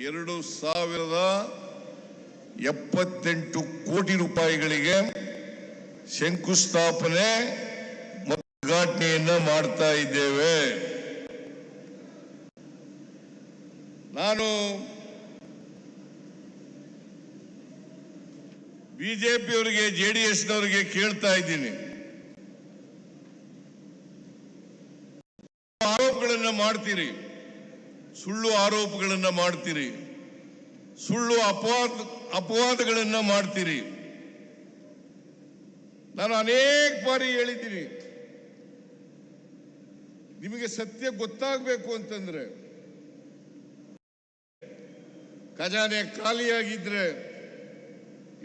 2,078 ಕೋಟಿ ರೂಪಾಯಿಗಳಿಗೆ ಶಂಕುಸ್ಥಾಪನೆ ಮತ್ತು ಉದ್ಘಾಟನೆಯನ್ನ ಮಾಡ್ತಾ ಇದ್ದೇವೆ. ನಾನು ಬಿಜೆಪಿಯವರಿಗೆ ಜೆಡಿಎಸ್ನವರಿಗೆ ಕೇಳ್ತಾ ಇದ್ದೀನಿ, ಆರೋಪಗಳನ್ನು ಮಾಡ್ತೀರಿ, ಸುಳ್ಳು ಆರೋಪಗಳನ್ನು ಮಾಡ್ತೀರಿ, ಸುಳ್ಳು ಅಪವಾದಗಳನ್ನು ಮಾಡ್ತೀರಿ. ನಾನು ಅನೇಕ ಬಾರಿ ಹೇಳಿದ್ದೀನಿ, ನಿಮಗೆ ಸತ್ಯ ಗೊತ್ತಾಗಬೇಕು ಅಂತಂದ್ರೆ ಖಜಾನೆ ಖಾಲಿಯಾಗಿದ್ರೆ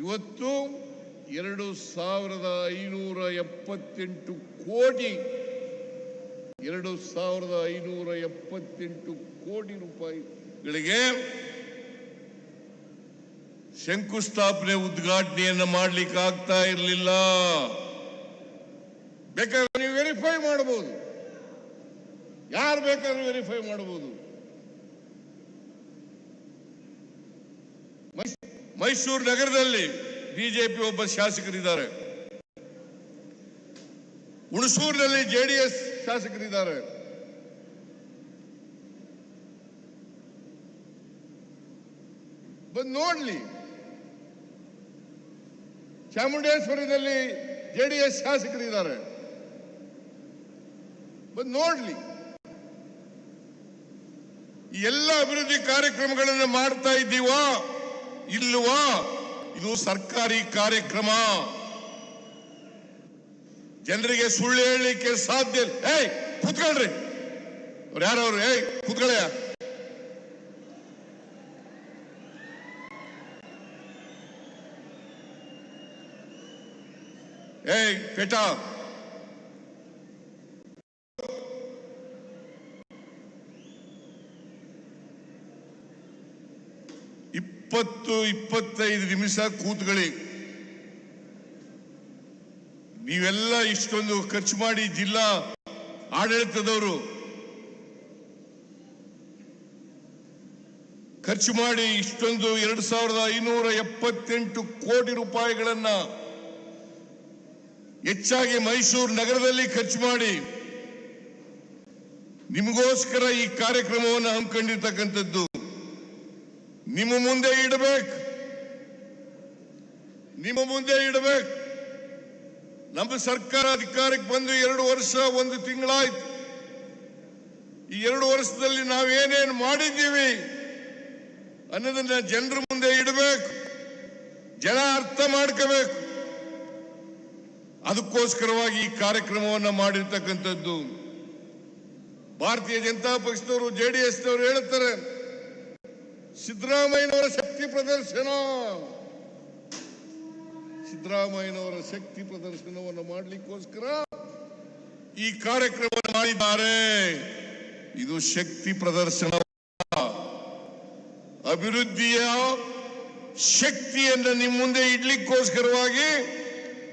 ಇವತ್ತು 2,578 ಕೋಟಿ 2,578 ಕೋಟಿ ರೂಪಾಯಿಗಳಿಗೆ ಶಂಕುಸ್ಥಾಪನೆ ಉದ್ಘಾಟನೆಯನ್ನು ಮಾಡಲಿಕ್ಕೆ ಆಗ್ತಾ ಇರಲಿಲ್ಲ. ಬೇಕಾದ್ರೆ ನೀವು ವೆರಿಫೈ ಮಾಡಬಹುದು, ಯಾರು ಬೇಕಾದ್ರೂ ವೆರಿಫೈ ಮಾಡಬಹುದು. ಮೈಸೂರು ನಗರದಲ್ಲಿ ಬಿಜೆಪಿ ಒಬ್ಬ ಶಾಸಕರಿದ್ದಾರೆ, ಹುಣಸೂರಿನಲ್ಲಿ ಜೆಡಿಎಸ್ ಶಾಸಕರಿದ್ದಾರೆ. ಬಂದು ನೋಡ್ಲಿ. ಚಾಮುಂಡೇಶ್ವರಿನಲ್ಲಿ ಜೆಡಿಎಸ್ ಶಾಸಕರಿದ್ದಾರೆ, ಬಂದು ನೋಡ್ಲಿ. ಎಲ್ಲ ಅಭಿವೃದ್ಧಿ ಕಾರ್ಯಕ್ರಮಗಳನ್ನು ಮಾಡ್ತಾ ಇದ್ದೀವಾ ಇಲ್ವಾ? ಇದು ಸರ್ಕಾರಿ ಕಾರ್ಯಕ್ರಮ. ಜನರಿಗೆ ಸುಳ್ಳು ಹೇಳಲಿಕ್ಕೆ ಸಾಧ್ಯ. ಕೂತ್ಕೊಳ್ರಿ, ಅವ್ರು ಯಾರವ್ರು? ಕೂತ್ಕೊಳ್ಳ. ಪೇಟ ಇಪ್ಪತ್ತು 25 ನಿಮಿಷ ಕೂತ್ಕೊಳ್ಳಿ. ನೀವೆಲ್ಲ ಇಷ್ಟೊಂದು ಖರ್ಚು ಮಾಡಿ, ಜಿಲ್ಲಾ ಆಡಳಿತದವರು ಖರ್ಚು ಮಾಡಿ ಇಷ್ಟೊಂದು 2,578 ಕೋಟಿ ರೂಪಾಯಿಗಳನ್ನ ಹೆಚ್ಚಾಗಿ ಮೈಸೂರು ನಗರದಲ್ಲಿ ಖರ್ಚು ಮಾಡಿ ನಿಮಗೋಸ್ಕರ ಈ ಕಾರ್ಯಕ್ರಮವನ್ನು ಹಮ್ಮಿಕೊಂಡಿರ್ತಕ್ಕಂಥದ್ದು. ನಿಮ್ಮ ಮುಂದೆ ಇಡಬೇಕು. ನಮ್ಮ ಸರ್ಕಾರ ಅಧಿಕಾರಕ್ಕೆ ಬಂದು 2 ವರ್ಷ 1 ತಿಂಗಳಾಯ್ತು. ಈ 2 ವರ್ಷದಲ್ಲಿ ನಾವೇನೇನು ಮಾಡಿದ್ದೀವಿ ಅನ್ನೋದನ್ನ ಜನರ ಮುಂದೆ ಇಡಬೇಕು, ಜನ ಅರ್ಥ ಮಾಡ್ಕೋಬೇಕು. ಅದಕ್ಕೋಸ್ಕರವಾಗಿ ಈ ಕಾರ್ಯಕ್ರಮವನ್ನು ಮಾಡಿರ್ತಕ್ಕಂಥದ್ದು. ಭಾರತೀಯ ಜನತಾ ಪಕ್ಷದವರು, ಜೆಡಿಎಸ್ನವರು ಹೇಳ್ತಾರೆ, ಸಿದ್ದರಾಮಯ್ಯನವರ ಶಕ್ತಿ ಪ್ರದರ್ಶನ, ಸಿದ್ದರಾಮಯ್ಯನವರ ಶಕ್ತಿ ಪ್ರದರ್ಶನವನ್ನು ಮಾಡಲಿಕ್ಕೋಸ್ಕರ ಈ ಕಾರ್ಯಕ್ರಮವನ್ನು ಮಾಡಿದ್ದಾರೆ. ಇದು ಶಕ್ತಿ ಪ್ರದರ್ಶನ, ಅಭಿವೃದ್ಧಿಯ ಶಕ್ತಿಯನ್ನು ನಿಮ್ಮ ಮುಂದೆ ಇಡ್ಲಿಕ್ಕೋಸ್ಕರವಾಗಿ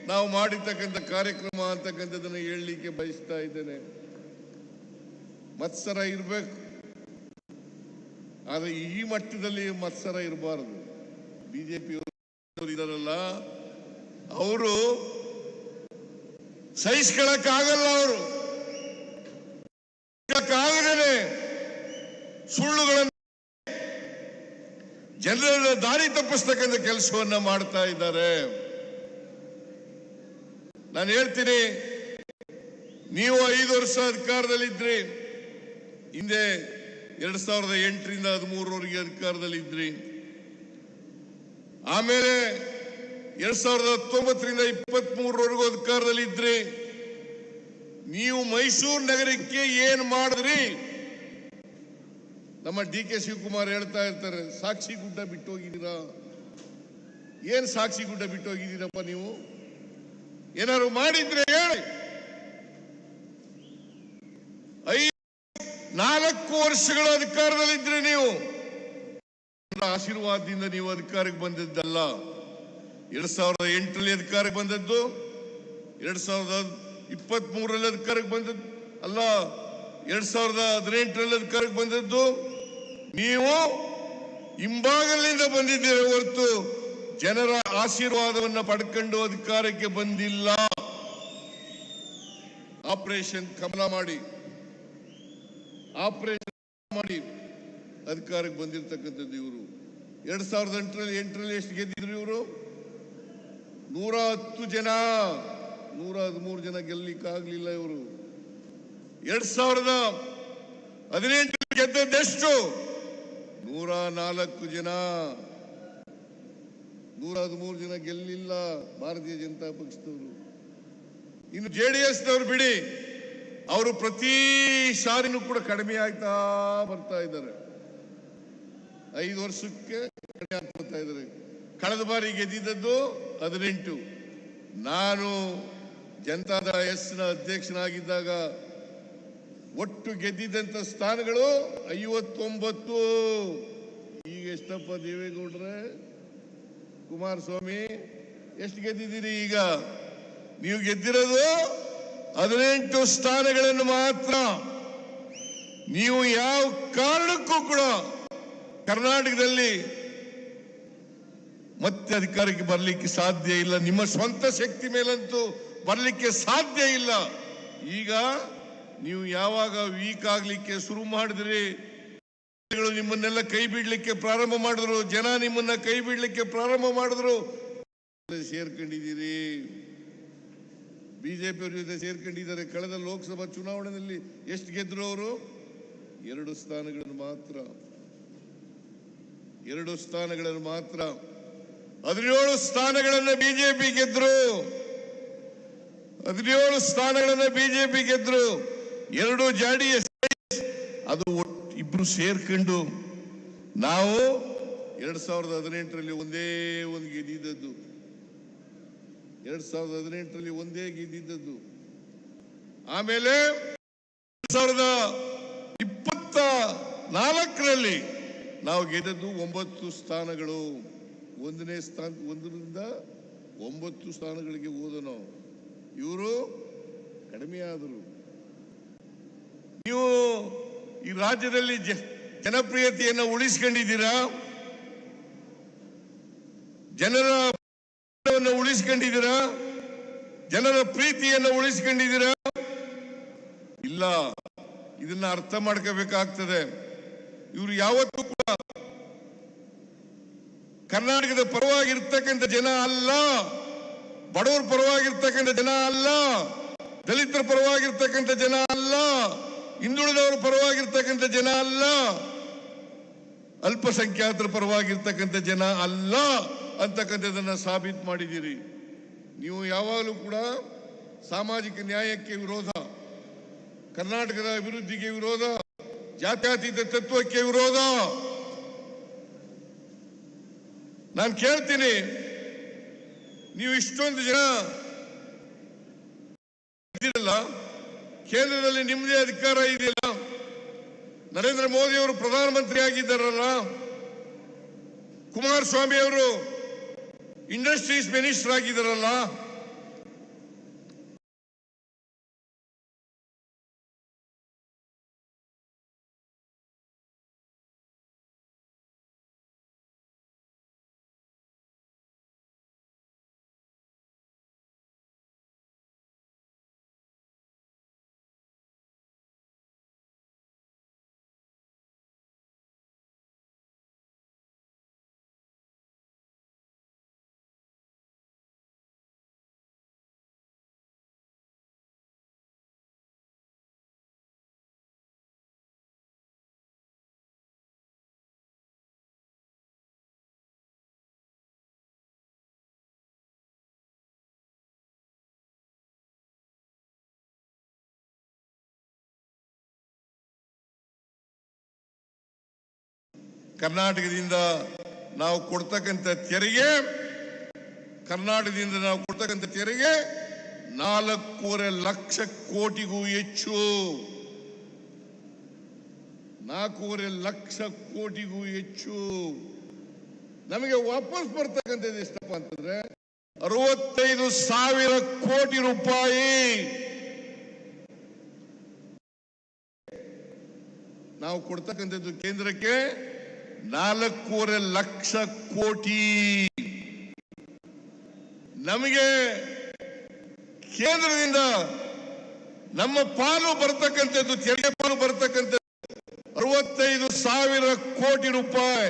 ನಾವು ಮಾಡಿರ್ತಕ್ಕಂಥ ಕಾರ್ಯಕ್ರಮ ಅಂತಕ್ಕಂಥದ್ದನ್ನು ಹೇಳಲಿಕ್ಕೆ ಬಯಸ್ತಾ ಇದ್ದೇನೆ. ಮತ್ಸರ ಇರಬೇಕು, ಆದರೆ ಈ ಮಟ್ಟದಲ್ಲಿ ಮತ್ಸರ ಇರಬಾರದು. ಬಿಜೆಪಿ ಇದಾರಲ್ಲ, ಅವರು ಸಹಿಸ್ಕೊಳ್ಳಕ್ಕಾಗಲ್ಲ. ಅವರು ಆಗದೇ ಸುಳ್ಳುಗಳನ್ನು ಜನರನ್ನ ದಾರಿ ತಪ್ಪಿಸ್ತಕ್ಕಂಥ ಕೆಲಸವನ್ನ ಮಾಡ್ತಾ ಇದ್ದಾರೆ. ನಾನು ಹೇಳ್ತೀನಿ, ನೀವು 5 ವರ್ಷ ಅಧಿಕಾರದಲ್ಲಿದ್ರಿ, ಹಿಂದೆ 2008ರಿಂದ 13ರವರೆಗೆ ಅಧಿಕಾರದಲ್ಲಿದ್ರಿ. ಆಮೇಲೆ 2019ರಿಂದ 23ರವರೆಗೂ ಅಧಿಕಾರದಲ್ಲಿದ್ರಿ. ನೀವು ಮೈಸೂರು ನಗರಕ್ಕೆ ಏನು ಮಾಡಿದ್ರಿ? ನಮ್ಮ ಡಿ.ಕೆ. ಶಿವಕುಮಾರ್ ಹೇಳ್ತಾ ಇರ್ತಾರೆ, ಸಾಕ್ಷಿ ಗುಡ್ಡ ಬಿಟ್ಟು ಹೋಗಿದ್ದೀರಾ. ಏನ್ ಸಾಕ್ಷಿ ಗುಡ್ಡ ಬಿಟ್ಟು ಹೋಗಿದ್ದೀರಪ್ಪ? ನೀವು ಏನಾದ್ರು ಮಾಡಿದ್ರೆ ಹೇಳಿ. 4 ವರ್ಷಗಳ ಅಧಿಕಾರದಲ್ಲಿದ್ರೆ ನೀವು ಆಶೀರ್ವಾದದಿಂದ ನೀವು ಅಧಿಕಾರಕ್ಕೆ ಬಂದಿದ್ದಲ್ಲ. 2008ರಲ್ಲಿ ಅಧಿಕಾರಕ್ಕೆ ಬಂದದ್ದು, 2023ರಲ್ಲಿ ಅಧಿಕಾರಕ್ಕೆ ಬಂದದ್ದು ಅಲ್ಲ, 2018ರಲ್ಲಿ ಅಧಿಕಾರಕ್ಕೆ ಬಂದದ್ದು. ನೀವು ಹಿಂಭಾಗಲಿಂದ ಬಂದಿದ್ದೀರಾ ಹೊರತು ಜನರ ಆಶೀರ್ವಾದವನ್ನ ಪಡ್ಕೊಂಡು ಅಧಿಕಾರಕ್ಕೆ ಬಂದಿಲ್ಲ. ಆಪರೇಷನ್ ಕಮಲ ಮಾಡಿ ಅಧಿಕಾರಕ್ಕೆ ಬಂದಿರತಕ್ಕಂಥದ್ದು ಇವರು. 2008ರಲ್ಲಿ ಎಷ್ಟು ಗೆದ್ದಿದ್ರು ಇವರು? 110 ಜನ, 113 ಜನ ಗೆಲ್ಲಿಕ್ಕಾಗ್ಲಿಲ್ಲ ಇವರು. 2018 ಗೆದ್ದದ್ದೆಷ್ಟು? 104 ಜನ, 113 ಜನ ಗೆಲ್ಲಿಲ್ಲ ಭಾರತೀಯ ಜನತಾ ಪಕ್ಷದವರು. ಇನ್ನು JDSನವರು ಬಿಡಿ, ಅವರು ಪ್ರತಿ ಸಾರಿನೂ ಕೂಡ ಕಡಿಮೆ ಆಗ್ತಾ ಬರ್ತಾ ಇದ್ದಾರೆ. 5 ವರ್ಷಕ್ಕೆ ಕಡಿಮೆ ಆಗ್ತಾ ಬರ್ತಾ ಇದ್ದಾರೆ. ಕಳೆದ ಬಾರಿ ಗೆದ್ದಿದ್ದದ್ದು 18. ನಾನು ಜನತಾದಳ ಎಸ್ನ ಅಧ್ಯಕ್ಷನಾಗಿದ್ದಾಗ ಒಟ್ಟು ಗೆದ್ದಿದ್ದಂತ ಸ್ಥಾನಗಳು 59. ಈಗ ಎಷ್ಟಪ್ಪ ದೇವೇಗೌಡ್ರೆ, ಕುಮಾರಸ್ವಾಮಿ ಎಷ್ಟು ಗೆದ್ದಿದ್ದೀರಿ? ಈಗ ನೀವು ಗೆದ್ದಿರೋದು 18 ಸ್ಥಾನಗಳನ್ನು ಮಾತ್ರ. ನೀವು ಯಾವ ಕಾರಣಕ್ಕೂ ಕೂಡ ಕರ್ನಾಟಕದಲ್ಲಿ ಮತ್ತೆ ಅಧಿಕಾರಕ್ಕೆ ಬರಲಿಕ್ಕೆ ಸಾಧ್ಯ ಇಲ್ಲ. ನಿಮ್ಮ ಸ್ವಂತ ಶಕ್ತಿ ಮೇಲಂತೂ ಬರಲಿಕ್ಕೆ ಸಾಧ್ಯ ಇಲ್ಲ. ಈಗ ನೀವು ಯಾವಾಗ ವೀಕ್ ಆಗ್ಲಿಕ್ಕೆ ಶುರು ಮಾಡಿದ್ರಿ, ನಿಮ್ಮನ್ನೆಲ್ಲ ಕೈ ಬಿಡ್ಲಿಕ್ಕೆ ಪ್ರಾರಂಭ ಮಾಡಿದ್ರು, ಜನ ನಿಮ್ಮನ್ನ ಕೈ ಬಿಡ್ಲಿಕ್ಕೆ ಪ್ರಾರಂಭ ಮಾಡಿದ್ರು, ಸೇರ್ಕೊಂಡಿದ್ದೀರಿ. ಬಿಜೆಪಿ ಅವ್ರ ಜೊತೆ ಸೇರ್ಕೊಂಡಿದ್ದಾರೆ. ಕಳೆದ ಲೋಕಸಭಾ ಚುನಾವಣೆಯಲ್ಲಿ ಎಷ್ಟು ಗೆದ್ರು ಅವರು? 2 ಸ್ಥಾನಗಳನ್ನು ಮಾತ್ರ. 2 ಸ್ಥಾನಗಳನ್ನು ಮಾತ್ರ. 17 ಸ್ಥಾನಗಳನ್ನು ಬಿಜೆಪಿ ಗೆದ್ರು. 17 ಸ್ಥಾನಗಳನ್ನು ಬಿಜೆಪಿ ಗೆದ್ರು. 2 JDS, ಅದು ಇಬ್ರು ಸೇರ್ಕೊಂಡು ನಾವು 2018ರಲ್ಲಿ ಒಂದೇ ಒಂದು ಗೆದ್ದಿದ್ದದ್ದು. 2018ರಲ್ಲಿ ಒಂದೇ ಗೆದ್ದಿದ್ದದ್ದು. ಆಮೇಲೆ 2024ರಲ್ಲಿ ನಾವು ಗೆದ್ದದ್ದು 9 ಸ್ಥಾನಗಳು. 1ನೇ ಸ್ಥಾನ, 1ರಿಂದ 9 ಸ್ಥಾನಗಳಿಗೆ ಹೋದನು. ಇವರು ಕಡಿಮೆ ಆದರು. ನೀವು ಈ ರಾಜ್ಯದಲ್ಲಿ ಜನಪ್ರಿಯತೆಯನ್ನು ಉಳಿಸ್ಕೊಂಡಿದ್ದೀರಾ, ಜನರ ಉಳಿಸ್ಕೊಂಡಿದ್ದೀರಾ, ಜನರ ಪ್ರೀತಿಯನ್ನು ಉಳಿಸ್ಕೊಂಡಿದ್ದೀರಾ? ಇಲ್ಲ. ಇದನ್ನ ಅರ್ಥ ಮಾಡ್ಕೋಬೇಕಾಗ್ತದೆ. ಇವರು ಯಾವತ್ತೂ ಕೂಡ ಕರ್ನಾಟಕದ ಪರವಾಗಿರ್ತಕ್ಕಂಥ ಜನ ಅಲ್ಲ, ಬಡವರ ಪರವಾಗಿರ್ತಕ್ಕಂಥ ಜನ ಅಲ್ಲ, ದಲಿತರ ಪರವಾಗಿರ್ತಕ್ಕಂಥ ಜನ ಅಲ್ಲ, ಹಿಂದುಳಿದವರ ಪರವಾಗಿರ್ತಕ್ಕಂಥ ಜನ ಅಲ್ಲ, ಅಲ್ಪಸಂಖ್ಯಾತರ ಪರವಾಗಿರ್ತಕ್ಕಂಥ ಜನ ಅಲ್ಲ ಅಂತಕ್ಕಂಥದ್ದನ್ನ ಸಾಬೀತು ಮಾಡಿದ್ದೀರಿ. ನೀವು ಯಾವಾಗಲೂ ಕೂಡ ಸಾಮಾಜಿಕ ನ್ಯಾಯಕ್ಕೆ ವಿರೋಧ, ಕರ್ನಾಟಕದ ಅಭಿವೃದ್ಧಿಗೆ ವಿರೋಧ, ಜಾತ್ಯತೀತ ತತ್ವಕ್ಕೆ ವಿರೋಧ. ನಾನು ಕೇಳ್ತೀನಿ, ನೀವು ಇಷ್ಟೊಂದು ಜನ ಇದ್ದೀರಲ್ಲ, ಕೇಂದ್ರದಲ್ಲಿ ನಿಮ್ಮದೇ ಅಧಿಕಾರ ಇದೆಯಲ್ಲ, ನರೇಂದ್ರ ಮೋದಿ ಅವರು ಪ್ರಧಾನಮಂತ್ರಿ ಆಗಿದ್ದಾರಲ್ಲ, ಕುಮಾರಸ್ವಾಮಿ ಅವರು ಇಂಡಸ್ಟ್ರೀಸ್ ಮಿನಿಸ್ಟರ್ ಆಗಿದ್ದಾರಲ್ಲ, ಕರ್ನಾಟಕದಿಂದ ನಾವು ಕೊಡ್ತಕ್ಕಂಥ ತೆರಿಗೆ, ಕರ್ನಾಟಕದಿಂದ ನಾವು ಕೊಡ್ತಕ್ಕಂಥ ತೆರಿಗೆ 4.5 ಲಕ್ಷ ಕೋಟಿಗೂ ಹೆಚ್ಚು. 4.5 ಲಕ್ಷ ಕೋಟಿಗೂ ಹೆಚ್ಚು. ನಮಗೆ ವಾಪಸ್ ಬರ್ತಕ್ಕಂಥದ್ದು ಎಷ್ಟಪ್ಪ ಅಂತಂದ್ರೆ 65,000 ಕೋಟಿ ರೂಪಾಯಿ. ನಾವು ಕೊಡ್ತಕ್ಕಂಥದ್ದು ಕೇಂದ್ರಕ್ಕೆ 4.5 ಲಕ್ಷ ಕೋಟಿ ನಮಗೆ ಕೇಂದ್ರದಿಂದ ನಮ್ಮ ಪಾಲು ಬರ್ತಕ್ಕಂಥದ್ದು, ತೆರಿಗೆ ಪಾಲು ಬರ್ತಕ್ಕಂಥದ್ದು 65,000 ಕೋಟಿ ರೂಪಾಯಿ.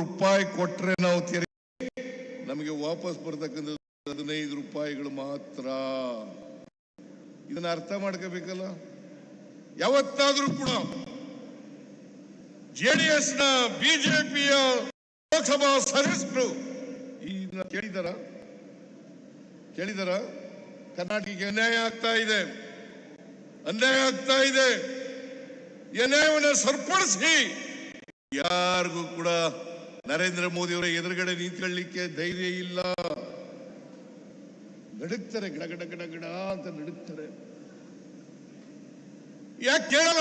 ರೂಪಾಯಿ ಕೊಟ್ರೆ ನಾವು ತೆರಿಗೆ ನಮಗೆ ವಾಪಸ್ ಬರ್ತಕ್ಕಂಥದ್ದು 15 ರೂಪಾಯಿಗಳು ಮಾತ್ರ. ಇದನ್ನ ಅರ್ಥ ಮಾಡ್ಕೋಬೇಕಲ್ಲ. ಯಾವತ್ತಾದ್ರೂ ಕೂಡ ಜೆಡಿಎಸ್ ನ ಬಿಜೆಪಿಯ ಲೋಕಸಭಾ ಸದಸ್ಯರು ಇದನ್ನ ಕೇಳಿದಾರ? ಕರ್ನಾಟಕಕ್ಕೆ ಅನ್ಯಾಯ ಆಗ್ತಾ ಇದೆ, ಅನ್ಯಾಯ ಆಗ್ತಾ ಇದೆ, ಅನ್ಯಾಯವನ್ನು ಸರಿಪಡಿಸಿ ಯಾರಿಗೂ ಕೂಡ ನರೇಂದ್ರ ಮೋದಿ ಅವರ ಎದುರುಗಡೆ ನಿಂತ್ಕೊಳ್ಳಿಕ್ಕೆ ಧೈರ್ಯ ಇಲ್ಲ. ನಡುಕ್ತಾರೆ, ಗಡಗಡ ಗಡಗಡ ಅಂತ ನಡುಕ್ತಾರೆ. ಯಾಕೆ ಕೇಳಲ್ಲ?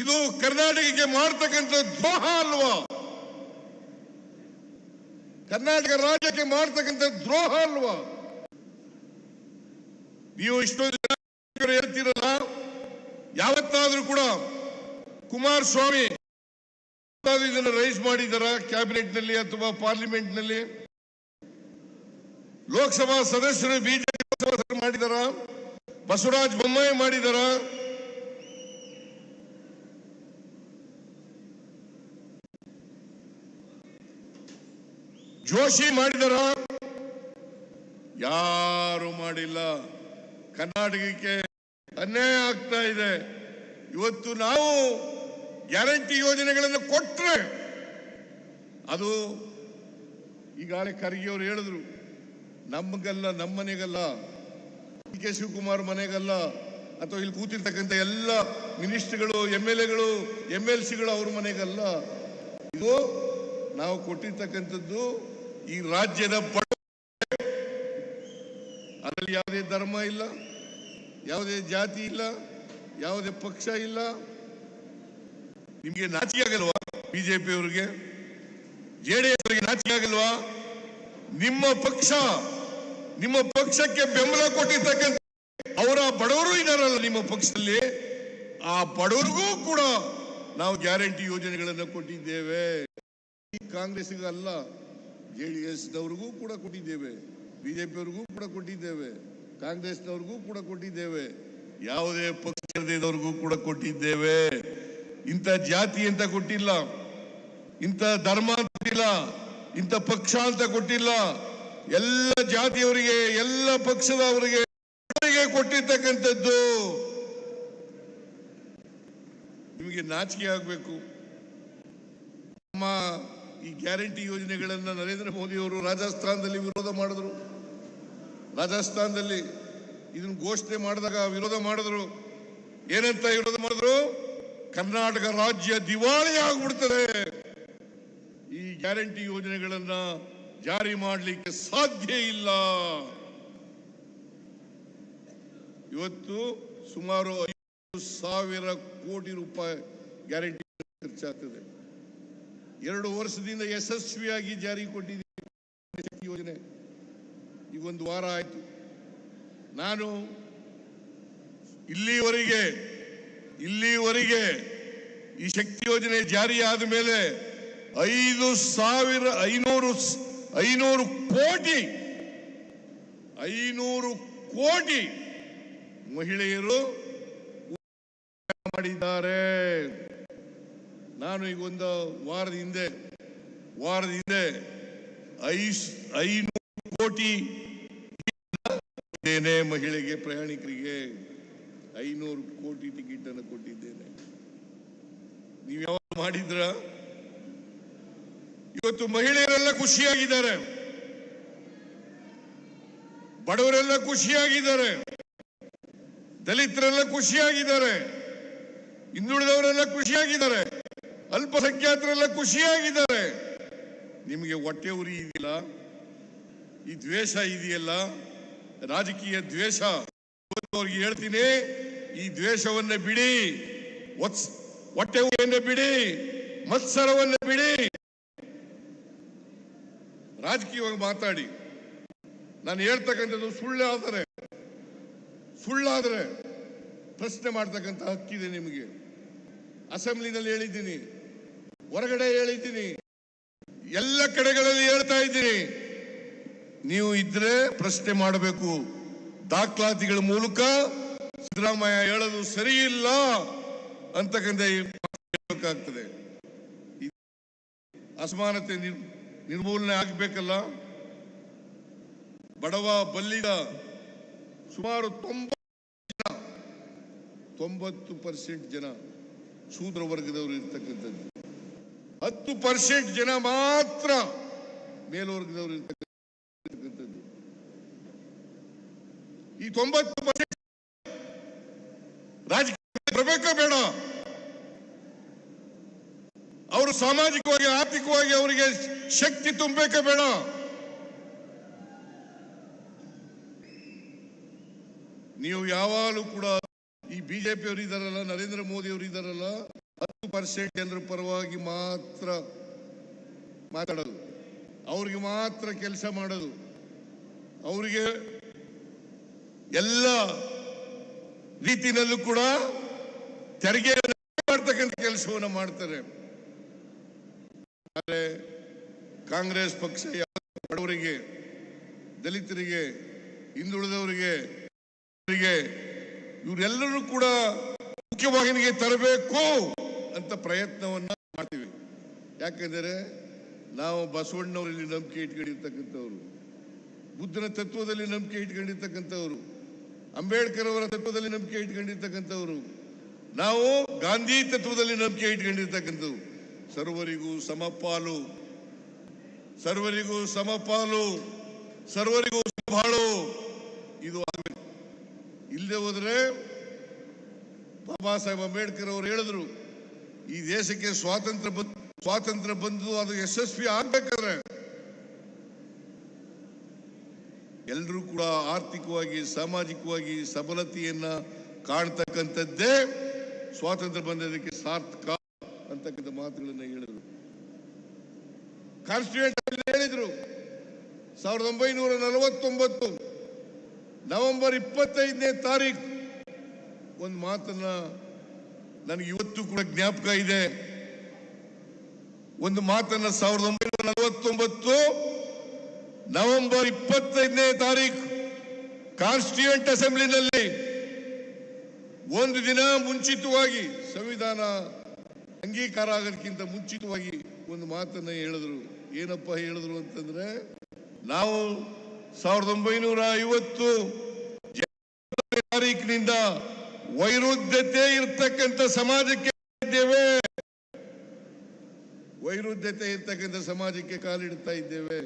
ಇದು ಕರ್ನಾಟಕಕ್ಕೆ ಮಾಡ್ತಕ್ಕಂಥ ದ್ರೋಹ ಅಲ್ವಾ? ಕರ್ನಾಟಕ ರಾಜ್ಯಕ್ಕೆ ಮಾಡ್ತಕ್ಕಂಥ ದ್ರೋಹ ಅಲ್ವಾ? ನೀವು ಇಷ್ಟೊಂದು ಹೇಳ್ತೀರಲ್ಲ, ಯಾವತ್ತಾದ್ರೂ ಕೂಡ ಕುಮಾರಸ್ವಾಮಿ ಇದನ್ನು ರೈಸ್ ಮಾಡಿದಾರ ಕ್ಯಾಬಿನೆಟ್ ನಲ್ಲಿ ಅಥವಾ ಪಾರ್ಲಿಮೆಂಟ್ ನಲ್ಲಿ? ಲೋಕಸಭಾ ಸದಸ್ಯರು ಬಿಜೆಪಿ ಮಾಡಿದಾರ? ಬಸವರಾಜ ಬೊಮ್ಮಾಯಿ ಮಾಡಿದಾರ? ಜೋಶಿ ಮಾಡಿದಾರ? ಯಾರು ಮಾಡಿಲ್ಲ. ಕರ್ನಾಟಕಕ್ಕೆ ಅನ್ಯಾಯ ಆಗ್ತಾ ಇದೆ. ಇವತ್ತು ನಾವು ಗ್ಯಾರಂಟಿ ಯೋಜನೆಗಳನ್ನು ಕೊಟ್ರೆ ಅದು ಈಗಾಗಲೇ ಖರ್ಗೆ ಅವರು ಹೇಳಿದ್ರು, ನಮಗಲ್ಲ, ನಮ್ಮ ಮನೆಗಲ್ಲ, ಕೆ ಶಿವಕುಮಾರ್ ಮನೆಗಲ್ಲ, ಅಥವಾ ಇಲ್ಲಿ ಕೂತಿರ್ತಕ್ಕಂಥ ಎಲ್ಲ ಮಿನಿಸ್ಟರ್ಗಳು, MLAಗಳು, MLCಗಳು ಅವ್ರ ಮನೆಗಲ್ಲ. ಇದು ನಾವು ಕೊಟ್ಟಿರ್ತಕ್ಕಂಥದ್ದು ಈ ರಾಜ್ಯದ ಅದರಲ್ಲಿ ಯಾವುದೇ ಧರ್ಮ ಇಲ್ಲ, ಯಾವುದೇ ಜಾತಿ ಇಲ್ಲ, ಯಾವುದೇ ಪಕ್ಷ ಇಲ್ಲ. ನಿಮ್ಗೆ ನಾಚಿಕೆ ಆಗಲ್ವಾ? ಬಿಜೆಪಿ ಅವರಿಗೆ, JDS ಅವರಿಗೆ ನಾಚಿಕೆ ಆಗಲ್ವಾ? ನಿಮ್ಮ ಪಕ್ಷಕ್ಕೆ ಬೆಂಬಲ ಕೊಟ್ಟಿರ್ತಕ್ಕಂಥ ಅವರ ಬಡವರು ಇದ್ದಾರಲ್ಲ ನಿಮ್ಮ ಪಕ್ಷದಲ್ಲಿ, ಆ ಬಡವರಿಗೂ ಕೂಡ ನಾವು ಗ್ಯಾರಂಟಿ ಯೋಜನೆಗಳನ್ನು ಕೊಟ್ಟಿದ್ದೇವೆ. ಕಾಂಗ್ರೆಸ್ಗೆ ಅಲ್ಲ, JDSನವ್ರಿಗೂ ಕೂಡ ಕೊಟ್ಟಿದ್ದೇವೆ, ಬಿಜೆಪಿಯವ್ರಿಗೂ ಕೂಡ ಕೊಟ್ಟಿದ್ದೇವೆ, ಕಾಂಗ್ರೆಸ್ನವ್ರಿಗೂ ಕೂಡ ಕೊಟ್ಟಿದ್ದೇವೆ, ಯಾವುದೇ ಪಕ್ಷದವ್ರಿಗೂ ಕೂಡ ಕೊಟ್ಟಿದ್ದೇವೆ. ಇಂಥ ಜಾತಿ ಅಂತ ಕೊಟ್ಟಿಲ್ಲ, ಇಂಥ ಧರ್ಮ ಅಂತ ಕೊಟ್ಟಿಲ್ಲ, ಇಂಥ ಪಕ್ಷ ಅಂತ ಕೊಟ್ಟಿಲ್ಲ. ಎಲ್ಲ ಜಾತಿಯವರಿಗೆ, ಎಲ್ಲ ಪಕ್ಷದವರಿಗೆ ಕೊಟ್ಟಿರ್ತಕ್ಕಂಥದ್ದು. ನಿಮಗೆ ನಾಚಿಕೆ ಆಗಬೇಕು. ನಮ್ಮ ಈ ಗ್ಯಾರಂಟಿ ಯೋಜನೆಗಳನ್ನ ನರೇಂದ್ರ ಮೋದಿ ಅವರು ರಾಜಸ್ಥಾನದಲ್ಲಿ ವಿರೋಧ ಮಾಡಿದ್ರು. ರಾಜಸ್ಥಾನದಲ್ಲಿ ಇದನ್ನು ಘೋಷಣೆ ಮಾಡಿದಾಗ ವಿರೋಧ ಮಾಡಿದ್ರು. ಏನಂತ ವಿರೋಧ ಮಾಡಿದ್ರು? ಕರ್ನಾಟಕ ರಾಜ್ಯ ದಿವಾಳಿ ಆಗ್ಬಿಡ್ತದೆ, ಈ ಗ್ಯಾರಂಟಿ ಯೋಜನೆಗಳನ್ನ ಜಾರಿ ಮಾಡಲಿಕ್ಕೆ ಸಾಧ್ಯ ಇಲ್ಲ. ಇವತ್ತು ಸುಮಾರು 5,000 ಕೋಟಿ ರೂಪಾಯಿ ಗ್ಯಾರಂಟಿ ಖರ್ಚಾಗ್ತದೆ. 2 ವರ್ಷದಿಂದ ಯಶಸ್ವಿಯಾಗಿ ಜಾರಿ ಕೊಟ್ಟಿದ್ದೀವಿ ಯೋಜನೆ. ಈಗ 1 ವಾರ ಆಯ್ತು. ನಾನು ಇಲ್ಲಿವರೆಗೆ ಈ ಶಕ್ತಿ ಯೋಜನೆ ಜಾರಿ ಆದ ಮೇಲೆ 500 ಕೋಟಿ ಮಹಿಳೆಯರು ಮಾಡಿದ್ದಾರೆ. ನಾನು ಈಗ 1 ವಾರದ ಹಿಂದೆ 500 ಕೋಟಿ ಮಹಿಳೆಗೆ, ಪ್ರಯಾಣಿಕರಿಗೆ 500 ಕೋಟಿ ಟಿಕೆಟ್ ಅನ್ನು ಕೊಟ್ಟಿದ್ದೇನೆ. ನೀವು ಯಾವಾಗ ಮಾಡಿದ್ರ? ಇವತ್ತು ಮಹಿಳೆಯರೆಲ್ಲ ಖುಷಿಯಾಗಿದ್ದಾರೆ, ಬಡವರೆಲ್ಲ ಖುಷಿಯಾಗಿದ್ದಾರೆ, ದಲಿತರೆಲ್ಲ ಖುಷಿಯಾಗಿದ್ದಾರೆ, ಹಿಂದುಳಿದವರೆಲ್ಲ ಖುಷಿಯಾಗಿದ್ದಾರೆ, ಅಲ್ಪಸಂಖ್ಯಾತರೆಲ್ಲ ಖುಷಿಯಾಗಿದ್ದಾರೆ. ನಿಮಗೆ ಹೊಟ್ಟೆ ಉರಿ ಇದೆಯಲ್ಲ, ಈ ದ್ವೇಷ ಇದೆಯಲ್ಲ, ರಾಜಕೀಯ ದ್ವೇಷ. ಅವ್ರಿಗೆ ಹೇಳ್ತೀನಿ, ಈ ದ್ವೇಷವನ್ನ ಬಿಡಿ, ಹೊಟ್ಟೆ ಉರಿಯನ್ನು ಬಿಡಿ, ಮತ್ಸರವನ್ನು ಬಿಡಿ, ರಾಜಕೀಯವಾಗಿ ಮಾತಾಡಿ. ನಾನು ಹೇಳ್ತಕ್ಕಂಥದ್ದು ಸುಳ್ಳಾದರೆ ಪ್ರಶ್ನೆ ಮಾಡ್ತಕ್ಕಂಥ ಹಕ್ಕಿದೆ ನಿಮಗೆ. ಅಸೆಂಬ್ಲಿನಲ್ಲಿ ಹೇಳಿದ್ದೀನಿ, ಹೊರಗಡೆ ಹೇಳಿದ್ದೀನಿ, ಎಲ್ಲ ಕಡೆಗಳಲ್ಲಿ ಹೇಳ್ತಾ ಇದ್ದೀನಿ. ನೀವು ಇದ್ರೆ ಪ್ರಶ್ನೆ ಮಾಡಬೇಕು. ದಾಖಲಾತಿಗಳ ಮೂಲಕ ಸಿದ್ದರಾಮಯ್ಯ ಹೇಳೋದು ಸರಿ ಇಲ್ಲ ಅಂತಕ್ಕಂಥ ಹೇಳಬೇಕಾಗ್ತದೆ. ಅಸಮಾನತೆ ನಿರ್ಮೂಲನೆ ಆಗಬೇಕಲ್ಲ. ಬಡವ ಬಲ್ಲಿದ ಸುಮಾರು 90% ಜನ ಶೂದ್ರ ವರ್ಗದವರು ಇರ್ತಕ್ಕಂಥದ್ದು, 10% ಜನ ಮಾತ್ರ ಮೇಲ್ವರ್ಗದವರು ಇರ್ತಕ್ಕಂಥದ್ದು. ಈ 90% ರಾಜಕೀಯ ಬರಬೇಕಾ ಬೇಡ? ಅವರು ಸಾಮಾಜಿಕವಾಗಿ ಆರ್ಥಿಕವಾಗಿ ಅವರಿಗೆ ಶಕ್ತಿ ತುಂಬಬೇಕಾ ಬೇಡ? ನೀವು ಯಾವಾಗಲೂ ಕೂಡ ಈ ಬಿಜೆಪಿ ಅವರು ಇದಾರಲ್ಲ, ನರೇಂದ್ರ ಮೋದಿ ಅವರು ಇದಾರಲ್ಲ, 10% ಜನರ ಪರವಾಗಿ ಮಾತ್ರ ಮಾತಾಡೋದು, ಅವ್ರಿಗೆ ಮಾತ್ರ ಕೆಲಸ ಮಾಡೋದು, ಅವರಿಗೆ ಎಲ್ಲ ರೀತಿಯಲ್ಲೂ ಕೂಡ ತೆರಿಗೆ ಮಾಡ್ತಕ್ಕಂಥ ಕೆಲಸವನ್ನು ಮಾಡ್ತಾರೆ. ಆದರೆ ಕಾಂಗ್ರೆಸ್ ಪಕ್ಷ ಬಡವರಿಗೆ, ದಲಿತರಿಗೆ, ಹಿಂದುಳಿದವರಿಗೆ ಇವರೆಲ್ಲರೂ ಕೂಡ ಮುಖ್ಯವಾಹಿನಿಗೆ ತರಬೇಕು ಅಂತ ಪ್ರಯತ್ನವನ್ನ ಮಾಡ್ತೀವಿ. ಯಾಕೆಂದರೆ ನಾವು ಬಸವಣ್ಣವರಲ್ಲಿ ನಂಬಿಕೆ ಇಟ್ಕೊಂಡಿರ್ತಕ್ಕಂಥವ್ರು, ಬುದ್ಧನ ತತ್ವದಲ್ಲಿ ನಂಬಿಕೆ ಇಟ್ಕೊಂಡಿರ್ತಕ್ಕಂಥವ್ರು, ಅಂಬೇಡ್ಕರ್ ಅವರ ತತ್ವದಲ್ಲಿ ನಂಬಿಕೆ ಇಟ್ಕೊಂಡಿರ್ತಕ್ಕಂಥವ್ರು, ನಾವು ಗಾಂಧಿ ತತ್ವದಲ್ಲಿ ನಂಬಿಕೆ ಇಟ್ಕೊಂಡಿರ್ತಕ್ಕಂಥವ್ರು. ಸರ್ವರಿಗೂ ಸಮಪಾಲು, ಸರ್ವರಿಗೂ ಸಮಪಾಲು, ಸರ್ವರಿಗೂ ಸಮಬಾಳು, ಇದು ಆಗಬೇಕು. ಇಲ್ಲದೆ ಹೋದ್ರೆ ಬಾಬಾ ಸಾಹೇಬ್ ಅಂಬೇಡ್ಕರ್ ಅವರು ಹೇಳಿದ್ರು, ಈ ದೇಶಕ್ಕೆ ಸ್ವಾತಂತ್ರ್ಯ ಬಂದು ಅದು ಯಶಸ್ವಿ ಆಗ್ಬೇಕಾದ್ರೆ ಎಲ್ಲರೂ ಕೂಡ ಆರ್ಥಿಕವಾಗಿ ಸಾಮಾಜಿಕವಾಗಿ ಸಬಲತೆಯನ್ನ ಕಾಣ್ತಕ್ಕಂಥದ್ದೇ ಸ್ವಾತಂತ್ರ್ಯ ಬಂದದಕ್ಕೆ ಸಾರ್ಥಕ ಅಂತಕ್ಕಂಥ ಮಾತುಗಳನ್ನ ಹೇಳಿದ್ರು. ಕಾನ್ಸ್ಟಿಟ್ಯೂಷನ್ ಹೇಳಿದ್ರು 1949 ನವೆಂಬರ್ 25ನೇ ತಾರೀಕು ಒಂದು ಮಾತನ್ನ ನನಗೆ ಇವತ್ತು ಕೂಡ ಜ್ಞಾಪಕ ಇದೆ. ಒಂದು ಮಾತನ್ನ 1949 ನವೆಂಬರ್ 25ನೇ ತಾರೀಕು ಕಾನ್ಸ್ಟಿಟ್ಯೂಯೆಂಟ್ ಅಸೆಂಬ್ಲಿನಲ್ಲಿ ಒಂದು ದಿನ ಮುಂಚಿತವಾಗಿ, ಸಂವಿಧಾನ ಅಂಗೀಕಾರ ಆಗೋದಕ್ಕಿಂತ ಮುಂಚಿತವಾಗಿ ಒಂದು ಮಾತನ್ನ ಹೇಳಿದ್ರು. ಏನಪ್ಪ ಹೇಳಿದ್ರು ಅಂತಂದ್ರೆ, ನಾವು 1950 ತಾರೀಕಿನಿಂದ ವೈರುಧ್ಯತೆ ಇರ್ತಕ್ಕಂಥ ಸಮಾಜಕ್ಕೆ ಇದ್ದೇವೆ, ವೈರುಧ್ಯತೆ ಇರ್ತಕ್ಕಂಥ ಸಮಾಜಕ್ಕೆ ಕಾಲಿಡ್ತಾ ಇದ್ದೇವೆ.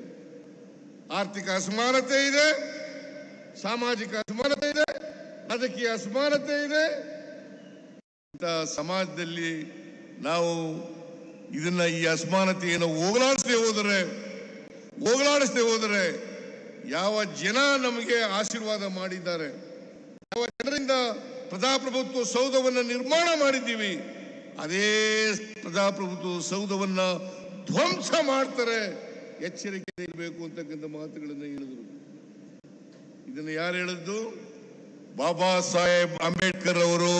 ಆರ್ಥಿಕ ಅಸಮಾನತೆ ಇದೆ, ಸಾಮಾಜಿಕ ಅಸಮಾನತೆ ಇದೆ, ರಾಜಕೀಯ ಅಸಮಾನತೆ ಇದೆ. ಇಂಥ ಸಮಾಜದಲ್ಲಿ ನಾವು ಇದನ್ನ, ಈ ಅಸಮಾನತೆಯನ್ನು ಹೋಗಲಾಡಿಸದೆ ಹೋದರೆ ಯಾವ ಜನ ನಮಗೆ ಆಶೀರ್ವಾದ ಮಾಡಿದ್ದಾರೆ, ಯಾವ ಜನರಿಂದ ಪ್ರಜಾಪ್ರಭುತ್ವ ಸೌಧವನ್ನು ನಿರ್ಮಾಣ ಮಾಡಿದ್ದೀವಿ, ಅದೇ ಪ್ರಜಾಪ್ರಭುತ್ವ ಸೌಧವನ್ನ ಧ್ವಂಸ ಮಾಡ್ತಾರೆ. ಎಚ್ಚರಿಕೆ ಇರಬೇಕು ಅಂತಕ್ಕಂಥ ಮಾತುಗಳನ್ನು ಹೇಳಿದರು. ಇದನ್ನು ಯಾರು ಹೇಳಿದ್ದು? ಬಾಬಾ ಸಾಹೇಬ್ ಅಂಬೇಡ್ಕರ್ ಅವರು.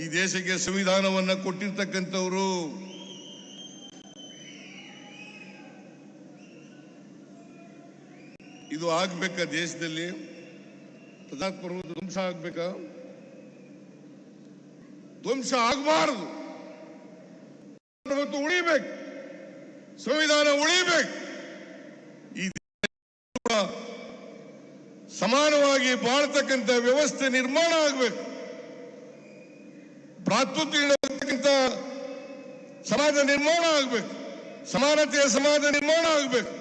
ಈ ದೇಶಕ್ಕೆ ಸಂವಿಧಾನವನ್ನ ಕೊಟ್ಟಿರ್ತಕ್ಕಂಥವರು. ಇದು ಆಗ್ಬೇಕಾ? ದೇಶದಲ್ಲಿ ಪ್ರಜಾಪ್ರಭುತ್ವ ಧ್ವಂಸ ಆಗ್ಬೇಕಾ? ಧ್ವಂಸ ಆಗಬಾರದು. ಪ್ರಭುತ್ವ ಉಳಿಬೇಕು, ಸಂವಿಧಾನ ಉಳಿಬೇಕು. ಈ ಸಮಾನವಾಗಿ ಬಾಳ್ತಕ್ಕಂಥ ವ್ಯವಸ್ಥೆ ನಿರ್ಮಾಣ ಆಗಬೇಕು. ಭ್ರಾತೃತ್ವ ಸಮಾಜ ನಿರ್ಮಾಣ ಆಗಬೇಕು, ಸಮಾನತೆಯ ಸಮಾಜ ನಿರ್ಮಾಣ ಆಗಬೇಕು.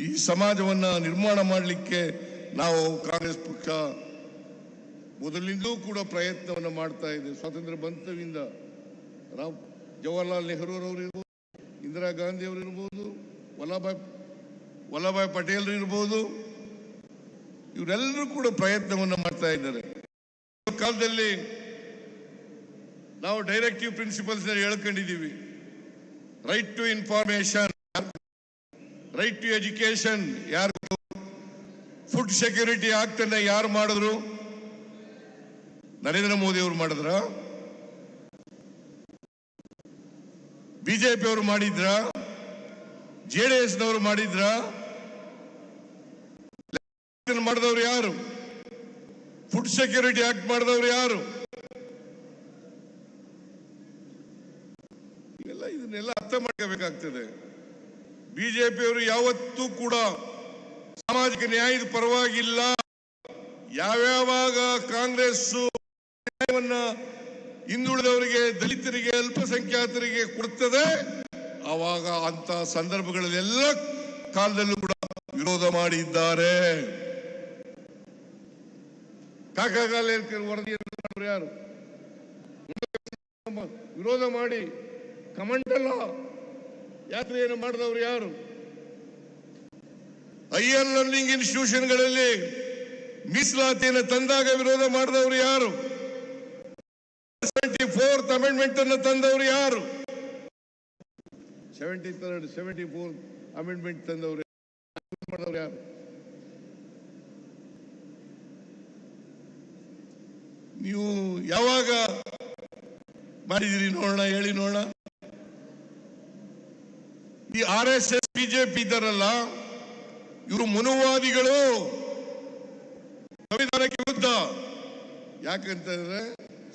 ಈ ಸಮಾಜವನ್ನ ನಿರ್ಮಾಣ ಮಾಡಲಿಕ್ಕೆ ನಾವು ಕಾಂಗ್ರೆಸ್ ಪಕ್ಷ ಮೊದಲಿಂದಲೂ ಕೂಡ ಪ್ರಯತ್ನವನ್ನು ಮಾಡ್ತಾ ಇದೆ. ಸ್ವಾತಂತ್ರ್ಯ ಬಂತವಿಂದ ಜವಾಹರ್ಲಾಲ್ ನೆಹರು ಅವರು ಇರ್ಬೋದು, ಇಂದಿರಾ ಗಾಂಧಿ ಅವರು ಇರ್ಬೋದು, ವಲ್ಲಭಾಯ್ ಪಟೇಲ್ ಇರ್ಬೋದು, ಇವರೆಲ್ಲರೂ ಕೂಡ ಪ್ರಯತ್ನವನ್ನು ಮಾಡ್ತಾ ಇದ್ದಾರೆ. ಕಾಲದಲ್ಲಿ ನಾವು ಡೈರೆಕ್ಟಿವ್ ಪ್ರಿನ್ಸಿಪಲ್ಸ್ ಹೇಳ್ಕೊಂಡಿದ್ದೀವಿ. Right to information, right to education ಯಾರು, ಫುಡ್ ಸೆಕ್ಯೂರಿಟಿ ಆಕ್ಟ್ ಅನ್ನ ಯಾರು ಮಾಡಿದ್ರು? ನರೇಂದ್ರ ಮೋದಿ ಅವರು ಮಾಡಿದ್ರ? ಬಿಜೆಪಿ ಅವರು ಮಾಡಿದ್ರ, ಜೆಡಿಎಸ್ ನವರು ಮಾಡಿದ್ರ? ಮಾಡಿದವರು ಯಾರು? ಫುಡ್ ಸೆಕ್ಯೂರಿಟಿ ಆಕ್ಟ್ ಮಾಡಿದವರು ಯಾರು? ಇದನ್ನೆಲ್ಲ ಅರ್ಥ ಮಾಡ್ಕೋಬೇಕಾಗ್ತದೆ. ಬಿಜೆಪಿಯವರು ಯಾವತ್ತೂ ಕೂಡ ಸಾಮಾಜಿಕ ನ್ಯಾಯದ ಪರವಾಗಿಲ್ಲ. ಯಾವ್ಯಾವಾಗ ಕಾಂಗ್ರೆಸ್ ನ್ಯಾಯವನ್ನ ಹಿಂದುಳಿದವರಿಗೆ, ದಲಿತರಿಗೆ, ಅಲ್ಪಸಂಖ್ಯಾತರಿಗೆ ಕೊಡ್ತದೆ, ಆವಾಗ ಅಂತ ಸಂದರ್ಭಗಳಲ್ಲೆಲ್ಲ ಕಾಲದಲ್ಲೂ ಕೂಡ ವಿರೋಧ ಮಾಡಿದ್ದಾರೆ. ಕಾಕಾಗಾಲೇಕರ್ ವರದಿಯನ್ನು ಯಾರು ವಿರೋಧ ಮಾಡಿ ಕಮಂಡಲ ಯಾತ್ರೆಯನ್ನು ಮಾಡಿದವರು ಯಾರು? ಹೈಯರ್ ಲರ್ನಿಂಗ್ ಇನ್ಸ್ಟಿಟ್ಯೂಷನ್ಗಳಲ್ಲಿ ಮೀಸಲಾತಿಯನ್ನು ತಂದಾಗ ವಿರೋಧ ಮಾಡಿದವರು ಯಾರು? 74th ಅಮೆಂಡ್ಮೆಂಟ್ ಅನ್ನು ತಂದವರು ಯಾರು? 74th ಅಮೆಂಡ್ಮೆಂಟ್ ತಂದವರು ಯಾರು? ನೀವು ಯಾವಾಗ ಮಾಡಿದಿರಿ ನೋಡೋಣ, ಹೇಳಿ ನೋಡೋಣ. ಈ RSS ಬಿಜೆಪಿ ಇದ್ದಾರಲ್ಲ, ಇವರು ಮನುವಾದಿಗಳು, ಸಂವಿಧಾನಕ್ಕೆ ವಿರುದ್ಧ. ಯಾಕಂತಂದ್ರೆ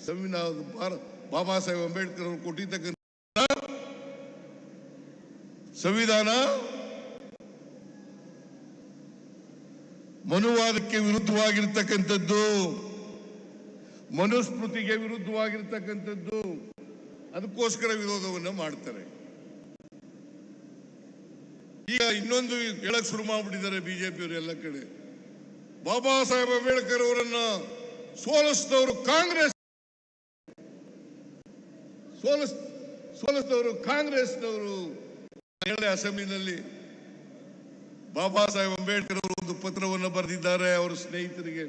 ಸಂವಿಧಾನ ಬಾಬಾ ಸಾಹೇಬ್ ಅಂಬೇಡ್ಕರ್ ಅವರು ಕೊಟ್ಟಿರ್ತಕ್ಕಂಥ ಸಂವಿಧಾನ ಮನುವಾದಕ್ಕೆ ವಿರುದ್ಧವಾಗಿರ್ತಕ್ಕಂಥದ್ದು, ಮನುಸ್ಮೃತಿಗೆ ವಿರುದ್ಧವಾಗಿರ್ತಕ್ಕಂಥದ್ದು. ಅದಕ್ಕೋಸ್ಕರ ವಿರೋಧವನ್ನು ಮಾಡ್ತಾರೆ. ಈಗ ಇನ್ನೊಂದು ಹೇಳಕ್ ಶುರು ಮಾಡ್ಬಿಟ್ಟಿದ್ದಾರೆ ಬಿಜೆಪಿಯವರು ಎಲ್ಲ ಕಡೆ. ಬಾಬಾ ಸಾಹೇಬ್ ಅಂಬೇಡ್ಕರ್ ಅವರನ್ನ ಸೋಲಿಸಿದವರು ಕಾಂಗ್ರೆಸ್, ಸೋಲಿಸಿದವರು ಕಾಂಗ್ರೆಸ್ನವರು. ಹೇಳಿದೆ ಅಸೆಂಬ್ಲಿನಲ್ಲಿ, ಬಾಬಾ ಸಾಹೇಬ್ ಅಂಬೇಡ್ಕರ್ ಅವರು ಒಂದು ಪತ್ರವನ್ನು ಬರೆದಿದ್ದಾರೆ ಅವರ ಸ್ನೇಹಿತರಿಗೆ.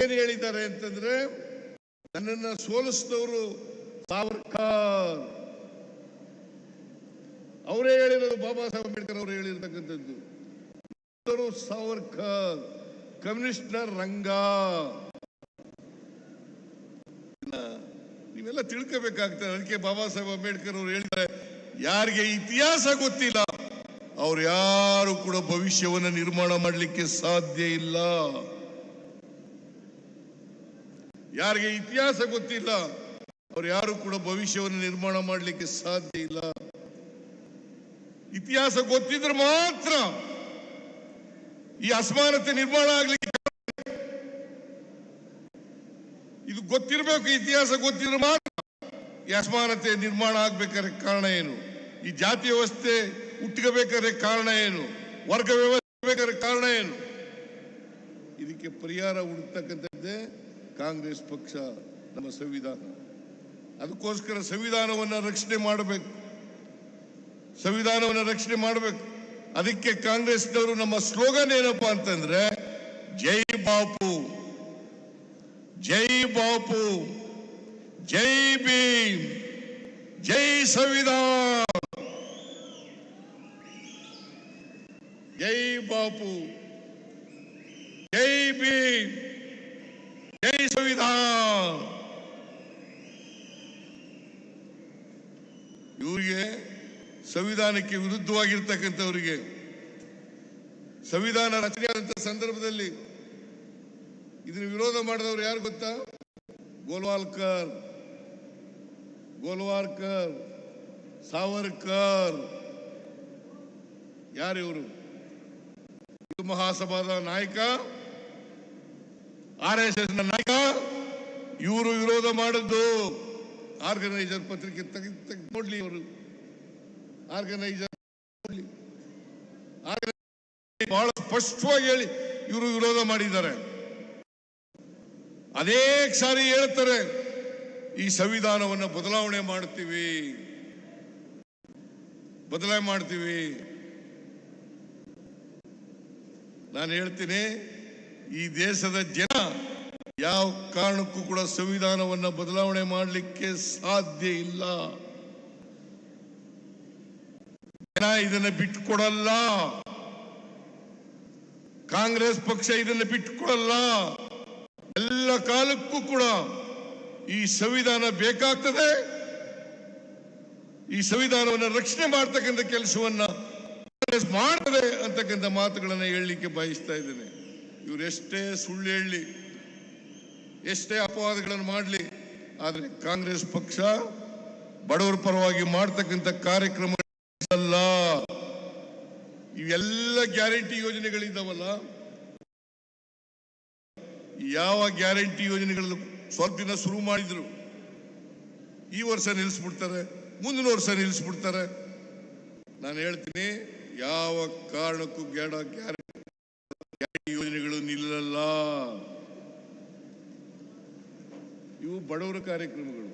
ಏನು ಹೇಳಿದ್ದಾರೆ ಅಂತಂದ್ರೆ, ನನ್ನನ್ನ ಸೋಲಿಸಿದವರು ಸಾವರ್ಕರ್. ಅವರೇ ಹೇಳಿರೋದು, ಬಾಬಾ ಸಾಹೇಬ್ ಅಂಬೇಡ್ಕರ್ ಅವರು ಹೇಳಿರ್ತಕ್ಕಂಥದ್ದು. ಸಾವರ್ಕರ್, ಕಮ್ಯುನಿಸ್ಟರ್ ರಂಗ. ನೀವೆಲ್ಲ ತಿಳ್ಕೋಬೇಕಾಗ್ತದೆ. ಅದಕ್ಕೆ ಬಾಬಾ ಸಾಹೇಬ್ ಅಂಬೇಡ್ಕರ್ ಅವರು ಹೇಳಿದ್ದಾರೆ, ಯಾರಿಗೆ ಇತಿಹಾಸ ಗೊತ್ತಿಲ್ಲ ಅವ್ರು ಯಾರು ಕೂಡ ಭವಿಷ್ಯವನ್ನು ನಿರ್ಮಾಣ ಮಾಡಲಿಕ್ಕೆ ಸಾಧ್ಯ ಇಲ್ಲ. ಯಾರಿಗೆ ಇತಿಹಾಸ ಗೊತ್ತಿಲ್ಲ ಅವ್ರು ಯಾರು ಕೂಡ ಭವಿಷ್ಯವನ್ನು ನಿರ್ಮಾಣ ಮಾಡಲಿಕ್ಕೆ ಸಾಧ್ಯ ಇಲ್ಲ. ಇತಿಹಾಸ ಗೊತ್ತಿದ್ರೆ ಮಾತ್ರ ಈ ಅಸಮಾನತೆ ನಿರ್ಮಾಣ ಆಗ್ಲಿಕ್ಕೆ. ಇದು ಗೊತ್ತಿರಬೇಕು, ಇತಿಹಾಸ ಗೊತ್ತಿದ್ರೆ ಮಾತ್ರ ಈ ಅಸಮಾನತೆ ನಿರ್ಮಾಣ ಆಗ್ಬೇಕಾದ್ರೆ ಕಾರಣ ಏನು, ಈ ಜಾತಿ ವ್ಯವಸ್ಥೆ ಹುಟ್ಟಬೇಕಾದ್ರೆ ಕಾರಣ ಏನು, ವರ್ಗ ವ್ಯವಸ್ಥೆ ಬೇಕಾದ್ರೆ ಕಾರಣ ಏನು. ಇದಕ್ಕೆ ಪರಿಹಾರ ಹುಡುಕ್ತಕ್ಕಂಥದ್ದೇ ಕಾಂಗ್ರೆಸ್ ಪಕ್ಷ, ನಮ್ಮ ಸಂವಿಧಾನ. ಅದಕ್ಕೋಸ್ಕರ ಸಂವಿಧಾನವನ್ನು ರಕ್ಷಣೆ ಮಾಡಬೇಕು, ಸಂವಿಧಾನವನ್ನು ರಕ್ಷಣೆ ಮಾಡಬೇಕು. ಅದಕ್ಕೆ ಕಾಂಗ್ರೆಸ್ನವರು ನಮ್ಮ ಸ್ಲೋಗನ್ ಏನಪ್ಪಾ ಅಂತಂದ್ರೆ, ಜೈ ಬಾಪು, ಜೈ ಬಾಪು, ಜೈ ಭೀಮ್, ಜೈ ಸಂವಿಧಾನ. ಜೈ ಬಾಪು, ಜೈ ಭೀಮ್, ಜೈ ಸಂವಿಧಾನ. ಇವರಿಗೆ, ಸಂವಿಧಾನಕ್ಕೆ ವಿರುದ್ಧವಾಗಿರ್ತಕ್ಕಂಥವರಿಗೆ, ಸಂವಿಧಾನ ರಚನೆಯಾದಂಥ ಸಂದರ್ಭದಲ್ಲಿ ಇದನ್ನು ವಿರೋಧ ಮಾಡಿದವರು ಯಾರು ಗೊತ್ತಾ? ಗೋಲ್ವಾಲ್ಕರ್, ಸಾವರ್ಕರ್. ಯಾರಿವರು? ಹಿಂದೂ ಮಹಾಸಭಾದ ನಾಯಕ, RSS ನ ನಾಯಕ. ಇವರು ವಿರೋಧ ಮಾಡಿದ್ದು. ಆರ್ಗನೈಸರ್ ಪತ್ರಿಕೆ ನೋಡ್ಲಿ, ಅವರು ಆರ್ಗನೈಸರ್ ಬಹಳ ಸ್ಪಷ್ಟವಾಗಿ ಹೇಳಿ ಇವರು ವಿರೋಧ ಮಾಡಿದ್ದಾರೆ. ಅನೇಕ ಸಾರಿ ಹೇಳ್ತಾರೆ, ಈ ಸಂವಿಧಾನವನ್ನು ಬದಲಾವಣೆ ಮಾಡ್ತೀವಿ. ನಾನು ಹೇಳ್ತೀನಿ, ಈ ದೇಶದ ಜನ ಯಾವ ಕಾರಣಕ್ಕೂ ಕೂಡ ಸಂವಿಧಾನವನ್ನು ಬದಲಾವಣೆ ಮಾಡಲಿಕ್ಕೆ ಸಾಧ್ಯ ಇಲ್ಲ. ಜನ ಇದನ್ನು ಬಿಟ್ಟುಕೊಡಲ್ಲ. ಕಾಂಗ್ರೆಸ್ ಪಕ್ಷ ಇದನ್ನು ಬಿಟ್ಟುಕೊಡಲ್ಲ. ಎಲ್ಲ ಕಾಲಕ್ಕೂ ಕೂಡ ಈ ಸಂವಿಧಾನ ಬೇಕಾಗ್ತದೆ. ಈ ಸಂವಿಧಾನವನ್ನು ರಕ್ಷಣೆ ಮಾಡತಕ್ಕಂಥ ಕೆಲಸವನ್ನ ಮಾಡ್ತದೆ ಅಂತಕ್ಕಂಥ ಮಾತುಗಳನ್ನು ಹೇಳಲಿಕ್ಕೆ ಬಯಸ್ತಾ ಇದ್ದೇನೆ. ಇವರು ಎಷ್ಟೇ ಸುಳ್ಳು ಹೇಳಲಿ, ಎಷ್ಟೇ ಅಪವಾದಗಳನ್ನು ಮಾಡಲಿ, ಆದರೆ ಕಾಂಗ್ರೆಸ್ ಪಕ್ಷ ಬಡವರ ಪರವಾಗಿ ಮಾಡ್ತಕ್ಕಂಥ ಕಾರ್ಯಕ್ರಮ ಅಲ್ಲ. ಇವೆಲ್ಲ ಗ್ಯಾರಂಟಿ ಯೋಜನೆಗಳಿದ್ದಾವಲ್ಲ, ಯಾವ ಗ್ಯಾರಂಟಿ ಯೋಜನೆಗಳು ಸ್ವಲ್ಪ ದಿನ ಶುರು ಮಾಡಿದ್ರು, ಈ ವರ್ಷ ನಿಲ್ಲಿಸ್ಬಿಡ್ತಾರೆ, ಮುಂದಿನ ವರ್ಷ ನಿಲ್ಲಿಸ್ಬಿಡ್ತಾರೆ. ನಾನು ಹೇಳ್ತೀನಿ, ಯಾವ ಕಾರಣಕ್ಕೂ ಗ್ಯಾರಂಟಿ ಯೋಜನೆಗಳು ನಿಲ್ಲಲ್ಲ. ಇವು ಬಡವರ ಕಾರ್ಯಕ್ರಮಗಳು.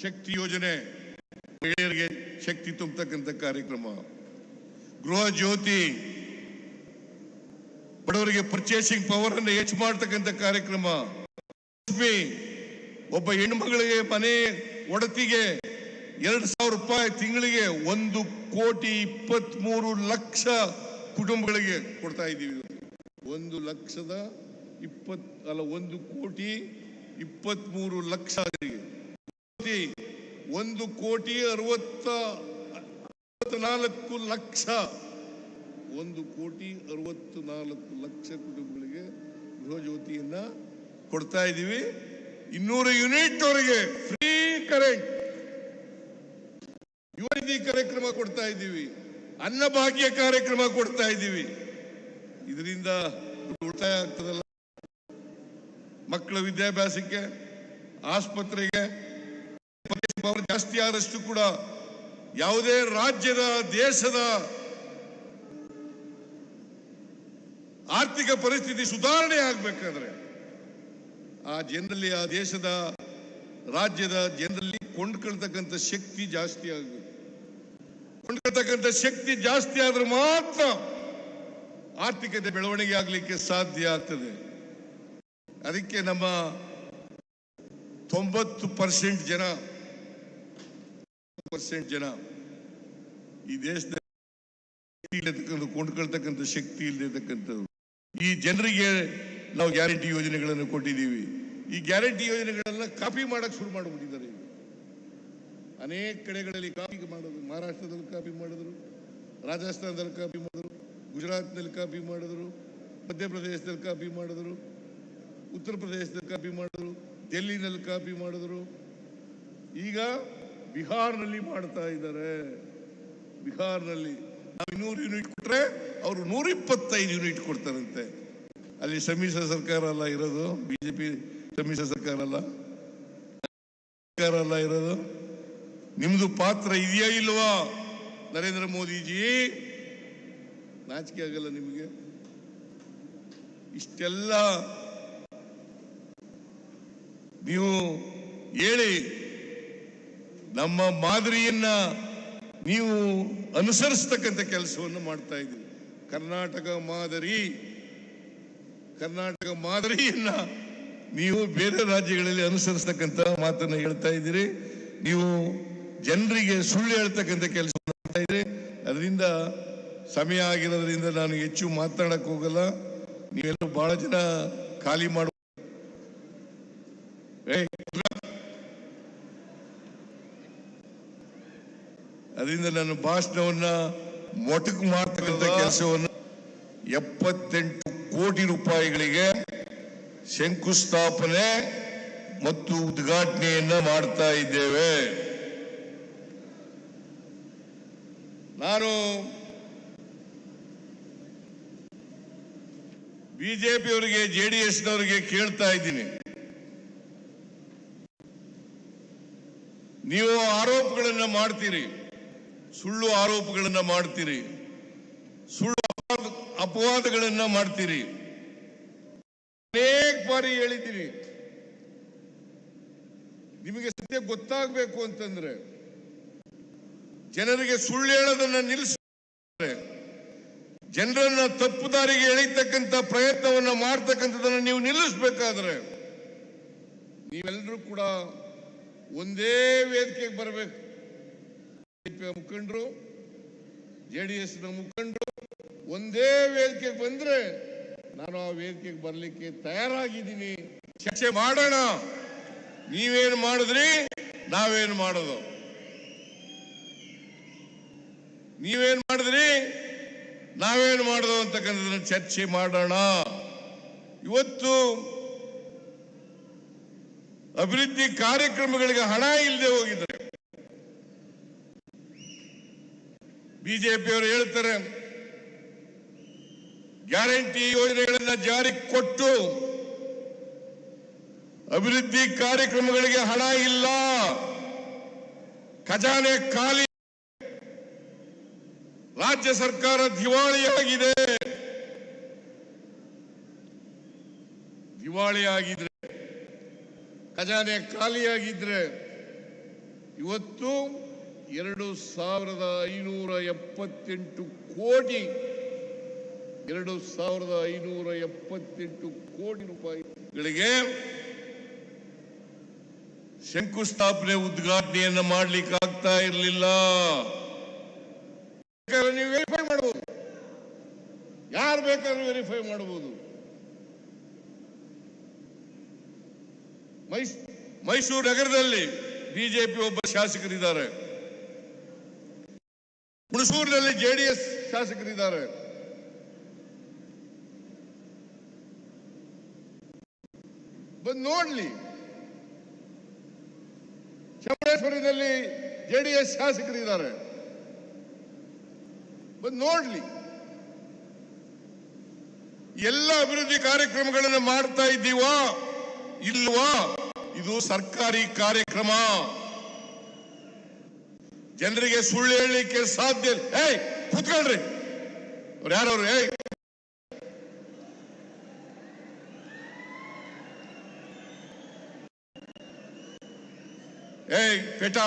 ಶಕ್ತಿ ಯೋಜನೆ, ಮಹಿಳೆಯರಿಗೆ ಶಕ್ತಿ ತುಂಬತಕ್ಕಂಥ ಕಾರ್ಯಕ್ರಮ. ಗೃಹ ಜ್ಯೋತಿ, ಬಡವರಿಗೆ ಪರ್ಚೇಸಿಂಗ್ ಪವರ್ ಅನ್ನು ಹೆಚ್ಚು ಮಾಡತಕ್ಕಂಥ ಕಾರ್ಯಕ್ರಮ. ಒಬ್ಬ ಹೆಣ್ಮಗಳಿಗೆ ಮನೆ ಒಡತಿಗೆ 2,000 ರೂಪಾಯಿ ತಿಂಗಳಿಗೆ 1,23,00,000 ಕುಟುಂಬಗಳಿಗೆ ಕೊಡ್ತಾ ಇದ್ದೀವಿ. 1,23,00,000 1,64,00,000 ಕುಟುಂಬಗಳಿಗೆ ಗೃಹ ಜ್ಯೋತಿಯನ್ನ ಕೊಡ್ತಾ ಇದ್ದೀವಿ. 200 ಯೂನಿಟ್ ವರೆಗೆ ಫ್ರೀ ಕರೆಂಟ್ ಯುವನಿಧಿ ಕಾರ್ಯಕ್ರಮ ಕೊಡ್ತಾ ಇದ್ದೀವಿ. ಅನ್ನಭಾಗ್ಯ ಕಾರ್ಯಕ್ರಮ ಕೊಡ್ತಾ ಇದ್ದೀವಿ. ಇದರಿಂದ ಉಳಿತಾಯ ಆಗ್ತದಲ್ಲ, ಮಕ್ಕಳ ವಿದ್ಯಾಭ್ಯಾಸಕ್ಕೆ, ಆಸ್ಪತ್ರೆಗೆ ಜಾಸ್ತಿ ಆದಷ್ಟು ಕೂಡ ಯಾವುದೇ ರಾಜ್ಯದ, ದೇಶದ ಆರ್ಥಿಕ ಪರಿಸ್ಥಿತಿ ಸುಧಾರಣೆ ಆಗಬೇಕಾದ್ರೆ ಆ ಜನರಲ್ಲಿ, ಆ ದೇಶದ, ರಾಜ್ಯದ ಜನರಲ್ಲಿ ಕೊಂಡ್ಕೊಳ್ತಕ್ಕಂಥ ಶಕ್ತಿ ಜಾಸ್ತಿ ಆಗಬೇಕು. ಕೊಂಡ್ಕೊಳ್ತಕ್ಕಂಥ ಶಕ್ತಿ ಜಾಸ್ತಿ ಆದ್ರೆ ಮಾತ್ರ ಆರ್ಥಿಕತೆ ಬೆಳವಣಿಗೆ ಆಗಲಿಕ್ಕೆ ಸಾಧ್ಯ ಆಗ್ತದೆ. ಅದಕ್ಕೆ ನಮ್ಮ 90% ಜನ ಈ ದೇಶದಲ್ಲಿ ಕೊಂಡ್ಕೊಳ್ತಕ್ಕಂಥ ಶಕ್ತಿ ಇಲ್ಲದೆ ಈ ಜನರಿಗೆ ನಾವು ಗ್ಯಾರಂಟಿ ಯೋಜನೆಗಳನ್ನು ಕೊಟ್ಟಿದ್ದೀವಿ. ಈ ಗ್ಯಾರಂಟಿ ಯೋಜನೆಗಳೆಲ್ಲ ಕಾಪಿ ಮಾಡಕ್ ಶುರು ಮಾಡಿಬಿಟ್ಟಿದ್ದಾರೆ. ಅನೇಕ ಕಡೆಗಳಲ್ಲಿ ಕಾಪಿ ಮಾಡೋದು. ಮಹಾರಾಷ್ಟ್ರದಲ್ಲಿ ಕಾಪಿ ಮಾಡಿದ್ರು, ರಾಜಸ್ಥಾನದಲ್ಲಿ ಕಾಪಿ ಮಾಡಿದ್ರು, ಗುಜರಾತ್ನಲ್ಲಿ ಕಾಪಿ ಮಾಡಿದ್ರು, ಮಧ್ಯಪ್ರದೇಶದಲ್ಲಿ ಕಾಪಿ ಮಾಡಿದ್ರು, ಉತ್ತರ ಪ್ರದೇಶದಲ್ಲಿ ಕಾಪಿ ಮಾಡಿದ್ರು, ಡೆಲ್ಲಿನಲ್ಲಿ ಕಾಪಿ ಮಾಡಿದ್ರು. ಈಗ ಬಿಹಾರ್ನಲ್ಲಿ ಮಾಡ್ತಾ ಇದ್ದಾರೆ. ಬಿಹಾರ್ನಲ್ಲಿ ನಾವು 200 ಯೂನಿಟ್ ಕೊಟ್ರೆ ಅವರು 125 ಯೂನಿಟ್ ಕೊಡ್ತಾರಂತೆ. ಅಲ್ಲಿ ಸಮ್ಮಿಶ್ರ ಸರ್ಕಾರ ಅಲ್ಲ ಇರೋದು, ಬಿಜೆಪಿ ಸಮ್ಮಿಶ್ರ ಸರ್ಕಾರ ಅಲ್ಲ ಇರೋದು. ನಿಮ್ದು ಪಾತ್ರ ಇದೆಯಾ ಇಲ್ವಾ ನರೇಂದ್ರ ಮೋದಿಜಿ? ನಾಚಿಕೆ ಆಗಲ್ಲ ನಿಮಗೆ? ಇಷ್ಟೆಲ್ಲ ನೀವು ಹೇಳಿ ನಮ್ಮ ಮಾದರಿಯನ್ನ ನೀವು ಅನುಸರಿಸತಕ್ಕಂಥ ಕೆಲಸವನ್ನು ಮಾಡ್ತಾ ಇದ್ದೀವಿ. ಕರ್ನಾಟಕ ಮಾದರಿಯನ್ನ ನೀವು ಬೇರೆ ರಾಜ್ಯಗಳಲ್ಲಿ ಅನುಸರಿಸತಕ್ಕಂಥ ಮಾತನ್ನು ಹೇಳ್ತಾ ಇದ್ದೀರಿ. ನೀವು ಜನರಿಗೆ ಸುಳ್ಳು ಹೇಳ್ತಕ್ಕಂಥ ಕೆಲಸ ಮಾಡ್ತಾ ಇದ್ದೀರಿ. ಅದರಿಂದ ಸಮಯ ಆಗಿರೋದ್ರಿಂದ ನಾನು ಹೆಚ್ಚು ಮಾತನಾಡಕ್ ಹೋಗಲ್ಲ. ನೀವೆಲ್ಲರೂ ಬಹಳ ಜನ ಖಾಲಿ ಮಾಡ ಅದರಿಂದ ನನ್ನ ಭಾಷಣವನ್ನ ಮೊಟಕು ಮಾಡ್ತಕ್ಕಂಥ ಕೆಲಸವನ್ನು 78 ಕೋಟಿ ರೂಪಾಯಿಗಳಿಗೆ ಶಂಕುಸ್ಥಾಪನೆ ಮತ್ತು ಉದ್ಘಾಟನೆಯನ್ನ ಮಾಡ್ತಾ ಇದ್ದೇವೆ. ನಾನು ಬಿಜೆಪಿಯವರಿಗೆ, ಜೆಡಿಎಸ್ನವರಿಗೆ ಕೇಳ್ತಾ ಇದ್ದೀನಿ, ನೀವು ಆರೋಪಗಳನ್ನ ಮಾಡ್ತೀರಿ, ಸುಳ್ಳು ಆರೋಪಗಳನ್ನ ಮಾಡ್ತೀರಿ, ಸುಳ್ಳು ಅಪವಾದಗಳನ್ನ ಮಾಡ್ತೀರಿ. ಅನೇಕ ಬಾರಿ ಹೇಳಿದ್ದೀನಿ, ನಿಮಗೆ ಸತ್ಯ ಗೊತ್ತಾಗಬೇಕು ಅಂತಂದ್ರೆ ಜನರಿಗೆ ಸುಳ್ಳು ಹೇಳೋದನ್ನ ನಿಲ್ಲಿಸ, ಜನರನ್ನ ತಪ್ಪು ದಾರಿಗೆ ಎಳಿತಕ್ಕಂಥ ಪ್ರಯತ್ನವನ್ನ ಮಾಡ್ತಕ್ಕಂಥದನ್ನ ನೀವು ನಿಲ್ಲಿಸಬೇಕಾದ್ರೆ ನೀವೆಲ್ಲರೂ ಕೂಡ ಒಂದೇ ವೇದಿಕೆಗೆ ಬರಬೇಕು. ಮುಖಂಡರು, ಜೆಡಿಎಸ್ ನ ಮುಖಂಡರು ಒಂದೇ ವೇದಿಕೆಗೆ ಬಂದ್ರೆ ನಾನು ಆ ವೇದಿಕೆಗೆ ಬರ್ಲಿಕ್ಕೆ ತಯಾರಾಗಿದ್ದೀನಿ. ಚರ್ಚೆ ಮಾಡೋಣ. ನೀವೇನು ಮಾಡಿದ್ರಿ, ನಾವೇನು ಮಾಡೋದು? ನೀವೇನ್ ಮಾಡಿದ್ರಿ, ನಾವೇನು ಮಾಡೋದು ಅಂತಕ್ಕಂಥದ್ದನ್ನ ಚರ್ಚೆ ಮಾಡೋಣ. ಇವತ್ತು ಅಭಿವೃದ್ಧಿ ಕಾರ್ಯಕ್ರಮಗಳಿಗೆ ಹಣ ಇಲ್ಲದೆ ಹೋಗಿದ್ದಾರೆ. ಬಿಜೆಪಿಯವರು ಹೇಳ್ತಾರೆ ಗ್ಯಾರಂಟಿ ಯೋಜನೆಗಳನ್ನ ಜಾರಿಗೆ ಕೊಟ್ಟು ಅಭಿವೃದ್ಧಿ ಕಾರ್ಯಕ್ರಮಗಳಿಗೆ ಹಣ ಇಲ್ಲ, ಖಜಾನೆ ಖಾಲಿ, ರಾಜ್ಯ ಸರ್ಕಾರ ದಿವಾಳಿಯಾಗಿದೆ. ದಿವಾಳಿಯಾಗಿದ್ರೆ, ಖಜಾನೆ ಖಾಲಿಯಾಗಿದ್ರೆ ಇವತ್ತು 2578 ಕೋಟಿ 2578 ಕೋಟಿ ರೂಪಾಯಿಗಳಿಗೆ ಶಂಕುಸ್ಥಾಪನೆ ಉದ್ಘಾಟನೆಯನ್ನ ಮಾಡ್ಲಿಕ್ಕೆ ಆಗ್ತಾ ಇರಲಿಲ್ಲ. ನೀವು ವೆರಿಫೈ ಮಾಡಬಹುದು, ಯಾರು ಬೇಕಾದ್ರೂ ವೆರಿಫೈ ಮಾಡಬಹುದು. ಮೈಸೂರು ನಗರದಲ್ಲಿ ಬಿಜೆಪಿ ಒಬ್ಬ ಶಾಸಕರಿದ್ದಾರೆ, ಹುಣಸೂರಿನಲ್ಲಿ ಜೆಡಿಎಸ್ ಶಾಸಕರಿದ್ದಾರೆ. ಬಂದು ನೋಡ್ಲಿ. ಚಾಮರಾಜಪುರದಲ್ಲಿ ಜೆಡಿಎಸ್ ಶಾಸಕರಿದ್ದಾರೆ, ಬಂದು ನೋಡ್ಲಿ. ಎಲ್ಲ ಅಭಿವೃದ್ಧಿ ಕಾರ್ಯಕ್ರಮಗಳನ್ನು ಮಾಡ್ತಾ ಇದ್ದೀವಾ ಇಲ್ವಾ? ಇದು ಸರ್ಕಾರಿ ಕಾರ್ಯಕ್ರಮ. ಜನರಿಗೆ ಸುಳ್ಳು ಹೇಳಲಿಕ್ಕೆ ಸಾಧ್ಯ. ಕೂತ್ಕೊಳ್ರಿ, ಅವ್ರು ಯಾರವ್ರು? ಪೇಟ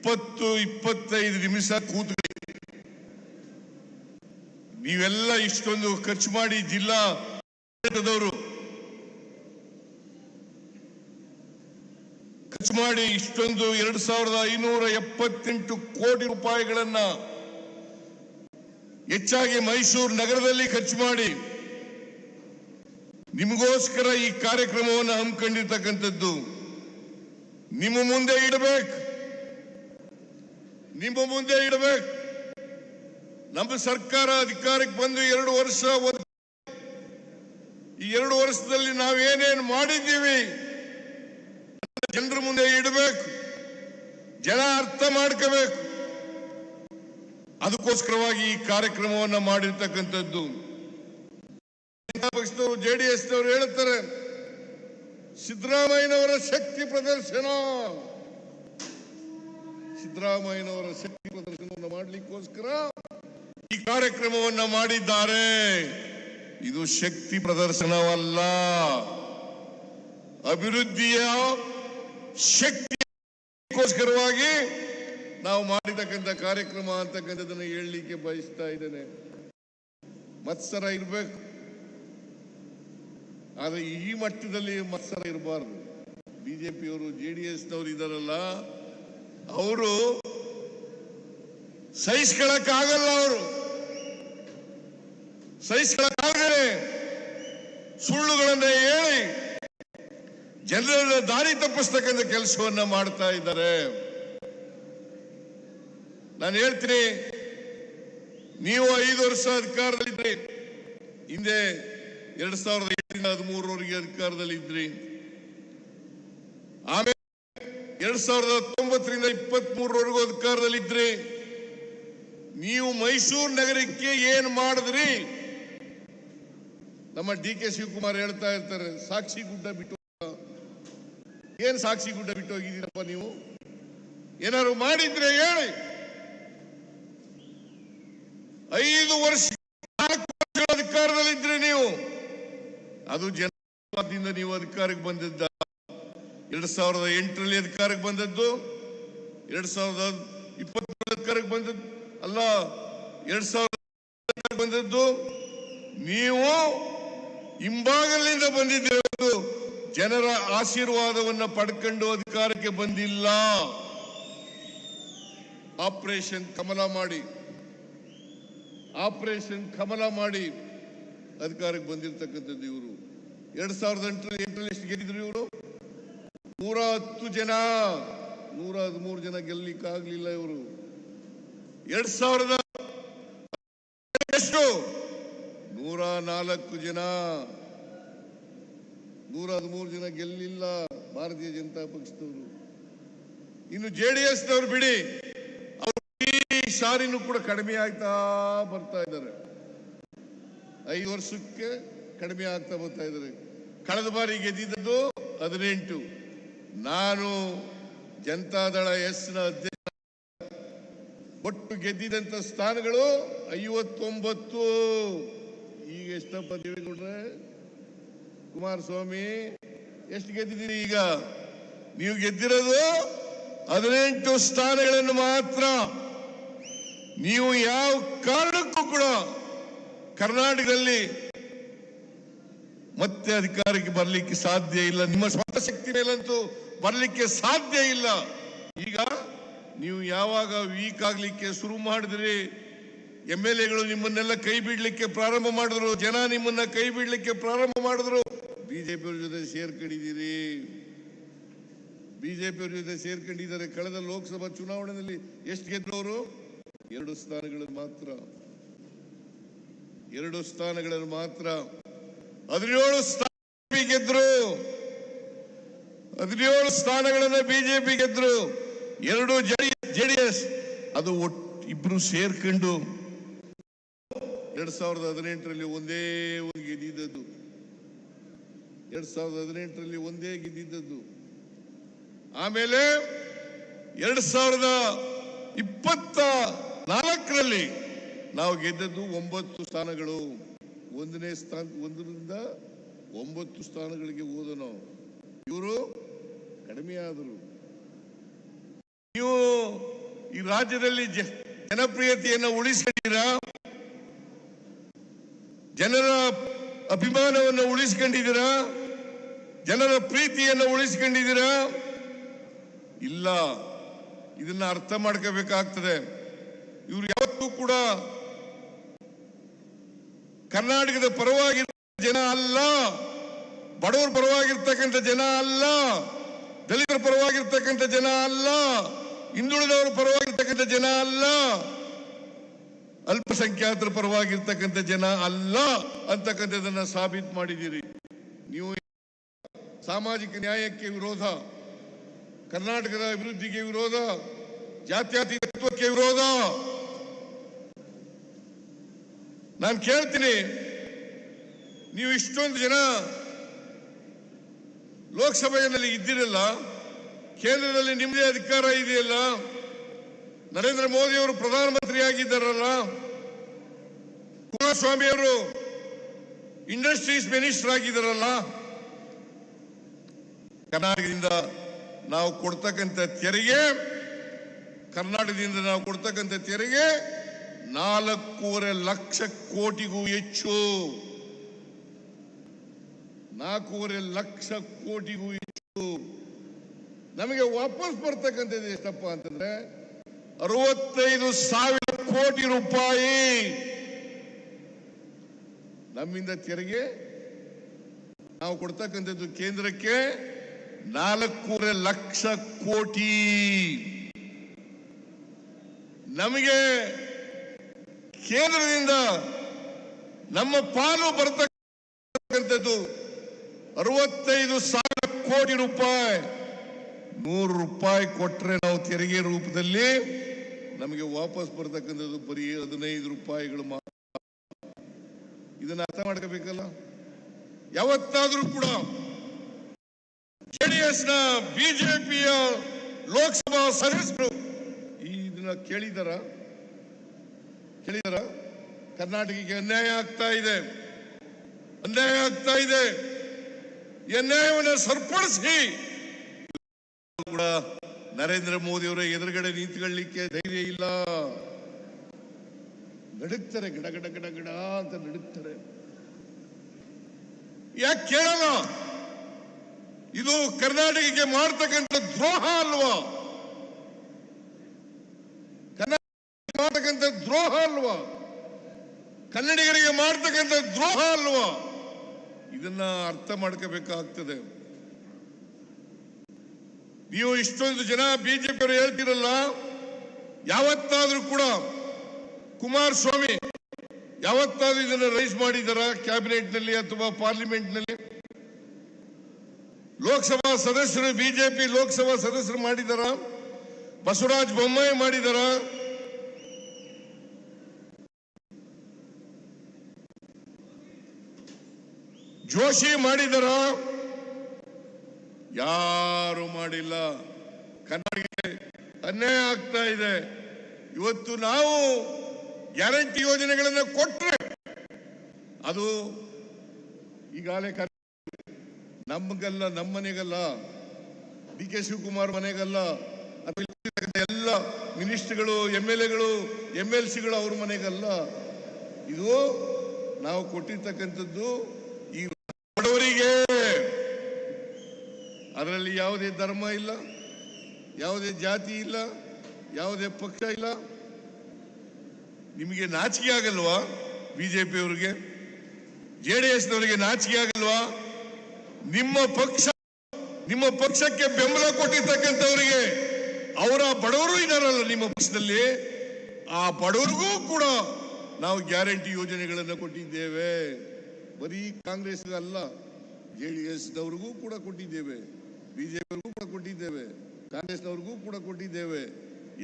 20-25 ನಿಮಿಷ ಕೂತ್ಕೊಳ್ಳಿ. ನೀವೆಲ್ಲ ಇಷ್ಟೊಂದು ಖರ್ಚು ಮಾಡಿ, ಜಿಲ್ಲಾ ಆಡಳಿತದವರು ಖರ್ಚು ಮಾಡಿ ಇಷ್ಟೊಂದು 2578 ಕೋಟಿ ರೂಪಾಯಿಗಳನ್ನ ಹೆಚ್ಚಾಗಿ ಮೈಸೂರು ನಗರದಲ್ಲಿ ಖರ್ಚು ಮಾಡಿ ನಿಮಗೋಸ್ಕರ ಈ ಕಾರ್ಯಕ್ರಮವನ್ನು ಹಮ್ಮಿಕೊಂಡಿರ್ತಕ್ಕಂಥದ್ದು. ನಿಮ್ಮ ಮುಂದೆ ಇಡಬೇಕು. ನಮ್ಮ ಸರ್ಕಾರ ಅಧಿಕಾರಕ್ಕೆ ಬಂದು 2 ವರ್ಷ, ಈ 2 ವರ್ಷದಲ್ಲಿ ನಾವೇನೇನು ಮಾಡಿದ್ದೀವಿ ಜನರ ಮುಂದೆ ಇಡಬೇಕು, ಜನ ಅರ್ಥ ಮಾಡ್ಕೋಬೇಕು. ಅದಕ್ಕೋಸ್ಕರವಾಗಿ ಈ ಕಾರ್ಯಕ್ರಮವನ್ನು ಮಾಡಿರ್ತಕ್ಕಂಥದ್ದು. ಪಕ್ಷದವರು ಜೆಡಿಎಸ್ನವರು ಹೇಳ್ತಾರೆ ಸಿದ್ದರಾಮಯ್ಯನವರ ಶಕ್ತಿ ಪ್ರದರ್ಶನ. ಸಿದ್ದರಾಮಯ್ಯನವರ ಶಕ್ತಿ ಪ್ರದರ್ಶನವನ್ನು ಮಾಡಲಿಕ್ಕೋಸ್ಕರ ಈ ಕಾರ್ಯಕ್ರಮವನ್ನ ಮಾಡಿದ್ದಾರೆ. ಇದು ಶಕ್ತಿ ಪ್ರದರ್ಶನವಲ್ಲ, ಅಭಿವೃದ್ಧಿಯ ಶಕ್ತಿಗೋಸ್ಕರವಾಗಿ ನಾವು ಮಾಡಿರ್ತಕ್ಕಂಥ ಕಾರ್ಯಕ್ರಮ ಅಂತಕ್ಕಂಥದ್ದನ್ನು ಹೇಳಲಿಕ್ಕೆ ಬಯಸ್ತಾ ಇದ್ದೇನೆ. ಮತ್ಸರ ಇರಬೇಕು, ಆದರೆ ಈ ಮಟ್ಟದಲ್ಲಿ ಮತ್ಸರ ಇರಬಾರ್ದು. ಬಿಜೆಪಿಯವರು ಜೆಡಿಎಸ್ನವರು ಇದಾರಲ್ಲ, ಅವರು ಸಹಿಸ್ಕೊಳ್ಳಕ್ಕಾಗಲ್ಲ. ಅವರು ಸಹಿಸ್ಕೊಳ್ಳಕ್ಕಾಗದೆ ಸುಳ್ಳುಗಳನ್ನ ಹೇಳಿ ಜನರನ್ನ ದಾರಿ ತಪ್ಪಿಸ್ತಕ್ಕಂಥ ಕೆಲಸವನ್ನ ಮಾಡ್ತಾ ಇದ್ದಾರೆ. ನಾನು ಹೇಳ್ತೀನಿ, ನೀವು 5 ವರ್ಷ ಅಧಿಕಾರದಲ್ಲಿದ್ರಿ. ಹಿಂದೆ 2007-13 ಅಧಿಕಾರದಲ್ಲಿದ್ರಿ. ಆಮೇಲೆ 2019-23 ಅಧಿಕಾರದಲ್ಲಿದ್ರಿ. ನೀವು ಮೈಸೂರು ನಗರಕ್ಕೆ ಏನು ಮಾಡಿದ್ರಿ? ನಮ್ಮ DK ಶಿವಕುಮಾರ್ ಹೇಳ್ತಾ ಇರ್ತಾರೆ, ಸಾಕ್ಷಿ ಗುಡ್ಡ ಬಿಟ್ಟು. ಏನ್ ಸಾಕ್ಷಿ ಗುಡ್ಡ ಬಿಟ್ಟು ಹೋಗಿದ್ದೀರಪ್ಪ ನೀವು? ಏನಾದ್ರು ಮಾಡಿದ್ರೆ ಹೇಳಿ. 4 ವರ್ಷ ಅಧಿಕಾರದಲ್ಲಿದ್ರೆ ನೀವು, ಅದು ಜನದಿಂದ ನೀವು ಅಧಿಕಾರಕ್ಕೆ ಬಂದಿದ್ದ. 2008ರಲ್ಲಿ ಅಧಿಕಾರಕ್ಕೆ ಬಂದದ್ದು, 2020 ಅಧಿಕಾರಕ್ಕೆ ಬಂದದ್ದು ಅಲ್ಲ, 2000 ಬಂದದ್ದು. ನೀವು ಹಿಂಬಾಗಲಿಂದ ಬಂದಿದ್ದೀರ, ಜನರ ಆಶೀರ್ವಾದವನ್ನ ಪಡ್ಕೊಂಡು ಅಧಿಕಾರಕ್ಕೆ ಬಂದಿಲ್ಲ. ಆಪರೇಷನ್ ಕಮಲ ಮಾಡಿ ಅಧಿಕಾರಕ್ಕೆ ಬಂದಿರತಕ್ಕಂಥದ್ದು ಇವರು. 2008ರಲ್ಲಿ ಎಷ್ಟು ಗೆದ್ದಿದ್ರು ಇವರು? 110 ಜನ, 113 ಜನ ಗೆಲ್ಲಿಕ್ಕಾಗ್ಲಿಲ್ಲ ಇವರು. 2000 ಎಷ್ಟು? 104 ಜನ, 113 ಜನ ಗೆಲ್ಲಿಲ್ಲ ಭಾರತೀಯ ಜನತಾ ಪಕ್ಷದವರು. ಇನ್ನು JDS ನವರು ಬಿಡಿ, ಅವರು ಈ ಶಾರಿನೂ ಕೂಡ ಕಡಿಮೆ ಆಗ್ತಾ ಬರ್ತಾ ಇದ್ದಾರೆ. 5 ವರ್ಷಕ್ಕೆ ಕಡಿಮೆ ಆಗ್ತಾ ಬರ್ತಾ ಇದ್ದಾರೆ. ಕಳೆದ ಬಾರಿ ಗೆದ್ದಿದ್ದು 18. ನಾನು ಜನತಾದಳ ಎಸ್ನ ಅಧ್ಯಕ್ಷ. ಒಟ್ಟು ಗೆದ್ದಿದಂತ ಸ್ಥಾನಗಳು 59. ಈಗ ಎಷ್ಟಪ್ಪ ದೇವೇಗೌಡ್ರೆ, ಕುಮಾರಸ್ವಾಮಿ ಎಷ್ಟು ಗೆದ್ದಿದ್ದೀರಿ? ಈಗ ನೀವು ಗೆದ್ದಿರೋದು 18 ಸ್ಥಾನಗಳನ್ನು ಮಾತ್ರ. ನೀವು ಯಾವ ಕಾರಣಕ್ಕೂ ಕೂಡ ಕರ್ನಾಟಕದಲ್ಲಿ ಮತ್ತೆ ಅಧಿಕಾರಕ್ಕೆ ಬರಲಿಕ್ಕೆ ಸಾಧ್ಯ ಇಲ್ಲ. ನಿಮ್ಮ ಸ್ವಂತ ಶಕ್ತಿ ಮೇಲಂತೂ ಬರಲಿಕ್ಕೆ ಸಾಧ್ಯ ಇಲ್ಲ. ಈಗ ನೀವು ಯಾವಾಗ ವೀಕ್ ಆಗ್ಲಿಕ್ಕೆ ಶುರು ಮಾಡಿದ್ರಿ, MLAಗಳು ನಿಮ್ಮನ್ನೆಲ್ಲ ಕೈ ಬಿಡ್ಲಿಕ್ಕೆ ಪ್ರಾರಂಭ ಮಾಡಿದ್ರು, ಜನ ನಿಮ್ಮನ್ನ ಕೈ ಬಿಡ್ಲಿಕ್ಕೆ ಪ್ರಾರಂಭ ಮಾಡಿದ್ರು, ಬಿಜೆಪಿ ಜೊತೆ ಸೇರ್ಕೊಂಡಿದ್ದೀರಿ. ಬಿಜೆಪಿ ಜೊತೆ ಸೇರ್ಕೊಂಡಿದ್ದಾರೆ. ಕಳೆದ ಲೋಕಸಭಾ ಚುನಾವಣೆಯಲ್ಲಿ ಎಷ್ಟು ಗೆದ್ದವರು? 2 ಸ್ಥಾನಗಳನ್ನು ಮಾತ್ರ. 2 ಸ್ಥಾನಗಳನ್ನು ಮಾತ್ರ. 17 ಸ್ಥಾನ ಗೆದ್ರು. 17 ಸ್ಥಾನಗಳನ್ನು ಬಿಜೆಪಿ ಗೆದ್ರು. 2 JDS. ಅದು ಇಬ್ರು ಸೇರ್ಕೊಂಡು 2018ರಲ್ಲಿ ಒಂದೇ ಒಂದು ಗೆದ್ದಿದ್ದದ್ದು. 2018ರಲ್ಲಿ ಒಂದೇ ಗೆದ್ದಿದ್ದದ್ದು. ಆಮೇಲೆ 2024ರಲ್ಲಿ ನಾವು ಗೆದ್ದದ್ದು 9 ಸ್ಥಾನಗಳು. 1ನೇ ಸ್ಥಾನ, 1ರಿಂದ 9 ಸ್ಥಾನಗಳಿಗೆ ಹೋದ ನಾವು. ಇವರು ಕಡಿಮೆ ಆದರು. ನೀವು ಈ ರಾಜ್ಯದಲ್ಲಿ ಜನಪ್ರಿಯತೆಯನ್ನು ಉಳಿಸ್ಕೊಂಡಿದ್ದೀರಾ, ಜನರ ಅಭಿಮಾನವನ್ನು ಉಳಿಸ್ಕೊಂಡಿದ್ದೀರಾ, ಜನರ ಪ್ರೀತಿಯನ್ನು ಉಳಿಸ್ಕೊಂಡಿದ್ದೀರಾ? ಇಲ್ಲ. ಇದನ್ನ ಅರ್ಥ ಮಾಡ್ಕೋಬೇಕಾಗ್ತದೆ. ಇವರು ಯಾವತ್ತೂ ಕೂಡ ಕರ್ನಾಟಕದ ಪರವಾಗಿ ಜನ ಅಲ್ಲ, ಬಡವರ ಪರವಾಗಿರ್ತಕ್ಕಂಥ ಜನ ಅಲ್ಲ, ದಲಿತರ ಪರವಾಗಿರ್ತಕ್ಕಂಥ ಜನ ಅಲ್ಲ, ಹಿಂದುಳಿದವರ ಪರವಾಗಿರ್ತಕ್ಕಂಥ ಜನ ಅಲ್ಲ, ಅಲ್ಪಸಂಖ್ಯಾತರ ಪರವಾಗಿರ್ತಕ್ಕಂಥ ಜನ ಅಲ್ಲ ಅಂತಕ್ಕಂಥದನ್ನ ಸಾಬೀತು ಮಾಡಿದ್ದೀರಿ. ನೀವು ಸಾಮಾಜಿಕ ನ್ಯಾಯಕ್ಕೆ ವಿರೋಧ, ಕರ್ನಾಟಕದ ಅಭಿವೃದ್ಧಿಗೆ ವಿರೋಧ, ಜಾತ್ಯತೀತತ್ವಕ್ಕೆ ವಿರೋಧ. ನಾನು ಕೇಳ್ತೀನಿ, ನೀವು ಇಷ್ಟೊಂದು ಜನ ಲೋಕಸಭೆಯಲ್ಲಿ ಇದ್ದಿರಲ್ಲ, ಕೇಂದ್ರದಲ್ಲಿ ನಿಮ್ಮದೇ ಅಧಿಕಾರ ಇದೆಯಲ್ಲ, ನರೇಂದ್ರ ಮೋದಿ ಅವರು ಪ್ರಧಾನಮಂತ್ರಿ ಆಗಿದ್ದಾರಲ್ಲ, ಕುಮಾರಸ್ವಾಮಿ ಅವರು ಇಂಡಸ್ಟ್ರೀಸ್ ಮಿನಿಸ್ಟರ್ ಆಗಿದ್ದಾರಲ್ಲ, ಕರ್ನಾಟಕದಿಂದ ನಾವು ಕೊಡ್ತಕ್ಕಂಥ ತೆರಿಗೆ, ಕರ್ನಾಟಕದಿಂದ ನಾವು ಕೊಡ್ತಕ್ಕಂಥ ತೆರಿಗೆ 4.5 ಲಕ್ಷ ಕೋಟಿಗೂ ಹೆಚ್ಚು. 4.5 ಲಕ್ಷ ಕೋಟಿಗೂ ಹೆಚ್ಚು. ನಮಗೆ ವಾಪಸ್ ಬರ್ತಕ್ಕಂಥದ್ದು ಎಷ್ಟಪ್ಪ ಅಂತಂದ್ರೆ 65,000 ಕೋಟಿ ರೂಪಾಯಿ ನಮ್ಮಿಂದ ತೆರಿಗೆ ನಾವು ಕೊಡ್ತಕ್ಕಂಥದ್ದು ಕೇಂದ್ರಕ್ಕೆ 4.5 ಲಕ್ಷ ಕೋಟಿ. ನಮಗೆ ಕೇಂದ್ರದಿಂದ ನಮ್ಮ ಪಾಲು ಬರ್ತಕ್ಕಂಥದ್ದು 65,000 ಕೋಟಿ ರೂಪಾಯಿ. 100 ರೂಪಾಯಿ ಕೊಟ್ರೆ ನಾವು ತೆರಿಗೆ ರೂಪದಲ್ಲಿ ನಮಗೆ ವಾಪಸ್ ಬರ್ತಕ್ಕಂಥದ್ದು ಬರೀ 15 ರೂಪಾಯಿಗಳು ಮಾತ್ರ. ಇದನ್ನ ಅರ್ಥ ಮಾಡ್ಕೋಬೇಕಲ್ಲ. ಯಾವತ್ತಾದ್ರೂ ಕೂಡ JDS ನ ಬಿಜೆಪಿಯ ಲೋಕಸಭಾ ಸದಸ್ಯರು ಇದನ್ನ ಕೇಳಿದಾರ? ಕರ್ನಾಟಕಕ್ಕೆ ಅನ್ಯಾಯ ಆಗ್ತಾ ಇದೆ, ಅನ್ಯಾಯ ಆಗ್ತಾ ಇದೆ. ಈ ಅನ್ಯಾಯವನ್ನು ಸರಿಪಡಿಸಿ ಕೂಡ ನರೇಂದ್ರ ಮೋದಿ ಅವರ ಎದುರುಗಡೆ ನಿಂತ್ಕೊಳ್ಳಿಕ್ಕೆ ಧೈರ್ಯ ಇಲ್ಲ. ನಡುಕ್ತಾರೆ, ಗಡ ಗಡ ಗಡ ಗಡ ಅಂತ ನಡುಕ್ತಾರೆ. ಯಾಕೆ ಕೇಳಲ್ಲ? ಇದು ಕರ್ನಾಟಕಕ್ಕೆ ಮಾಡ್ತಕ್ಕಂಥ ದ್ರೋಹ ಅಲ್ವಾ? ಕರ್ನಾಟಕ ಮಾಡ್ತಕ್ಕಂಥ ದ್ರೋಹ ಅಲ್ವಾ? ಕನ್ನಡಿಗರಿಗೆ ಮಾಡ್ತಕ್ಕಂಥ ದ್ರೋಹ ಅಲ್ವಾ? ಇದನ್ನ ಅರ್ಥ ಮಾಡ್ಕೋಬೇಕಾಗ್ತದೆ. ನೀವು ಇಷ್ಟೊಂದು ಜನ ಬಿಜೆಪಿಯವರು ಹೇಳ್ತಿರಲ್ಲ, ಯಾವತ್ತಾದ್ರೂ ಕೂಡ ಕುಮಾರಸ್ವಾಮಿ ಯಾವತ್ತಾದ್ರೂ ಇದನ್ನ ರೈಸ್ ಮಾಡಿದಾರ ಕ್ಯಾಬಿನೆಟ್ ನಲ್ಲಿ ಅಥವಾ ಪಾರ್ಲಿಮೆಂಟ್ ನಲ್ಲಿ? ಲೋಕಸಭಾ ಸದಸ್ಯರು, ಬಿಜೆಪಿ ಲೋಕಸಭಾ ಸದಸ್ಯರು ಮಾಡಿದಾರ? ಬಸವರಾಜ ಬೊಮ್ಮಾಯಿ ಮಾಡಿದಾರ? ಜೋಶಿ ಮಾಡಿದಾರ? ಯಾರು ಮಾಡಿಲ್ಲ. ಕನ್ನಡಿಗರಿಗೆ ಅನ್ಯಾಯ ಆಗ್ತಾ ಇದೆ. ಇವತ್ತು ನಾವು ಗ್ಯಾರಂಟಿ ಯೋಜನೆಗಳನ್ನು ಕೊಟ್ಟರೆ ಅದು ಈಗಾಗಲೇ ನಮಗಲ್ಲ, ನಮ್ಮ ಮನೆಗಲ್ಲ, ಡಿ ಕೆ ಶಿವಕುಮಾರ್ ಮನೆಗಲ್ಲ, ಎಲ್ಲ ಮಿನಿಸ್ಟರ್ಗಳು, MLAಗಳು, MLCಗಳು ಅವ್ರ ಮನೆಗಲ್ಲ. ಇದು ನಾವು ಕೊಟ್ಟಿರ್ತಕ್ಕಂಥದ್ದು ಈ ಬಡವರಿಗೆ. ಅದರಲ್ಲಿ ಯಾವುದೇ ಧರ್ಮ ಇಲ್ಲ, ಯಾವುದೇ ಜಾತಿ ಇಲ್ಲ, ಯಾವುದೇ ಪಕ್ಷ ಇಲ್ಲ. ನಿಮಗೆ ನಾಚಿಕೆ ಆಗಲ್ವಾ? ಬಿಜೆಪಿಯವರಿಗೆ, JDSನವರಿಗೆ ನಾಚಿಕೆ ಆಗಲ್ವಾ? ನಿಮ್ಮ ಪಕ್ಷಕ್ಕೆ ಬೆಂಬಲ ಕೊಟ್ಟಿರ್ತಕ್ಕಂಥವರಿಗೆ, ಅವರ ಬಡವರು ಇದ್ದಾರಲ್ಲ ನಿಮ್ಮ ಪಕ್ಷದಲ್ಲಿ, ಆ ಬಡವರಿಗೂ ಕೂಡ ನಾವು ಗ್ಯಾರಂಟಿ ಯೋಜನೆಗಳನ್ನು ಕೊಟ್ಟಿದ್ದೇವೆ. ಬರೀ ಕಾಂಗ್ರೆಸ್ಗಲ್ಲ, JDSನವ್ರಿಗೂ ಕೂಡ ಕೊಟ್ಟಿದ್ದೇವೆ, ಬಿಜೆಪಿಯವ್ರಿಗೂ ಕೂಡ ಕೊಟ್ಟಿದ್ದೇವೆ, ಕಾಂಗ್ರೆಸ್ನವ್ರಿಗೂ ಕೂಡ ಕೊಟ್ಟಿದ್ದೇವೆ,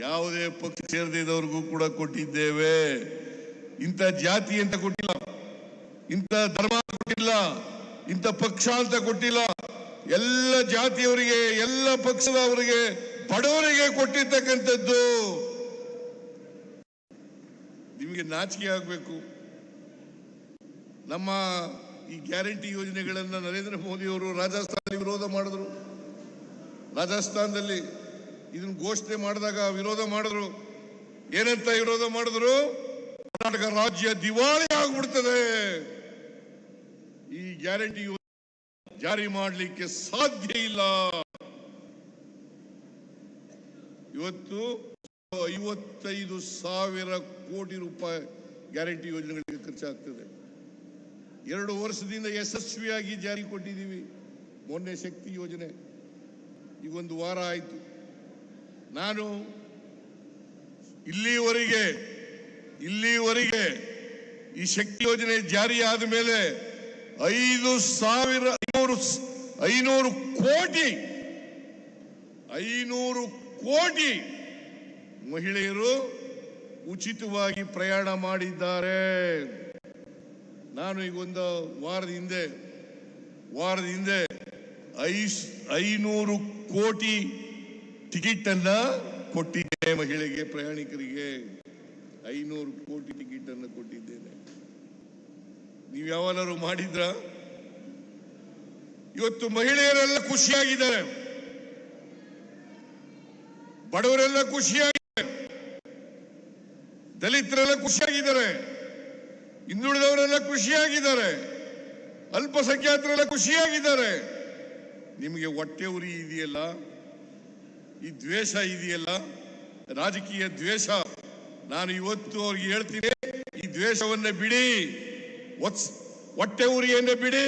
ಯಾವುದೇ ಪಕ್ಷ ಸೇರದಿದ್ದವ್ರಿಗೂ ಕೂಡ ಕೊಟ್ಟಿದ್ದೇವೆ. ಇಂಥ ಜಾತಿ ಅಂತ ಕೊಟ್ಟಿಲ್ಲ, ಇಂಥ ಧರ್ಮ ಕೊಟ್ಟಿಲ್ಲ, ಇಂಥ ಪಕ್ಷ ಅಂತ ಕೊಟ್ಟಿಲ್ಲ. ಎಲ್ಲ ಜಾತಿಯವರಿಗೆ, ಎಲ್ಲ ಪಕ್ಷದವರಿಗೆ, ಬಡವರಿಗೆ ಕೊಟ್ಟಿರ್ತಕ್ಕಂಥದ್ದು. ನಿಮಗೆ ನಾಚಿಕೆ ಆಗಬೇಕು. ನಮ್ಮ ಈ ಗ್ಯಾರಂಟಿ ಯೋಜನೆಗಳನ್ನು ನರೇಂದ್ರ ಮೋದಿ ಅವರು ರಾಜಸ್ಥಾನದಲ್ಲಿ ವಿರೋಧ ಮಾಡಿದ್ರು. ರಾಜಸ್ಥಾನದಲ್ಲಿ ಇದನ್ನು ಘೋಷಣೆ ಮಾಡಿದಾಗ ವಿರೋಧ ಮಾಡಿದ್ರು. ಏನಂತ ವಿರೋಧ ಮಾಡಿದ್ರು? ಕರ್ನಾಟಕ ರಾಜ್ಯ ದಿವಾಳಿ ಆಗ್ಬಿಡ್ತದೆ, ಈ ಗ್ಯಾರಂಟಿ ಜಾರಿ ಮಾಡಲಿಕ್ಕೆ ಸಾಧ್ಯ ಇಲ್ಲ. ಇವತ್ತು 55,000 ಕೋಟಿ ರೂಪಾಯಿ ಗ್ಯಾರಂಟಿ ಯೋಜನೆಗಳಿಗೆ ಖರ್ಚಾಗ್ತದೆ. 2 ವರ್ಷದಿಂದ ಯಶಸ್ವಿಯಾಗಿ ಜಾರಿ ಕೊಟ್ಟಿದ್ದೀವಿ. ಮೊನ್ನೆ ಶಕ್ತಿ ಯೋಜನೆ ಈಗ 1 ವಾರ ಆಯಿತು. ನಾನು ಇಲ್ಲಿವರೆಗೆ ಈ ಶಕ್ತಿ ಯೋಜನೆ ಜಾರಿ ಆದ ಮೇಲೆ 500 ಕೋಟಿ ಮಹಿಳೆಯರು ಉಚಿತವಾಗಿ ಪ್ರಯಾಣ ಮಾಡಿದ್ದಾರೆ. ನಾನು ಈಗ 1 ವಾರದ ಹಿಂದೆ 500 ಕೋಟಿ ಟಿಕೆಟ್ ಅನ್ನ ಕೊಟ್ಟಿದ್ದೇನೆ ಮಹಿಳೆಗೆ, ಪ್ರಯಾಣಿಕರಿಗೆ 500 ಕೋಟಿ ಟಿಕೆಟ್ ಅನ್ನು ಕೊಟ್ಟಿದ್ದೇನೆ. ನೀವು ಯಾವಾಗಲಾರು ಮಾಡಿದ್ರ? ಇವತ್ತು ಮಹಿಳೆಯರೆಲ್ಲ ಖುಷಿಯಾಗಿದ್ದಾರೆ, ಬಡವರೆಲ್ಲ ಖುಷಿಯಾಗಿದ್ದಾರೆ, ದಲಿತರೆಲ್ಲ ಖುಷಿಯಾಗಿದ್ದಾರೆ, ಹಿಂದುಳಿದವರೆಲ್ಲ ಖುಷಿಯಾಗಿದ್ದಾರೆ, ಅಲ್ಪಸಂಖ್ಯಾತರೆಲ್ಲ ಖುಷಿಯಾಗಿದ್ದಾರೆ. ನಿಮಗೆ ಹೊಟ್ಟೆ ಉರಿ ಇದೆಯಲ್ಲ, ಈ ದ್ವೇಷ ಇದೆಯಲ್ಲ, ರಾಜಕೀಯ ದ್ವೇಷ. ನಾನು ಇವತ್ತು ಅವ್ರಿಗೆ ಹೇಳ್ತೀನಿ, ಈ ದ್ವೇಷವನ್ನ ಬಿಡಿ, ಹೊಟ್ಟೆ ಉರಿಯನ್ನ ಬಿಡಿ,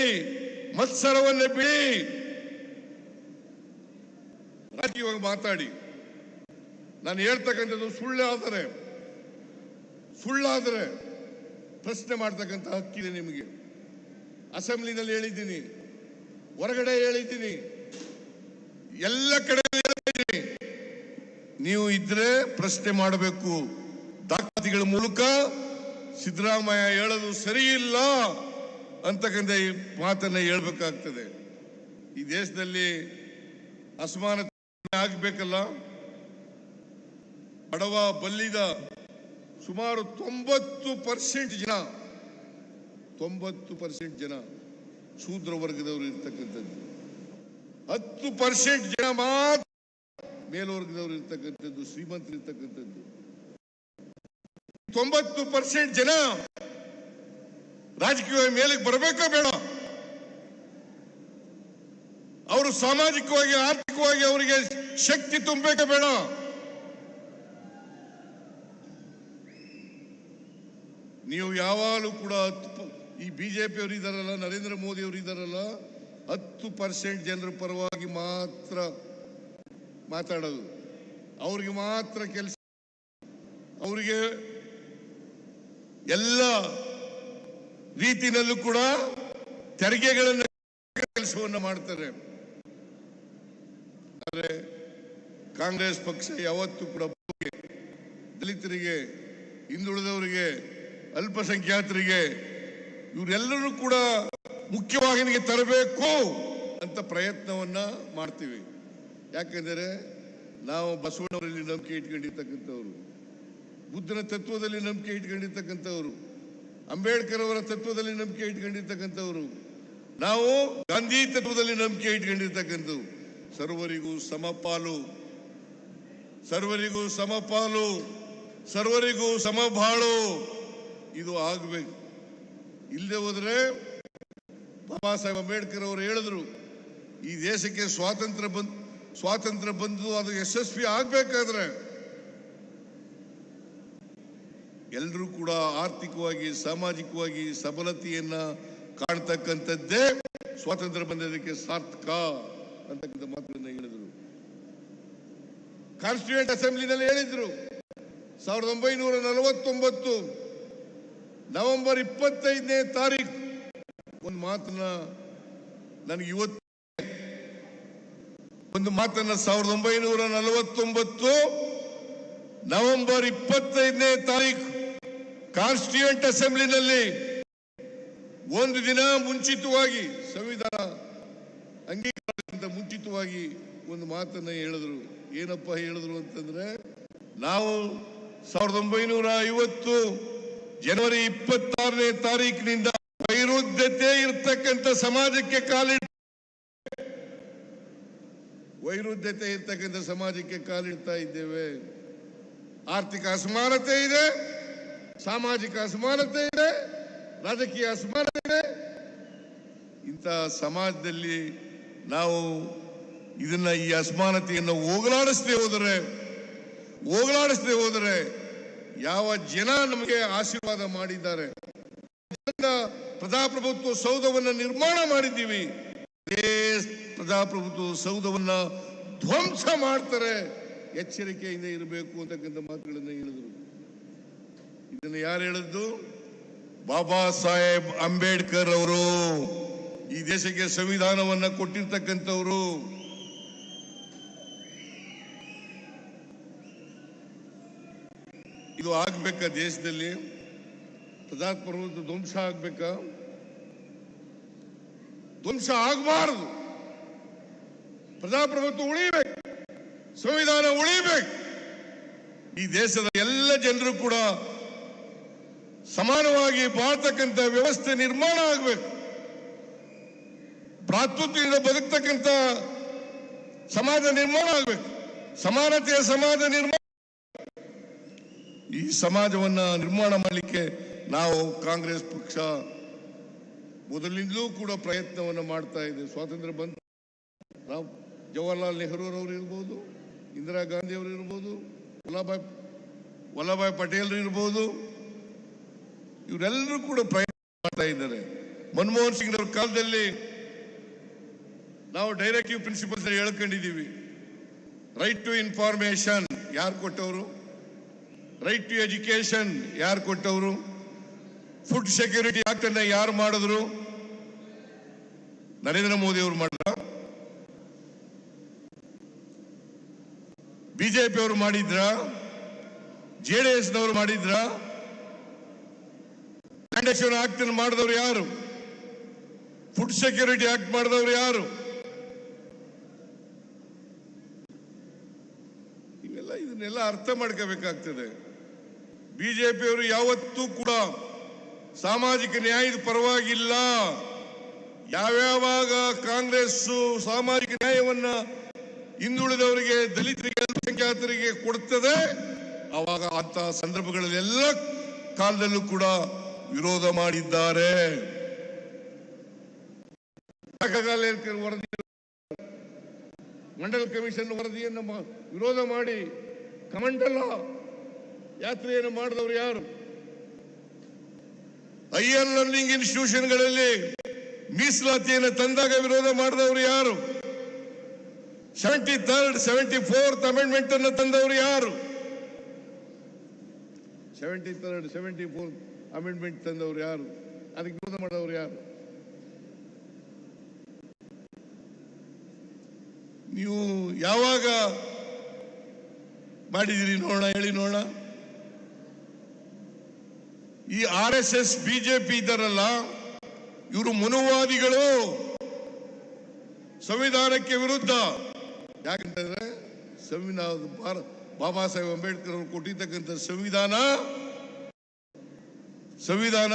ಮತ್ಸರವನ್ನ ಬಿಡಿ, ರಾಜಕೀಯವಾಗಿ ಮಾತಾಡಿ. ನಾನು ಹೇಳ್ತಕ್ಕಂಥದ್ದು ಸುಳ್ಳಾದರೆ ಪ್ರಶ್ನೆ ಮಾಡ್ತಕ್ಕಂಥ ಹಕ್ಕಿದೆ ನಿಮಗೆ. ಅಸೆಂಬ್ಲಿನಲ್ಲಿ ಹೇಳಿದ್ದೀನಿ, ಹೊರಗಡೆ ಹೇಳಿದ್ದೀನಿ, ಎಲ್ಲ ಕಡೆ ಹೇಳಿದ್ದೀನಿ. ನೀವು ಇದ್ರೆ ಪ್ರಶ್ನೆ ಮಾಡಬೇಕು. ದಾಖಲಾತಿಗಳ ಮೂಲಕ ಸಿದ್ದರಾಮಯ್ಯ ಹೇಳೋದು ಸರಿ ಇಲ್ಲ ಅಂತಕ್ಕಂಥ ಈ ಮಾತನ್ನ ಹೇಳ್ಬೇಕಾಗ್ತದೆ. ಈ ದೇಶದಲ್ಲಿ ಅಸಮಾನತೆ ಆಗ್ಬೇಕಲ್ಲ. ಬಡವ ಬಲ್ಲಿದ ಸುಮಾರು 90% ಜನ ಶೂದ್ರ ವರ್ಗದವರು ಇರ್ತಕ್ಕಂಥದ್ದು, 10% ಜನ ಮಾತ್ರ ಮೇಲ್ವರ್ಗದವರು ಇರ್ತಕ್ಕಂಥದ್ದು, ಶ್ರೀಮಂತರು ಇರ್ತಕ್ಕಂಥದ್ದು. 90% ಜನ ರಾಜಕೀಯ ಮೇಲಕ್ಕೆ ಬರಬೇಕೋ ಬೇಡ? ಅವರು ಸಾಮಾಜಿಕವಾಗಿ, ಆರ್ಥಿಕವಾಗಿ ಅವರಿಗೆ ಶಕ್ತಿ ತುಂಬಬೇಕೋ ಬೇಡ? ನೀವು ಯಾವಾಗಲೂ ಕೂಡ ಈ ಬಿಜೆಪಿ ಅವರು ಇದಾರಲ್ಲ, ನರೇಂದ್ರ ಮೋದಿ ಅವರು ಇದಾರಲ್ಲ, 10% ಜನರ ಪರವಾಗಿ ಮಾತ್ರ ಮಾತಾಡೋದು, ಅವ್ರಿಗೆ ಮಾತ್ರ ಕೆಲಸ, ಅವರಿಗೆ ಎಲ್ಲ ರೀತಿಯಲ್ಲೂ ಕೂಡ ತೆರಿಗೆಗಳನ್ನು ಕೆಲಸವನ್ನು ಮಾಡ್ತಾರೆ. ಆದರೆ ಕಾಂಗ್ರೆಸ್ ಪಕ್ಷ ಯಾವತ್ತೂ ಕೂಡ ದಲಿತರಿಗೆ, ಹಿಂದುಳಿದವರಿಗೆ, ಅಲ್ಪಸಂಖ್ಯಾತರಿಗೆ ಇವರೆಲ್ಲರೂ ಕೂಡ ಮುಖ್ಯವಾಹಿನಿಗೆ ತರಬೇಕು ಅಂತ ಪ್ರಯತ್ನವನ್ನ ಮಾಡ್ತೀವಿ. ಯಾಕೆಂದರೆ ನಾವು ಬಸವಣ್ಣವರಲ್ಲಿ ನಂಬಿಕೆ ಇಟ್ಕೊಂಡಿರ್ತಕ್ಕಂಥವ್ರು, ಬುದ್ಧನ ತತ್ವದಲ್ಲಿ ನಂಬಿಕೆ ಇಟ್ಕೊಂಡಿರ್ತಕ್ಕಂಥವ್ರು, ಅಂಬೇಡ್ಕರ್ ಅವರ ತತ್ವದಲ್ಲಿ ನಂಬಿಕೆ ಇಟ್ಕೊಂಡಿರ್ತಕ್ಕಂಥವ್ರು, ನಾವು ಗಾಂಧಿ ತತ್ವದಲ್ಲಿ ನಂಬಿಕೆ ಇಟ್ಕೊಂಡಿರ್ತಕ್ಕಂಥವ್ರು. ಸರ್ವರಿಗೂ ಸಮಪಾಲು, ಸರ್ವರಿಗೂ ಸಮಪಾಲು, ಸರ್ವರಿಗೂ ಸಮಬಾಳು, ಇದು ಆಗಬೇಕು. ಇಲ್ಲದೆ ಹೋದ್ರೆ ಬಾಬಾ ಸಾಹೇಬ್ ಅಂಬೇಡ್ಕರ್ ಅವರು ಹೇಳಿದ್ರು, ಈ ದೇಶಕ್ಕೆ ಸ್ವಾತಂತ್ರ್ಯ ಬಂದು ಅದು ಯಶಸ್ವಿ ಆಗ್ಬೇಕಾದ್ರೆ ಎಲ್ಲರೂ ಕೂಡ ಆರ್ಥಿಕವಾಗಿ, ಸಾಮಾಜಿಕವಾಗಿ ಸಬಲತೆಯನ್ನ ಕಾಣ್ತಕ್ಕಂಥದ್ದೇ ಸ್ವಾತಂತ್ರ್ಯ ಬಂದದಕ್ಕೆ ಸಾರ್ಥಕ ಅಂತಕ್ಕಂಥ ಮಾತುಗಳನ್ನ ಹೇಳಿದ್ರು. ಕಾನ್ಸ್ಟಿಟ್ಯೂಯೆಂಟ್ ಅಸೆಂಬ್ಲಿನಲ್ಲಿ ಹೇಳಿದ್ರು. 1949 ನವೆಂಬರ್ 25ನೇ ತಾರೀಕು ಒಂದು ಮಾತನ್ನ ನನಗೆ ಇವತ್ತು, ಒಂದು ಮಾತನ್ನ 1949 ನವೆಂಬರ್ 25ನೇ ತಾರೀಕು ಕಾನ್ಸ್ಟಿಟ್ಯೂಯೆಂಟ್ ಅಸೆಂಬ್ಲಿನಲ್ಲಿ ಒಂದು ದಿನ ಮುಂಚಿತವಾಗಿ, ಸಂವಿಧಾನ ಅಂಗೀಕಾರಕ್ಕಿಂತ ಮುಂಚಿತವಾಗಿ ಒಂದು ಮಾತನ್ನ ಹೇಳಿದ್ರು. ಏನಪ್ಪ ಹೇಳಿದ್ರು ಅಂತಂದ್ರೆ, ನಾವು 1950 ಜನವರಿ 26ನೇ ತಾರೀಕಿನಿಂದ ವೈರುಧ್ಯತೆ ಇರ್ತಕ್ಕಂಥ ಸಮಾಜಕ್ಕೆ ವೈರುಧ್ಯತೆ ಇರ್ತಕ್ಕಂಥ ಸಮಾಜಕ್ಕೆ ಕಾಲಿಡ್ತಾ ಇದ್ದೇವೆ. ಆರ್ಥಿಕ ಅಸಮಾನತೆ ಇದೆ, ಸಾಮಾಜಿಕ ಅಸಮಾನತೆ ಇದೆ, ರಾಜಕೀಯ ಅಸಮಾನತೆ ಇದೆ. ಇಂಥ ಸಮಾಜದಲ್ಲಿ ನಾವು ಈ ಅಸಮಾನತೆಯನ್ನು ಹೋಗಲಾಡಿಸದೆ ಹೋದರೆ ಯಾವ ಜನ ನಮಗೆ ಆಶೀರ್ವಾದ ಮಾಡಿದ್ದಾರೆ, ಪ್ರಜಾಪ್ರಭುತ್ವ ಸೌಧವನ್ನು ನಿರ್ಮಾಣ ಮಾಡಿದ್ದೀವಿ, ಅದೇ ಪ್ರಜಾಪ್ರಭುತ್ವ ಸೌಧವನ್ನ ಧ್ವಂಸ ಮಾಡ್ತಾರೆ. ಎಚ್ಚರಿಕೆಯಿಂದ ಇರಬೇಕು ಅಂತಕ್ಕಂಥ ಮಾತುಗಳನ್ನು ಹೇಳಿದರು. ಇದನ್ನು ಯಾರು ಹೇಳಿದ್ದು? ಬಾಬಾ ಸಾಹೇಬ್ ಅಂಬೇಡ್ಕರ್ ಅವರು. ಈ ದೇಶಕ್ಕೆ ಸಂವಿಧಾನವನ್ನ ಕೊಟ್ಟಿರ್ತಕ್ಕಂಥವರು. ಇದು ಆಗ್ಬೇಕಾ? ದೇಶದಲ್ಲಿ ಪ್ರಜಾಪ್ರಭುತ್ವ ಧ್ವಂಸ ಆಗ್ಬೇಕಾ? ಧ್ವಂಸ ಆಗಬಾರದು. ಪ್ರಜಾಪ್ರಭುತ್ವ ಉಳಿಬೇಕು, ಸಂವಿಧಾನ ಉಳಿಬೇಕು. ಈ ದೇಶದ ಎಲ್ಲ ಜನರು ಕೂಡ ಸಮಾನವಾಗಿ ಬಾಳ್ತಕ್ಕಂಥ ವ್ಯವಸ್ಥೆ ನಿರ್ಮಾಣ ಆಗಬೇಕು. ಭ್ರಾತೃತ್ವದಿಂದ ಬದುಕ್ತಕ್ಕಂಥ ಸಮಾಜ ನಿರ್ಮಾಣ ಆಗಬೇಕು. ಸಮಾನತೆಯ ಸಮಾಜ ನಿರ್ಮಾಣ. ಈ ಸಮಾಜವನ್ನ ನಿರ್ಮಾಣ ಮಾಡಲಿಕ್ಕೆ ನಾವು ಕಾಂಗ್ರೆಸ್ ಪಕ್ಷ ಮೊದಲಿಂದಲೂ ಕೂಡ ಪ್ರಯತ್ನವನ್ನು ಮಾಡ್ತಾ ಇದೆ. ಸ್ವಾತಂತ್ರ್ಯ ಬಂದ ನಾವು ಜವಾಹರ್ಲಾಲ್ ನೆಹರು ಅವರು ಇರ್ಬೋದು, ಇಂದಿರಾ ಗಾಂಧಿ ಅವರು ಇರ್ಬೋದು, ವಲ್ಲಭಾಯ್ ಪಟೇಲ್ ಇರ್ಬೋದು, ಇವರೆಲ್ಲರೂ ಕೂಡ ಪ್ರಯತ್ನ ಮಾಡ್ತಾ ಇದ್ದಾರೆ. ಮನಮೋಹನ್ ಸಿಂಗ್ ಅವರ ಕಾಲದಲ್ಲಿ ನಾವು ಡೈರೆಕ್ಟಿವ್ ಪ್ರಿನ್ಸಿಪಲ್ಸ್ ಹೇಳ್ಕೊಂಡಿದ್ದೀವಿ. ರೈಟ್ ಟು ಇನ್ಫಾರ್ಮೇಶನ್ ಯಾರು ಕೊಟ್ಟವರು? ರೈಟ್ ಟು ಎಜುಕೇಶನ್ ಯಾರು ಕೊಟ್ಟವರು? ಫುಡ್ ಸೆಕ್ಯೂರಿಟಿ ಆಕ್ಟ್ ಅನ್ನ ಯಾರು ಮಾಡಿದ್ರು? ನರೇಂದ್ರ ಮೋದಿ ಅವರು ಮಾಡಿದ್ರ? ಬಿಜೆಪಿ ಅವರು ಮಾಡಿದ್ರ? ಜೆಡಿಎಸ್ ನವರು ಮಾಡಿದ್ರ? ಲ್ಯಾಂಡ್ ಆಕ್ಟ್ ಮಾಡಿದವರು ಯಾರು? ಫುಡ್ ಸೆಕ್ಯೂರಿಟಿ ಆಕ್ಟ್ ಮಾಡಿದವರು ಯಾರು? ಇದನ್ನೆಲ್ಲ ಅರ್ಥ ಮಾಡ್ಕೋಬೇಕಾಗ್ತದೆ. ಬಿಜೆಪಿಯವರು ಯಾವತ್ತೂ ಕೂಡ ಸಾಮಾಜಿಕ ನ್ಯಾಯದ ಪರವಾಗಿಲ್ಲ. ಯಾವ್ಯಾವಾಗ ಕಾಂಗ್ರೆಸ್ ಸಾಮಾಜಿಕ ನ್ಯಾಯವನ್ನ ಹಿಂದುಳಿದವರಿಗೆ, ದಲಿತರಿಗೆ, ಅಲ್ಪಸಂಖ್ಯಾತರಿಗೆ ಕೊಡ್ತದೆ, ಅವಾಗ ಅಂತ ಸಂದರ್ಭಗಳಲ್ಲಿ ಎಲ್ಲ ಕಾಲದಲ್ಲೂ ಕೂಡ ವಿರೋಧ ಮಾಡಿದ್ದಾರೆ. ವರದಿ, ಮಂಡಲ್ ಕಮಿಷನ್ ವರದಿಯನ್ನು ವಿರೋಧ ಮಾಡಿ ಕಮಂಡಲ ಯಾತ್ರೆಯನ್ನು ಮಾಡಿದವರು ಯಾರು? ಹೈಯರ್ ಲರ್ನಿಂಗ್ ಇನ್ಸ್ಟಿಟ್ಯೂಷನ್ಗಳಲ್ಲಿ ಮೀಸಲಾತಿಯನ್ನು ತಂದಾಗ ವಿರೋಧ ಮಾಡಿದವರು ಯಾರು? 73rd 74th ಅಮೆಂಡ್ಮೆಂಟ್ ಅನ್ನು ತಂದವರು ಯಾರು? 73rd 74th ಅಮೆಂಡ್ಮೆಂಟ್ ತಂದವರು ಯಾರು? ಅದಕ್ಕೆ ವಿರೋಧ ಮಾಡಿದವರು ಯಾರು? ನೀವು ಯಾವಾಗ ಮಾಡಿದಿರಿ ನೋಡೋಣ, ಹೇಳಿ ನೋಡೋಣ. ಈ RSS ಬಿಜೆಪಿ ಇದ್ದಾರಲ್ಲ, ಇವರು ಮನುವಾದಿಗಳು, ಸಂವಿಧಾನಕ್ಕೆ ವಿರುದ್ಧ. ಯಾಕಂತಂದ್ರೆ ಬಾಬಾ ಸಾಹೇಬ್ ಅಂಬೇಡ್ಕರ್ ಅವರು ಕೊಟ್ಟಿರ್ತಕ್ಕಂಥ ಸಂವಿಧಾನ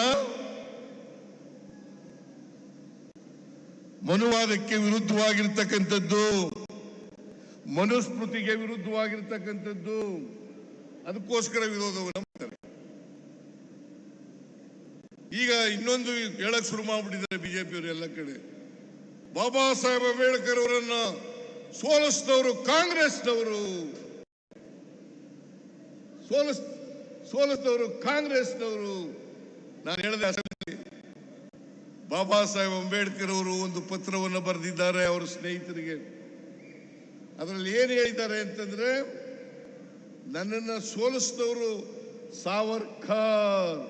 ಮನುವಾದಕ್ಕೆ ವಿರುದ್ಧವಾಗಿರ್ತಕ್ಕಂಥದ್ದು, ಮನುಸ್ಮೃತಿಗೆ ವಿರುದ್ಧವಾಗಿರ್ತಕ್ಕಂಥದ್ದು. ಅದಕ್ಕೋಸ್ಕರ ವಿರೋಧವನ್ನು ಮಾಡ್ತಾರೆ. ಈಗ ಇನ್ನೊಂದು ಹೇಳಕ್ ಶುರು ಮಾಡ್ಬಿಟ್ಟಿದ್ದಾರೆ ಬಿಜೆಪಿಯವರು ಎಲ್ಲ ಕಡೆ. ಬಾಬಾ ಸಾಹೇಬ್ ಅಂಬೇಡ್ಕರ್ ಅವರನ್ನ ಸೋಲಿಸಿದವರು ಕಾಂಗ್ರೆಸ್ನವರು, ಸೋಲಿಸಿದವರು ಕಾಂಗ್ರೆಸ್ನವರು. ನಾನು ಹೇಳಿದೆ ಅಸೆಂಬ್ಲಿ, ಬಾಬಾ ಸಾಹೇಬ್ ಅಂಬೇಡ್ಕರ್ ಅವರು ಒಂದು ಪತ್ರವನ್ನು ಬರೆದಿದ್ದಾರೆ ಅವರ ಸ್ನೇಹಿತರಿಗೆ. ಅದರಲ್ಲಿ ಏನು ಹೇಳಿದ್ದಾರೆ ಅಂತಂದ್ರೆ, ನನ್ನನ್ನು ಸೋಲಿಸಿದವರು ಸಾವರ್ಕರ್.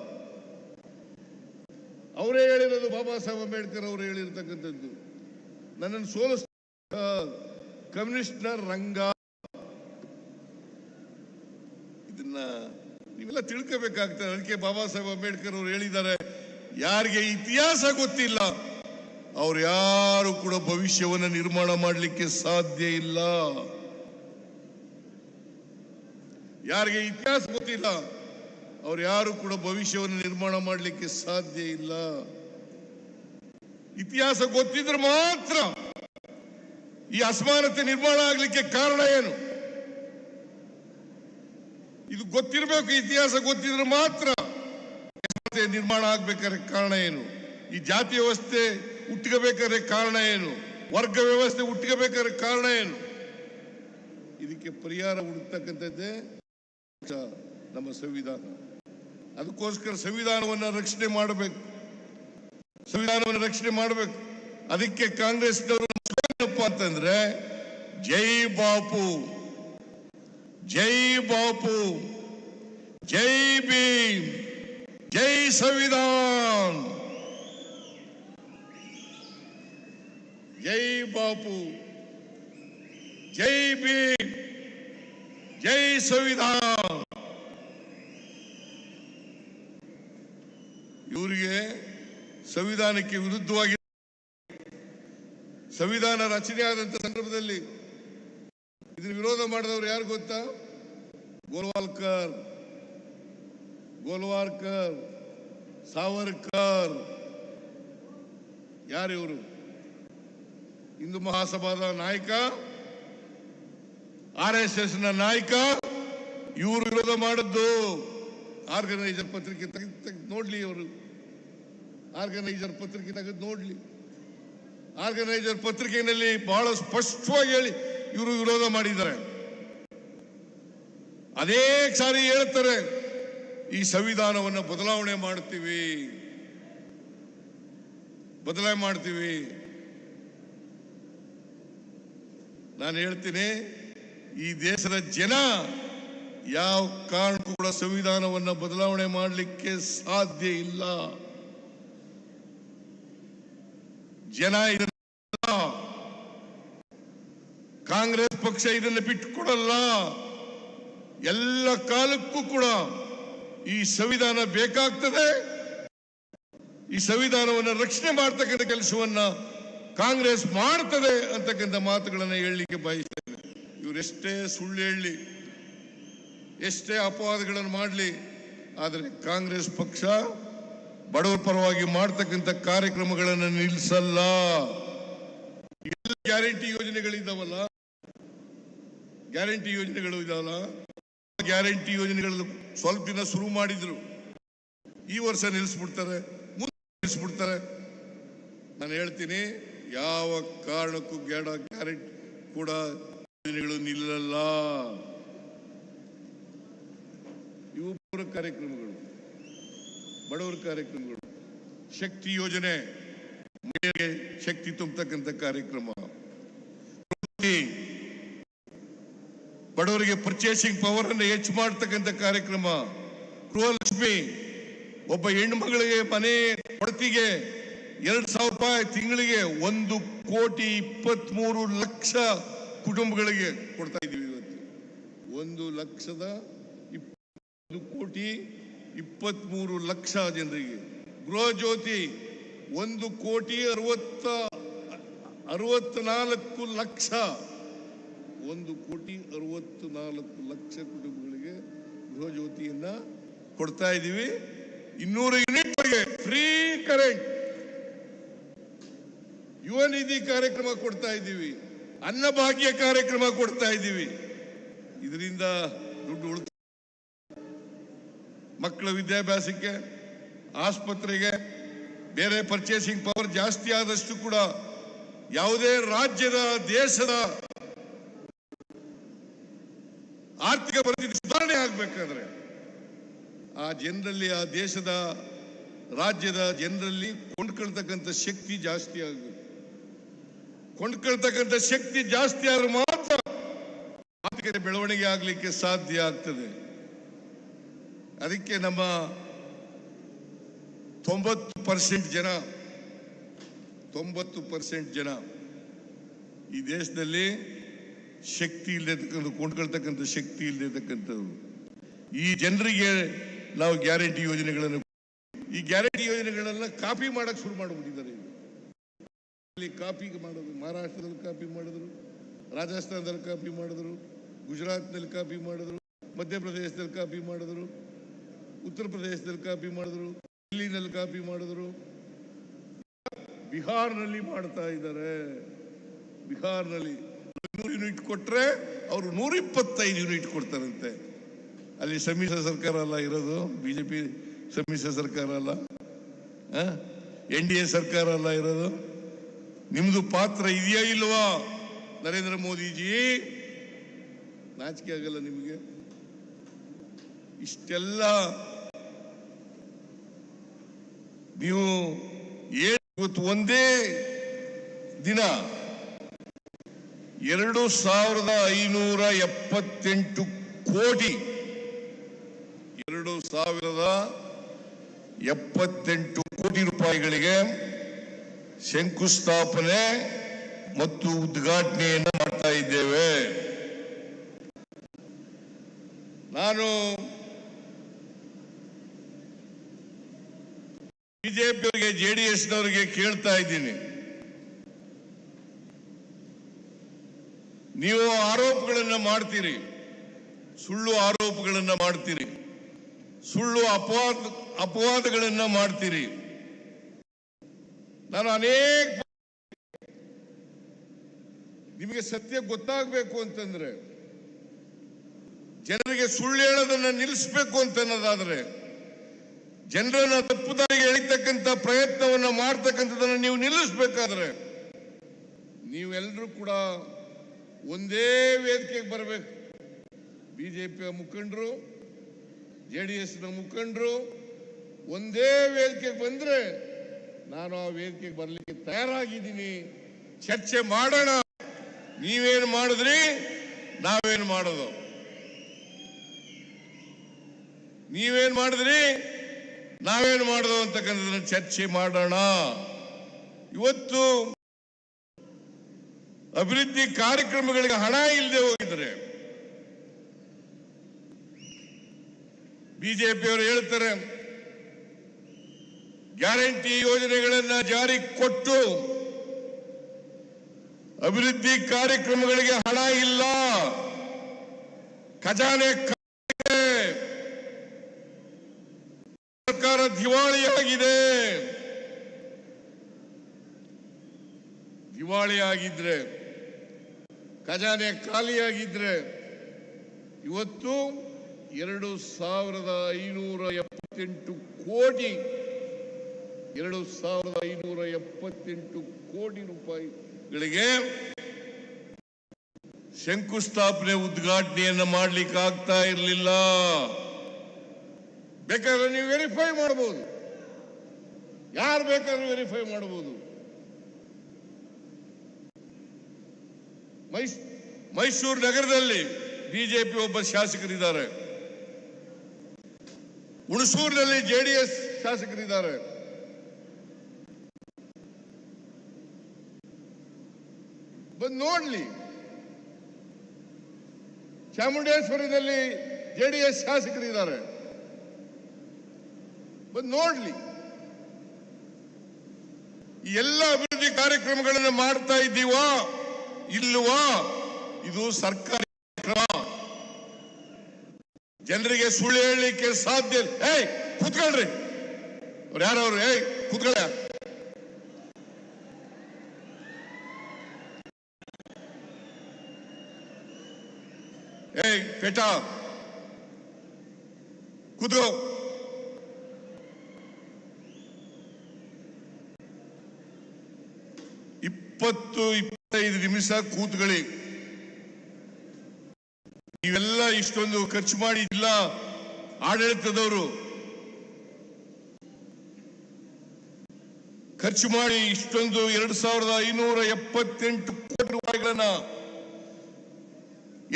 ಅವರೇ ಹೇಳಿರೋದು, ಬಾಬಾ ಸಾಹೇಬ್ ಅಂಬೇಡ್ಕರ್ ಅವರು ಹೇಳಿರ್ತಕ್ಕಂಥದ್ದು. ನನ್ನನ್ನು ಸೋಲಿಸಿದ ಕಮ್ಯುನಿಸ್ಟ್ನ ರಂಗ. ಇದನ್ನ ನೀವೆಲ್ಲ ತಿಳ್ಕೋಬೇಕಾಗ್ತದೆ. ಅದಕ್ಕೆ ಬಾಬಾ ಸಾಹೇಬ್ ಅಂಬೇಡ್ಕರ್ ಅವರು ಹೇಳಿದ್ದಾರೆ, ಯಾರಿಗೆ ಇತಿಹಾಸ ಗೊತ್ತಿಲ್ಲ ಅವ್ರು ಯಾರು ಕೂಡ ಭವಿಷ್ಯವನ್ನು ನಿರ್ಮಾಣ ಮಾಡಲಿಕ್ಕೆ ಸಾಧ್ಯ ಇಲ್ಲ. ಯಾರಿಗೆ ಇತಿಹಾಸ ಗೊತ್ತಿಲ್ಲ ಅವ್ರು ಯಾರು ಕೂಡ ಭವಿಷ್ಯವನ್ನು ನಿರ್ಮಾಣ ಮಾಡಲಿಕ್ಕೆ ಸಾಧ್ಯ ಇಲ್ಲ. ಇತಿಹಾಸ ಗೊತ್ತಿದ್ರೆ ಮಾತ್ರ ಈ ಅಸಮಾನತೆ ನಿರ್ಮಾಣ ಆಗಲಿಕ್ಕೆ ಕಾರಣ ಏನು? ಇದು ಗೊತ್ತಿರಬೇಕು. ಇತಿಹಾಸ ಗೊತ್ತಿದ್ರೆ ಮಾತ್ರ ನಿರ್ಮಾಣ ಆಗ್ಬೇಕಾದ್ರೆ ಕಾರಣ ಏನು? ಈ ಜಾತಿ ವ್ಯವಸ್ಥೆ ಹುಟ್ಟಬೇಕಾದ್ರೆ ಕಾರಣ ಏನು? ವರ್ಗ ವ್ಯವಸ್ಥೆ ಹುಟ್ಟಬೇಕಾದ್ರೆ ಕಾರಣ ಏನು? ಇದಕ್ಕೆ ಪರಿಹಾರ ಹುಡುಕ್ತಕ್ಕಂಥದ್ದೇ ನಮ್ಮ ಸಂವಿಧಾನ. ಅದಕ್ಕೋಸ್ಕರ ಸಂವಿಧಾನವನ್ನು ರಕ್ಷಣೆ ಮಾಡಬೇಕು, ಸಂವಿಧಾನವನ್ನು ರಕ್ಷಣೆ ಮಾಡಬೇಕು. ಅದಕ್ಕೆ ಕಾಂಗ್ರೆಸ್ನವರು ಏನಪ್ಪ ಅಂತಂದ್ರೆ, ಜೈ ಬಾಪು, ಜೈ ಬಾಪು, ಜೈ ಭೀಮ್, ಜೈ ಸಂವಿಧಾನ್. ಜೈ ಬಾಪು, ಜೈ ಭೀಮ್, ಜೈ ಸಂವಿಧಾನ್. ಇವರಿಗೆ ಸಂವಿಧಾನಕ್ಕೆ ವಿರುದ್ಧವಾಗಿ ಸಂವಿಧಾನ ರಚನೆ ಆದಂತ ಸಂದರ್ಭದಲ್ಲಿ ಇದನ್ನು ವಿರೋಧ ಮಾಡಿದವರು ಯಾರು ಗೊತ್ತಾ? ಗೋಲ್ವಾಲ್ಕರ್, ಸಾವರ್ಕರ್. ಯಾರು ಇವರು? ಹಿಂದೂ ಮಹಾಸಭಾದ ನಾಯಕ, RSS ನ ನಾಯಕ. ಇವರು ವಿರೋಧ ಮಾಡಿದ್ದು. ಆರ್ಗನೈಸರ್ ಪತ್ರಿಕೆ ತೆಗೆದು ನೋಡ್ಲಿ, ಅವರು ಆರ್ಗನೈಸರ್ ಪತ್ರಿಕೆ ತೆಗೆದು ನೋಡ್ಲಿ. ಆರ್ಗನೈಸರ್ ಪತ್ರಿಕೆಯಲ್ಲಿ ಬಹಳ ಸ್ಪಷ್ಟವಾಗಿ ಹೇಳಿ ಇವರು ವಿರೋಧ ಮಾಡಿದ್ದಾರೆ. ಅದೇ ಸಾರಿ ಹೇಳ್ತಾರೆ, ಈ ಸಂವಿಧಾನವನ್ನು ಬದಲಾವಣೆ ಮಾಡ್ತೀವಿ. ನಾನು ಹೇಳ್ತೀನಿ, ಈ ದೇಶದ ಜನ ಯಾವ ಕಾರಣಕ್ಕೂ ಕೂಡ ಸಂವಿಧಾನವನ್ನು ಬದಲಾವಣೆ ಮಾಡಲಿಕ್ಕೆ ಸಾಧ್ಯ ಇಲ್ಲ. ಜನ ಇದನ್ನ, ಕಾಂಗ್ರೆಸ್ ಪಕ್ಷ ಇದನ್ನು ಬಿಟ್ಟುಕೊಡಲ್ಲ. ಎಲ್ಲ ಕಾಲಕ್ಕೂ ಕೂಡ ಈ ಸಂವಿಧಾನ ಬೇಕಾಗ್ತದೆ. ಈ ಸಂವಿಧಾನವನ್ನು ರಕ್ಷಣೆ ಮಾಡತಕ್ಕಂಥ ಕೆಲಸವನ್ನ ಕಾಂಗ್ರೆಸ್ ಮಾಡ್ತದೆ ಅಂತಕ್ಕಂಥ ಮಾತುಗಳನ್ನು ಹೇಳಲಿಕ್ಕೆ ಬಯಸ್ತೇನೆ. ಇವರೆಷ್ಟೇ ಸುಳ್ಳು ಹೇಳಲಿ, ಎಷ್ಟೇ ಅಪವಾದಗಳನ್ನು ಮಾಡಲಿ, ಆದರೆ ಕಾಂಗ್ರೆಸ್ ಪಕ್ಷ ಬಡವರ ಪರವಾಗಿ ಮಾಡ್ತಕ್ಕಂಥ ಕಾರ್ಯಕ್ರಮಗಳನ್ನು ನಿಲ್ಲಿಸಲ್ಲ. ಎಲ್ಲ ಗ್ಯಾರಂಟಿ ಯೋಜನೆಗಳಿದ್ದಾವಲ್ಲ, ಗ್ಯಾರಂಟಿ ಯೋಜನೆಗಳು ಸ್ವಲ್ಪ ದಿನ ಶುರು ಮಾಡಿದ್ರು, ಈ ವರ್ಷ ನಿಲ್ಲಿಸ್ಬಿಡ್ತಾರೆ, ಮುಂದೆ ನಿಲ್ಲಿಸ್ಬಿಡ್ತಾರೆ. ನಾನು ಹೇಳ್ತೀನಿ, ಯಾವ ಕಾರಣಕ್ಕೂ ಗ್ಯಾರಂಟಿ ಕೂಡ ಯೋಜನೆಗಳು ನಿಲ್ಲಲ್ಲ. ಇವು ಕಾರ್ಯಕ್ರಮಗಳು, ಬಡವರ ಕಾರ್ಯಕ್ರಮಗಳು. ಶಕ್ತಿ ಯೋಜನೆ, ಮಹಿಳೆಯರಿಗೆ ಶಕ್ತಿ ತುಂಬತಕ್ಕಂಥ ಕಾರ್ಯಕ್ರಮ, ಬಡವರಿಗೆ ಪರ್ಚೇಸಿಂಗ್ ಪವರ್ ಅನ್ನು ಹೆಚ್ಚು ಮಾಡತಕ್ಕಂಥ ಕಾರ್ಯಕ್ರಮ, ಗೃಹಲಕ್ಷ್ಮಿ, ಒಬ್ಬ ಹೆಣ್ಣುಮಗಳಿಗೆ ಮನೆ ಒಡತಿಗೆ 2,000 ರೂಪಾಯಿ ತಿಂಗಳಿಗೆ 1,23,00,000 ಕುಟುಂಬಗಳಿಗೆ ಕೊಡ್ತಾ ಇದ್ದೀವಿ. ಇವತ್ತು 1,23,00,000 ಜನರಿಗೆ. ಗೃಹ ಜ್ಯೋತಿ 1,64,00,000 1,64,00,000 ಕುಟುಂಬಗಳಿಗೆ ಗೃಹ ಜ್ಯೋತಿಯನ್ನ ಕೊಡ್ತಾ ಇದ್ದೀವಿ. 200 ಯೂನಿಟ್ ಫ್ರೀ ಕರೆಂಟ್, ಯುವ ನಿಧಿ ಕಾರ್ಯಕ್ರಮ ಕೊಡ್ತಾ ಇದ್ದೀವಿ, ಅನ್ನಭಾಗ್ಯ ಕಾರ್ಯಕ್ರಮ ಕೊಡ್ತಾ ಇದ್ದೀವಿ. ಇದರಿಂದ ದುಡ್ಡು ಉಳಿತ, ಮಕ್ಕಳ ವಿದ್ಯಾಭ್ಯಾಸಕ್ಕೆ, ಆಸ್ಪತ್ರೆಗೆ, ಬೇರೆ ಪರ್ಚೇಸಿಂಗ್ ಪವರ್ ಜಾಸ್ತಿ ಆದಷ್ಟು ಕೂಡ ಯಾವುದೇ ರಾಜ್ಯದ, ದೇಶದ ಆರ್ಥಿಕ ಪರಿಸ್ಥಿತಿ ಸುಧಾರಣೆ ಆಗಬೇಕಾದ್ರೆ ಆ ಜನರಲ್ಲಿ, ಆ ದೇಶದ, ರಾಜ್ಯದ ಜನರಲ್ಲಿ ಕೊಂಡ್ಕೊಳ್ತಕ್ಕಂಥ ಶಕ್ತಿ ಜಾಸ್ತಿ ಆಗಬೇಕು. ಕೊಂಡ್ಕೊಳ್ತಕ್ಕಂಥ ಶಕ್ತಿ ಜಾಸ್ತಿ ಆದ್ರೆ ಮಾತ್ರ ಆರ್ಥಿಕತೆ ಬೆಳವಣಿಗೆ ಆಗಲಿಕ್ಕೆ ಸಾಧ್ಯ ಆಗ್ತದೆ. ಅದಕ್ಕೆ ನಮ್ಮ 90% ಜನ ಈ ದೇಶದಲ್ಲಿ ಶಕ್ತಿ ಇಲ್ಲದೆ, ಕೊಂಡ್ಕೊಳ್ತಕ್ಕಂಥ ಶಕ್ತಿ ಇಲ್ಲದೆ, ಈ ಜನರಿಗೆ ನಾವು ಗ್ಯಾರಂಟಿ ಯೋಜನೆಗಳನ್ನು, ಈ ಗ್ಯಾರಂಟಿ ಯೋಜನೆಗಳನ್ನ ಕಾಪಿ ಮಾಡಕ್ ಶುರು ಮಾಡಿಬಿಟ್ಟಿದ್ದಾರೆ. ಕಾಪಿ ಮಾಡೋದು, ಮಹಾರಾಷ್ಟ್ರದಲ್ಲಿ ಕಾಪಿ ಮಾಡಿದ್ರು, ರಾಜಸ್ಥಾನದಲ್ಲಿ ಕಾಪಿ ಮಾಡಿದ್ರು, ಗುಜರಾತ್ನಲ್ಲಿ ಕಾಪಿ ಮಾಡಿದ್ರು, ಮಧ್ಯಪ್ರದೇಶದಲ್ಲಿ ಕಾಪಿ ಮಾಡಿದ್ರು, ಉತ್ತರ ಪ್ರದೇಶದಲ್ಲಿ ಕಾಪಿ ಮಾಡಿದ್ರು, ದಿಲ್ಲಿನಲ್ಲಿ ಕಾಪಿ ಮಾಡಿದ್ರು, ಬಿಹಾರ್ನಲ್ಲಿ ಮಾಡ್ತಾ ಇದ್ದಾರೆ. ಬಿಹಾರ್ನಲ್ಲಿ 100 ಯೂನಿಟ್ ಕೊಟ್ರೆ ಅವರು 125 ಯೂನಿಟ್ ಕೊಡ್ತಾರಂತೆ. ಅಲ್ಲಿ ಸಮ್ಮಿಶ್ರ ಸರ್ಕಾರ ಅಲ್ಲ ಇರೋದು, ಬಿಜೆಪಿ ಸಮ್ಮಿಶ್ರ ಸರ್ಕಾರ ಅಲ್ಲ, NDA ಸರ್ಕಾರ ಅಲ್ಲ ಇರೋದು. ನಿಮ್ದು ಪಾತ್ರ ಇದೆಯಾ ಇಲ್ವಾ ನರೇಂದ್ರ ಮೋದಿಜಿ? ನಾಚಿಕೆ ಆಗಲ್ಲ ನಿಮಗೆ? ಇಷ್ಟೆಲ್ಲ ನೀವು ಇವತ್ತು ಒಂದೇ ದಿನ 2,578 ಕೋಟಿ 2,078 ಕೋಟಿ ರೂಪಾಯಿಗಳಿಗೆ ಶಂಕುಸ್ಥಾಪನೆ ಮತ್ತು ಉದ್ಘಾಟನೆಯನ್ನು ಮಾಡ್ತಾ ಇದ್ದೇವೆ. ನಾನು ಬಿಜೆಪಿಯವರಿಗೆ, JDSನವರಿಗೆ ಕೇಳ್ತಾ ಇದ್ದೀನಿ, ನೀವು ಆರೋಪಗಳನ್ನ ಮಾಡ್ತೀರಿ, ಸುಳ್ಳು ಆರೋಪಗಳನ್ನ ಮಾಡ್ತೀರಿ, ಸುಳ್ಳು ಅಪವಾದಗಳನ್ನ ಮಾಡ್ತೀರಿ. ನಾನು ನಿಮಗೆ ಸತ್ಯ ಗೊತ್ತಾಗಬೇಕು ಅಂತಂದ್ರೆ, ಜನರಿಗೆ ಸುಳ್ಳು ಹೇಳೋದನ್ನ ನಿಲ್ಲಿಸಬೇಕು ಅಂತ ಅನ್ನೋದಾದ್ರೆ, ಜನರನ್ನ ತಪ್ಪು ದಾರಿಗೆ ಎಳಿತಕ್ಕಂಥ ಪ್ರಯತ್ನವನ್ನ ಮಾಡ್ತಕ್ಕಂಥದನ್ನ ನೀವು ನಿಲ್ಲಿಸಬೇಕಾದ್ರೆ ನೀವೆಲ್ಲರೂ ಕೂಡ ಒಂದೇ ವೇದಿಕೆಗೆ ಬರಬೇಕು. ಬಿಜೆಪಿಯ ಮುಖಂಡರು, JDSನ ಮುಖಂಡರು ಒಂದೇ ವೇದಿಕೆಗೆ ಬಂದ್ರೆ ನಾನು ಆ ವೇದಿಕೆಗೆ ಬರಲಿಕ್ಕೆ ತಯಾರಾಗಿದ್ದೀನಿ. ಚರ್ಚೆ ಮಾಡೋಣ. ನೀವೇನು ಮಾಡಿದ್ರಿ, ನಾವೇನು ಮಾಡೋದು, ನೀವೇನು ಮಾಡಿದ್ರಿ, ನಾವೇನು ಮಾಡೋದು ಅಂತಕ್ಕಂಥದ್ದನ್ನ ಚರ್ಚೆ ಮಾಡೋಣ. ಇವತ್ತು ಅಭಿವೃದ್ಧಿ ಕಾರ್ಯಕ್ರಮಗಳಿಗೆ ಹಣ ಇಲ್ಲದೆ ಹೋಗಿದ್ರೆ ಬಿಜೆಪಿಯವರು ಹೇಳ್ತಾರೆ, ಗ್ಯಾರಂಟಿ ಯೋಜನೆಗಳನ್ನ ಜಾರಿ ಕೊಟ್ಟು ಅಭಿವೃದ್ಧಿ ಕಾರ್ಯಕ್ರಮಗಳಿಗೆ ಹಣ ಇಲ್ಲ, ಖಜಾನೆ ಸರ್ಕಾರ ದಿವಾಳಿಯಾಗಿದೆ. ದಿವಾಳಿಯಾಗಿದ್ರೆ, ಖಜಾನೆ ಖಾಲಿಯಾಗಿದ್ರೆ ಇವತ್ತು 2,578 ಕೋಟಿ 2,578 ಕೋಟಿ ರೂಪಾಯಿಗಳಿಗೆ ಶಂಕುಸ್ಥಾಪನೆ, ಉದ್ಘಾಟನೆಯನ್ನು ಮಾಡ್ಲಿಕ್ಕೆ ಆಗ್ತಾ ಇರಲಿಲ್ಲ. ಬೇಕಾದ್ರೆ ನೀವು ವೆರಿಫೈ ಮಾಡಬಹುದು. ಯಾರು ಬೇಕಾದ್ರೂ ವೆರಿಫೈ ಮಾಡಬಹುದು. ಮೈಸೂರು ನಗರದಲ್ಲಿ ಬಿಜೆಪಿ ಒಬ್ಬ ಶಾಸಕರಿದ್ದಾರೆ, ಹುಣಸೂರಿನಲ್ಲಿ ಜೆಡಿಎಸ್ ಶಾಸಕರಿದ್ದಾರೆ. ಬಂದು ನೋಡ್ಲಿ. ಚಾಮುಂಡೇಶ್ವರಿನಲ್ಲಿ ಜೆಡಿಎಸ್ ಶಾಸಕರಿದ್ದಾರೆ, ಬಂದು ನೋಡ್ಲಿ. ಈ ಎಲ್ಲ ಅಭಿವೃದ್ಧಿ ಕಾರ್ಯಕ್ರಮಗಳನ್ನು ಮಾಡ್ತಾ ಇದ್ದೀವಾ ಇಲ್ವಾ? ಇದು ಸರ್ಕಾರಿ ಕ್ರಮ. ಜನರಿಗೆ ಸುಳ್ಳು ಹೇಳಲಿಕ್ಕೆ ಸಾಧ್ಯ. ಕೂತ್ಕೊಳ್ರಿ, ಅವ್ರು ಯಾರವ್ರು? ಕೂತ್ಕೊಳ್ಳ. ಪೇಟ ಕೂತ್ಕೋ. ಇಪ್ಪತ್ತು 25 ನಿಮಿಷ ಕೂತ್ಕೊಳ್ಳಿ. ನೀವೆಲ್ಲ ಇಷ್ಟೊಂದು ಖರ್ಚು ಮಾಡಿ ಇಲ್ಲ, ಆಡಳಿತದವರು ಖರ್ಚು ಮಾಡಿ ಇಷ್ಟೊಂದು 2578 ಕೋಟಿ ರೂಪಾಯಿಗಳನ್ನ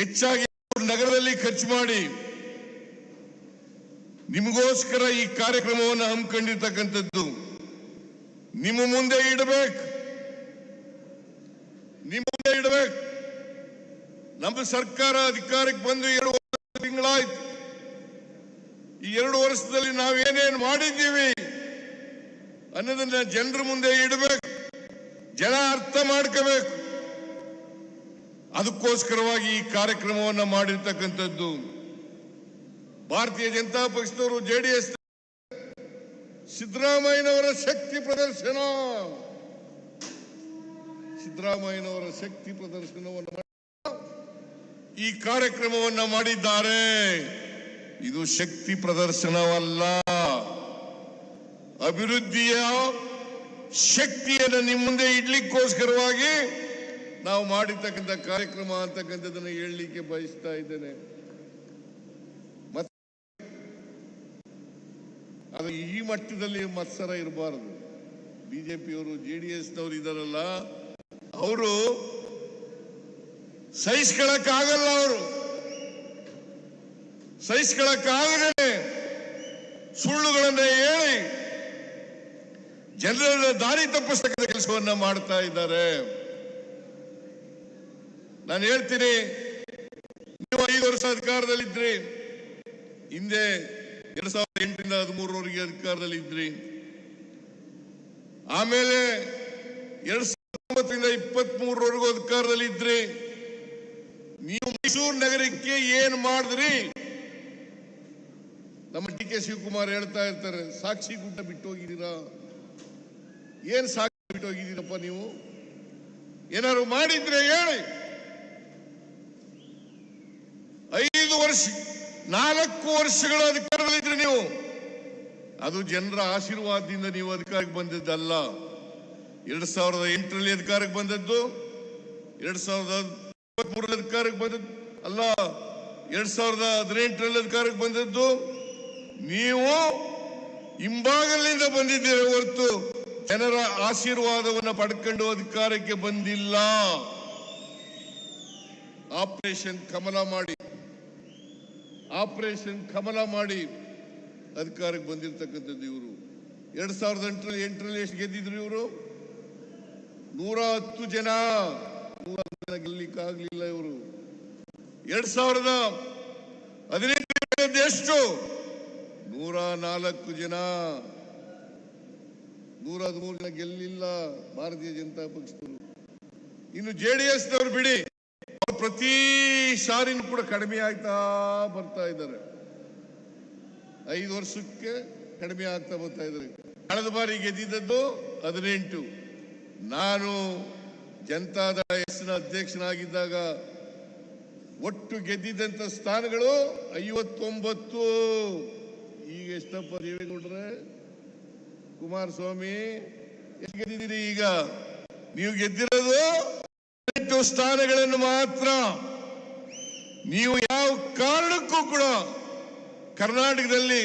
ಹೆಚ್ಚಾಗಿ ನಗರದಲ್ಲಿ ಖರ್ಚು ಮಾಡಿ ನಿಮಗೋಸ್ಕರ ಈ ಕಾರ್ಯಕ್ರಮವನ್ನು ಹಮ್ಮಿಕೊಂಡಿರ್ತಕ್ಕಂಥದ್ದು. ನಿಮ್ಮ ಮುಂದೆ ಇಡಬೇಕು. ನಮ್ಮ ಸರ್ಕಾರ ಅಧಿಕಾರಕ್ಕೆ ಬಂದು 2 ತಿಂಗಳಾಯ್ತು. ಈ 2 ವರ್ಷದಲ್ಲಿ ನಾವೇನೇನು ಮಾಡಿದ್ದೀವಿ ಅನ್ನೋದನ್ನ ಜನರ ಮುಂದೆ ಇಡಬೇಕು, ಜನ ಅರ್ಥ ಮಾಡ್ಕೋಬೇಕು. ಅದಕ್ಕೋಸ್ಕರವಾಗಿ ಈ ಕಾರ್ಯಕ್ರಮವನ್ನು ಮಾಡಿರ್ತಕ್ಕಂಥದ್ದು. ಭಾರತೀಯ ಜನತಾ ಪಕ್ಷದವರು, ಜೆಡಿಎಸ್, ಸಿದ್ದರಾಮಯ್ಯನವರ ಶಕ್ತಿ ಪ್ರದರ್ಶನ, ಸಿದ್ದರಾಮಯ್ಯನವರ ಶಕ್ತಿ ಪ್ರದರ್ಶನವನ್ನು ಈ ಕಾರ್ಯಕ್ರಮವನ್ನ ಮಾಡಿದ್ದಾರೆ. ಇದು ಶಕ್ತಿ ಪ್ರದರ್ಶನವಲ್ಲ, ಅಭಿವೃದ್ಧಿಯ ಶಕ್ತಿಯನ್ನು ನಿಮ್ಮ ಮುಂದೆ ಇಡ್ಲಿಕ್ಕೋಸ್ಕರವಾಗಿ ನಾವು ಮಾಡಿರ್ತಕ್ಕಂಥ ಕಾರ್ಯಕ್ರಮ ಅಂತಕ್ಕಂಥದ್ದನ್ನು ಹೇಳಲಿಕ್ಕೆ ಬಯಸ್ತಾ ಇದ್ದೇನೆ. ಮತ್ತೆ ಅದು ಈ ಮಟ್ಟದಲ್ಲಿ ಮತ್ಸರ ಇರಬಾರದು. ಬಿಜೆಪಿಯವರು, ಜೆಡಿಎಸ್ನವರು ಇದಾರಲ್ಲ, ಅವರು ಸಹಿಸ್ಕೊಳ್ಳಕ್ಕಾಗಲ್ಲ. ಅವರು ಸಹಿಸ್ಕೊಳ್ಳಕ್ಕಾಗದೆ ಸುಳ್ಳುಗಳನ್ನ ಹೇಳಿ ಜನರ ದಾರಿ ತಪ್ಪಿಸ್ತಕ್ಕಂಥ ಕೆಲಸವನ್ನ ಮಾಡ್ತಾ ಇದ್ದಾರೆ. ನಾನು ಹೇಳ್ತೀನಿ, ನೀವು 5 ವರ್ಷ ಅಧಿಕಾರದಲ್ಲಿದ್ರಿ. ಹಿಂದೆ 2008ರಿಂದ 2013 ಅಧಿಕಾರದಲ್ಲಿ ಇದ್ರಿ. ಆಮೇಲೆ 2019ರಿಂದ 2023 ಅಧಿಕಾರದಲ್ಲಿ ಇದ್ರಿ. ನೀವು ಮೈಸೂರು ನಗರಕ್ಕೆ ಏನ್ ಮಾಡಿದ್ರಿ? ನಮ್ಮ ಡಿ ಕೆ ಶಿವಕುಮಾರ್ ಹೇಳ್ತಾ ಇರ್ತಾರೆ, ಸಾಕ್ಷಿ ಗುಡ್ಡ ಬಿಟ್ಟು ಹೋಗಿದ್ದೀರಾ. ಏನ್ ಸಾಕ್ಷಿ ಬಿಟ್ಟು ಹೋಗಿದ್ದೀರಪ್ಪ ನೀವು? ಏನಾದ್ರು ಮಾಡಿದ್ರೆ ಹೇಳಿ. 4 ವರ್ಷಗಳ ಅಧಿಕಾರದಲ್ಲಿದ್ರಿ ನೀವು. ಅದು ಜನರ ಆಶೀರ್ವಾದದಿಂದ ನೀವು ಅಧಿಕಾರಕ್ಕೆ ಬಂದದ್ದಲ್ಲ. 2008ರಲ್ಲಿ ಅಧಿಕಾರಕ್ಕೆ ಬಂದದ್ದು, 2023 ಅಧಿಕಾರಕ್ಕೆ ಬಂದದ್ದು ಅಲ್ಲ, 2018ರಲ್ಲಿ ಅಧಿಕಾರಕ್ಕೆ ಬಂದದ್ದು. ನೀವು ಹಿಂಬಾಗಲಿನಿಂದ ಬಂದಿದ್ದೀರಿ ಹೊರತು ಜನರ ಆಶೀರ್ವಾದವನ್ನು ಪಡ್ಕೊಂಡು ಅಧಿಕಾರಕ್ಕೆ ಬಂದಿಲ್ಲ. ಆಪರೇಷನ್ ಕಮಲ ಮಾಡಿ ಅಧಿಕಾರಕ್ಕೆ ಬಂದಿರತಕ್ಕಂಥದ್ದು ಇವರು. 2008ರಲ್ಲಿ ಎಷ್ಟು ಗೆದ್ದಿದ್ರು ಇವರು? 110 ಜನ. 110 ಜನ ಗೆಲ್ಲಿಕ್ಕಾಗ್ಲಿಲ್ಲ ಇವರು. 2018 ಎಷ್ಟು? 104 ಜನ. 113 ಜನ ಗೆಲ್ಲಿಲ್ಲ ಭಾರತೀಯ ಜನತಾ ಪಕ್ಷದವರು. ಇನ್ನು ಜೆಡಿಎಸ್ನವರು ಬಿಡಿ, ಪ್ರತಿ ಸಾರಿನೂ ಕೂಡ ಕಡಿಮೆ ಆಗ್ತಾ ಬರ್ತಾ ಇದ್ದಾರೆ. 5 ವರ್ಷಕ್ಕೆ ಕಡಿಮೆ ಆಗ್ತಾ ಬರ್ತಾ ಇದ್ದಾರೆ. ಕಳೆದ ಬಾರಿ ಗೆದ್ದಿದ್ದದ್ದು 18. ನಾನು ಜನತಾದಳ ಎಸ್ನ ಅಧ್ಯಕ್ಷನಾಗಿದ್ದಾಗ ಒಟ್ಟು ಗೆದ್ದಿದ್ದಂತ ಸ್ಥಾನಗಳು 59. ಈಗ ಎಷ್ಟಪ್ಪ ದೇವೇಗೌಡ್ರೆ, ಕುಮಾರಸ್ವಾಮಿ, ಎಷ್ಟು ಗೆದ್ದಿದ್ದೀರಿ? ಈಗ ನೀವು ಗೆದ್ದಿರೋದು 8 ಸ್ಥಾನಗಳನ್ನು ಮಾತ್ರ. ನೀವು ಯಾವ ಕಾರಣಕ್ಕೂ ಕೂಡ ಕರ್ನಾಟಕದಲ್ಲಿ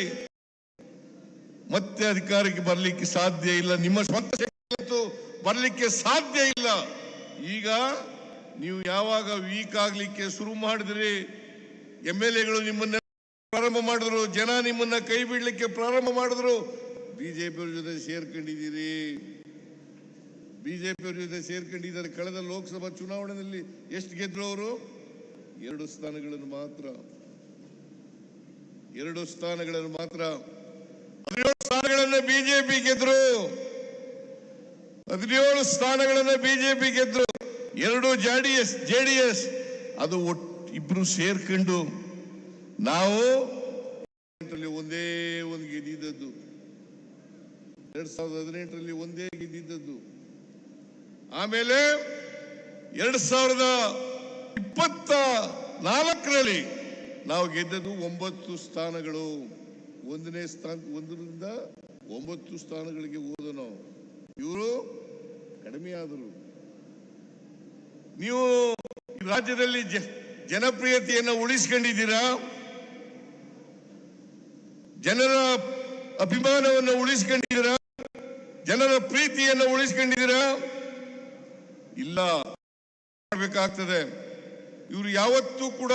ಮತ್ತೆ ಅಧಿಕಾರಕ್ಕೆ ಬರಲಿಕ್ಕೆ ಸಾಧ್ಯ ಇಲ್ಲ. ನಿಮ್ಮ ಸ್ವಂತ ಶಕ್ತಿ ಬರಲಿಕ್ಕೆ ಸಾಧ್ಯ ಇಲ್ಲ. ಈಗ ನೀವು ಯಾವಾಗ ವೀಕ್ ಆಗ್ಲಿಕ್ಕೆ ಶುರು ಮಾಡಿದ್ರಿ, MLAಗಳು ನಿಮ್ಮನ್ನ ಪ್ರಾರಂಭ ಮಾಡಿದ್ರು, ಜನ ನಿಮ್ಮನ್ನ ಕೈ ಬಿಡ್ಲಿಕ್ಕೆ ಪ್ರಾರಂಭ ಮಾಡಿದ್ರು, ಬಿಜೆಪಿಯವ್ರ ಜೊತೆ ಸೇರ್ಕೊಂಡಿದ್ದೀರಿ. ಬಿಜೆಪಿಯವ್ರ ಜೊತೆ ಸೇರ್ಕೊಂಡಿದ್ದಾರೆ. ಕಳೆದ ಲೋಕಸಭಾ ಚುನಾವಣೆಯಲ್ಲಿ ಎಷ್ಟು ಗೆದ್ರು ಅವರು? 2 ಸ್ಥಾನಗಳನ್ನು ಮಾತ್ರ. 2 ಸ್ಥಾನಗಳನ್ನು ಮಾತ್ರ. 17 ಸ್ಥಾನಗಳನ್ನು ಬಿಜೆಪಿ ಗೆದ್ರು. 17 ಸ್ಥಾನಗಳನ್ನು ಬಿಜೆಪಿ ಗೆದ್ರು. 2 ಜೆಡಿಎಸ್. ಅದು ಇಬ್ರು ಸೇರ್ಕೊಂಡು ನಾವು ಒಂದೇ ಒಂದು ಗೆದ್ದಿದ್ದದ್ದು. 2018ರಲ್ಲಿ ಒಂದೇ ಗೆದ್ದಿದ್ದದ್ದು. ಆಮೇಲೆ 2024ರಲ್ಲಿ ನಾವು ಗೆದ್ದದ್ದು 9 ಸ್ಥಾನಗಳು. 1ನೇ ಸ್ಥಾನ 1ರಿಂದ 9 ಸ್ಥಾನಗಳಿಗೆ ಹೋದ ನಾವು. ಇವರು ಕಡಿಮೆ ಆದರು. ನೀವು ರಾಜ್ಯದಲ್ಲಿ ಜನಪ್ರಿಯತೆಯನ್ನು ಉಳಿಸಿಕೊಂಡಿದ್ದೀರಾ, ಜನರ ಅಭಿಮಾನವನ್ನು ಉಳಿಸಿಕೊಂಡಿದ್ದೀರಾ, ಜನರ ಪ್ರೀತಿಯನ್ನು ಉಳಿಸಿಕೊಂಡಿದ್ದೀರಾ? ಇಲ್ಲ, ಮಾಡಬೇಕಾಗ್ತದೆ. ಇವರು ಯಾವತ್ತೂ ಕೂಡ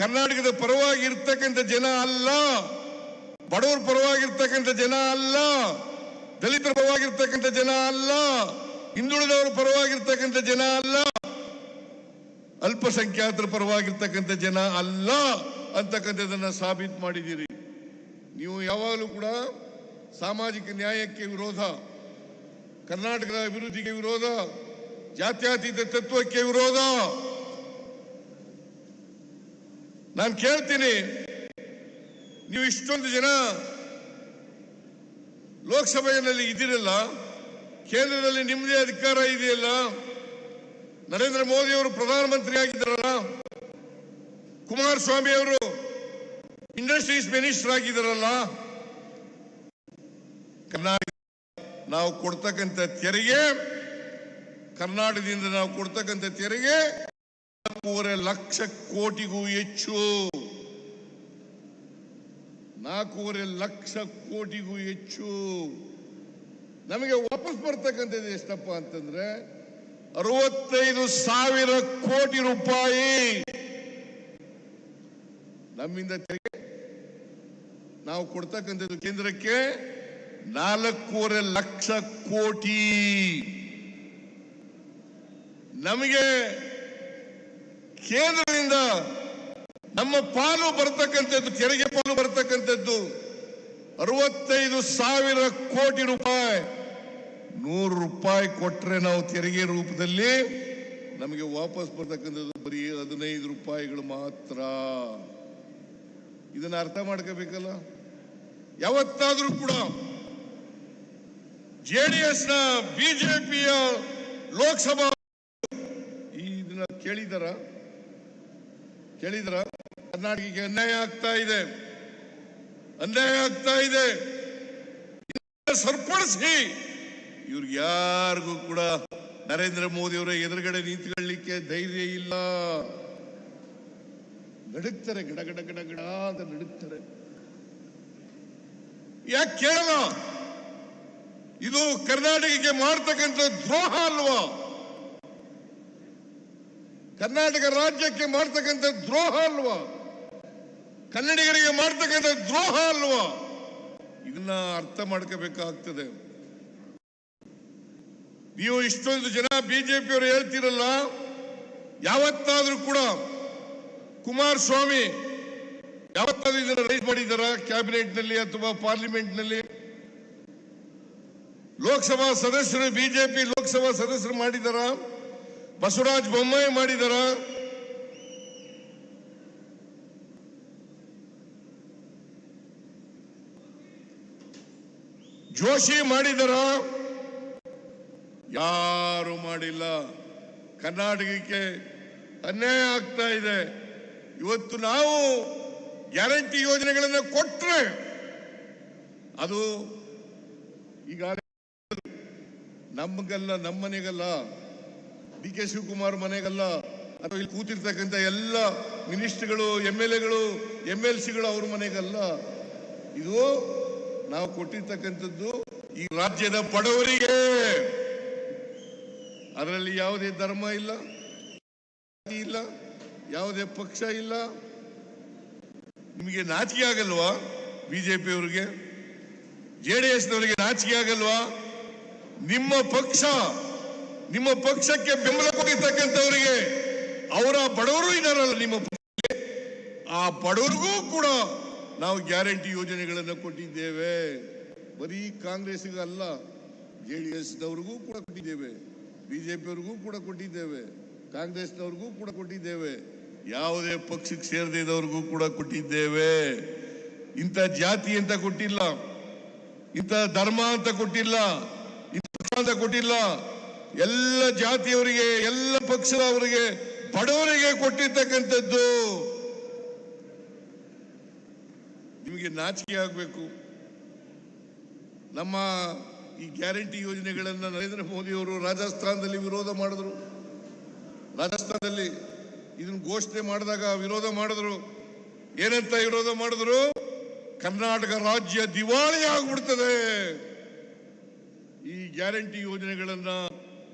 ಕರ್ನಾಟಕದ ಪರವಾಗಿ ಇರ್ತಕ್ಕಂಥ ಜನ ಅಲ್ಲ, ಬಡವರ ಪರವಾಗಿರ್ತಕ್ಕಂಥ ಜನ ಅಲ್ಲ, ದಲಿತರ ಪರವಾಗಿರ್ತಕ್ಕಂಥ ಜನ ಅಲ್ಲ, ಹಿಂದುಳಿದವರ ಪರವಾಗಿರ್ತಕ್ಕಂಥ ಜನ ಅಲ್ಲ, ಅಲ್ಪಸಂಖ್ಯಾತರ ಪರವಾಗಿರ್ತಕ್ಕಂಥ ಜನ ಅಲ್ಲ ಅಂತಕ್ಕಂಥದ್ದನ್ನ ಸಾಬೀತು ಮಾಡಿದ್ದೀರಿ. ನೀವು ಯಾವಾಗಲೂ ಕೂಡ ಸಾಮಾಜಿಕ ನ್ಯಾಯಕ್ಕೆ ವಿರೋಧ, ಕರ್ನಾಟಕದ ಅಭಿವೃದ್ಧಿಗೆ ವಿರೋಧ, ಜಾತ್ಯತೀತ ತತ್ವಕ್ಕೆ ವಿರೋಧ. ನಾನು ಕೇಳ್ತೀನಿ, ನೀವು ಇಷ್ಟೊಂದು ಜನ ಲೋಕಸಭೆಯಲ್ಲಿ ಇದ್ದೀರಲ್ಲ, ಕೇಂದ್ರದಲ್ಲಿ ನಿಮ್ಮದೇ ಅಧಿಕಾರ ಇದೆಯಲ್ಲ, ನರೇಂದ್ರ ಮೋದಿ ಅವರು ಪ್ರಧಾನಮಂತ್ರಿ ಆಗಿದ್ದಾರಲ್ಲ, ಕುಮಾರಸ್ವಾಮಿ ಅವರು ಇಂಡಸ್ಟ್ರೀಸ್ ಮಿನಿಸ್ಟರ್ ಆಗಿದ್ದಾರಲ್ಲ, ಕರ್ನಾಟಕ ನಾವು ಕೊಡ್ತಕ್ಕಂಥ ತೆರಿಗೆ, ಕರ್ನಾಟಕದಿಂದ ನಾವು ಕೊಡ್ತಕ್ಕಂಥ ತೆರಿಗೆ 4.5 ಲಕ್ಷ ಕೋಟಿಗೂ ಹೆಚ್ಚು. 4.5 ಲಕ್ಷ ಕೋಟಿಗೂ ಹೆಚ್ಚು. ನಮಗೆ ವಾಪಸ್ ಬರ್ತಕ್ಕಂಥದ್ದು ಎಷ್ಟಪ್ಪ ಅಂತಂದ್ರೆ 65,000 ಕೋಟಿ ರೂಪಾಯಿ ನಮ್ಮಿಂದ ತೆರಿಗೆ ನಾವು ಕೊಡ್ತಕ್ಕಂಥದ್ದು ಕೇಂದ್ರಕ್ಕೆ 4.5 ಲಕ್ಷ ಕೋಟಿ. ನಮಗೆ ಕೇಂದ್ರದಿಂದ ನಮ್ಮ ಪಾಲು ಬರ್ತಕ್ಕಂಥದ್ದು, ತೆರಿಗೆ ಪಾಲು ಬರ್ತಕ್ಕಂಥದ್ದು 65,000 ಕೋಟಿ ರೂಪಾಯಿ. 100 ರೂಪಾಯಿ ಕೊಟ್ರೆ ನಾವು ತೆರಿಗೆ ರೂಪದಲ್ಲಿ ನಮಗೆ ವಾಪಸ್ ಬರ್ತಕ್ಕಂಥದ್ದು ಬರೀ 15 ರೂಪಾಯಿಗಳು ಮಾತ್ರ. ಇದನ್ನ ಅರ್ಥ ಮಾಡ್ಕೋಬೇಕಲ್ಲ. ಯಾವತ್ತಾದ್ರೂ ಕೂಡ ಜೆಡಿಎಸ್ ನ ಬಿಜೆಪಿಯ ಲೋಕಸಭಾ ಇದನ್ನ ಕೇಳಿದರ ಕರ್ನಾಟಕಕ್ಕೆ ಅನ್ಯಾಯ ಆಗ್ತಾ ಇದೆ, ಅನ್ಯಾಯ ಆಗ್ತಾ ಇದೆ, ಸರಿಪಡಿಸಿ. ಇವ್ರಿಗೆ ಯಾರಿಗೂ ಕೂಡ ನರೇಂದ್ರ ಮೋದಿ ಅವರ ಎದುರುಗಡೆ ನಿಂತ್ಕೊಳ್ಳಿಕ್ಕೆ ಧೈರ್ಯ ಇಲ್ಲ. ನಡುಕ್ತಾರೆ, ಗಡ ಗಡ ಗಡ ಗಡ ಅಂತ ನಡುಕ್ತಾರೆ. ಯಾಕೆ ಕೇಳಲ್ಲ? ಇದು ಕರ್ನಾಟಕಕ್ಕೆ ಮಾಡ್ತಕ್ಕಂಥ ದ್ರೋಹ ಅಲ್ವಾ? ಕರ್ನಾಟಕ ರಾಜ್ಯಕ್ಕೆ ಮಾಡ್ತಕ್ಕಂಥ ದ್ರೋಹ ಅಲ್ವಾ? ಕನ್ನಡಿಗರಿಗೆ ಮಾಡ್ತಕ್ಕಂಥ ದ್ರೋಹ ಅಲ್ವಾ? ಇದನ್ನ ಅರ್ಥ ಮಾಡ್ಕೋಬೇಕಾಗ್ತದೆ. ನೀವು ಇಷ್ಟೊಂದು ಜನ ಬಿಜೆಪಿಯವರು ಹೇಳ್ತಿರಲ್ಲ, ಯಾವತ್ತಾದ್ರೂ ಕೂಡ ಕುಮಾರಸ್ವಾಮಿ ಯಾವತ್ತಾದ್ರೂ ಇದನ್ನ ರೈಸ್ ಮಾಡಿದಾರ ಕ್ಯಾಬಿನೆಟ್ ನಲ್ಲಿ ಅಥವಾ ಪಾರ್ಲಿಮೆಂಟ್ ನಲ್ಲಿ? ಲೋಕಸಭಾ ಸದಸ್ಯರು, ಬಿಜೆಪಿ ಲೋಕಸಭಾ ಸದಸ್ಯರು ಮಾಡಿದಾರ? ಬಸವರಾಜ ಬೊಮ್ಮಾಯಿ ಮಾಡಿದಾರ? ಜೋಶಿ ಮಾಡಿದಾರ? ಯಾರು ಮಾಡಿಲ್ಲ. ಕರ್ನಾಟಕಕ್ಕೆ ಅನ್ಯಾಯ ಆಗ್ತಾ ಇದೆ. ಇವತ್ತು ನಾವು ಗ್ಯಾರಂಟಿ ಯೋಜನೆಗಳನ್ನು ಕೊಟ್ರೆ ಅದು ಈಗ ನಮಗಲ್ಲ, ನಮ್ಮ ಮನೆಗಲ್ಲ, DK ಶಿವಕುಮಾರ್ ಮನೆಗಲ್ಲ, ಅಥವಾ ಇಲ್ಲಿ ಕೂತಿರ್ತಕ್ಕಂಥ ಎಲ್ಲ ಮಿನಿಸ್ಟರ್ಗಳು, MLAಗಳು, MLCಗಳು ಅವ್ರ ಮನೆಗಲ್ಲ. ಇದು ನಾವು ಕೊಟ್ಟಿರ್ತಕ್ಕಂಥದ್ದು ಈ ರಾಜ್ಯದ ಬಡವರಿಗೆ. ಅದರಲ್ಲಿ ಯಾವುದೇ ಧರ್ಮ ಇಲ್ಲ, ಇಲ್ಲ, ಯಾವುದೇ ಪಕ್ಷ ಇಲ್ಲ. ನಿಮಗೆ ನಾಚಿಕೆ ಆಗಲ್ವಾ? ಬಿಜೆಪಿ ಅವರಿಗೆ, ಜೆಡಿಎಸ್ ನವರಿಗೆ ನಾಚಿಕೆ ಆಗಲ್ವಾ? ನಿಮ್ಮ ಪಕ್ಷಕ್ಕೆ ಬೆಂಬಲ ಕೊಟ್ಟಿರ್ತಕ್ಕಂಥವರಿಗೆ ಅವರ ಬಡವರು ಇದ್ದಾರಲ್ಲ ನಿಮ್ಮ ಪಕ್ಷಕ್ಕೆ, ಆ ಬಡವರಿಗೂ ಕೂಡ ನಾವು ಗ್ಯಾರಂಟಿ ಯೋಜನೆಗಳನ್ನು ಕೊಟ್ಟಿದ್ದೇವೆ. ಬರೀ ಕಾಂಗ್ರೆಸ್ಗೆ ಅಲ್ಲ, ಜೆಡಿಎಸ್ನವ್ರಿಗೂ ಕೂಡ ಕೊಟ್ಟಿದ್ದೇವೆ, ಬಿಜೆಪಿಯವ್ರಿಗೂ ಕೂಡ ಕೊಟ್ಟಿದ್ದೇವೆ, ಕಾಂಗ್ರೆಸ್ನವ್ರಿಗೂ ಕೂಡ ಕೊಟ್ಟಿದ್ದೇವೆ, ಯಾವುದೇ ಪಕ್ಷಕ್ಕೆ ಸೇರದಿದ್ದವ್ರಿಗೂ ಕೂಡ ಕೊಟ್ಟಿದ್ದೇವೆ. ಇಂಥ ಜಾತಿ ಅಂತ ಕೊಟ್ಟಿಲ್ಲ, ಇಂಥ ಧರ್ಮ ಅಂತ ಕೊಟ್ಟಿಲ್ಲ, ಇಂಥ ಪಕ್ಷ ಅಂತ ಕೊಟ್ಟಿಲ್ಲ. ಎಲ್ಲ ಜಾತಿಯವರಿಗೆ, ಎಲ್ಲ ಪಕ್ಷದವರಿಗೆ, ಬಡವರಿಗೆ ಕೊಟ್ಟಿರ್ತಕ್ಕಂಥದ್ದು. ನಿಮಗೆ ನಾಚಿಕೆ ಆಗಬೇಕು. ನಮ್ಮ ಈ ಗ್ಯಾರಂಟಿ ಯೋಜನೆಗಳನ್ನು ನರೇಂದ್ರ ಮೋದಿ ಅವರು ರಾಜಸ್ಥಾನದಲ್ಲಿ ವಿರೋಧ ಮಾಡಿದ್ರು. ರಾಜಸ್ಥಾನದಲ್ಲಿ ಇದನ್ನು ಘೋಷಣೆ ಮಾಡಿದಾಗ ವಿರೋಧ ಮಾಡಿದ್ರು. ಏನಂತ ವಿರೋಧ ಮಾಡಿದ್ರು? ಕರ್ನಾಟಕ ರಾಜ್ಯ ದಿವಾಳಿ ಆಗ್ಬಿಡ್ತದೆ, ಈ ಗ್ಯಾರಂಟಿ ಯೋಜನೆಗಳನ್ನ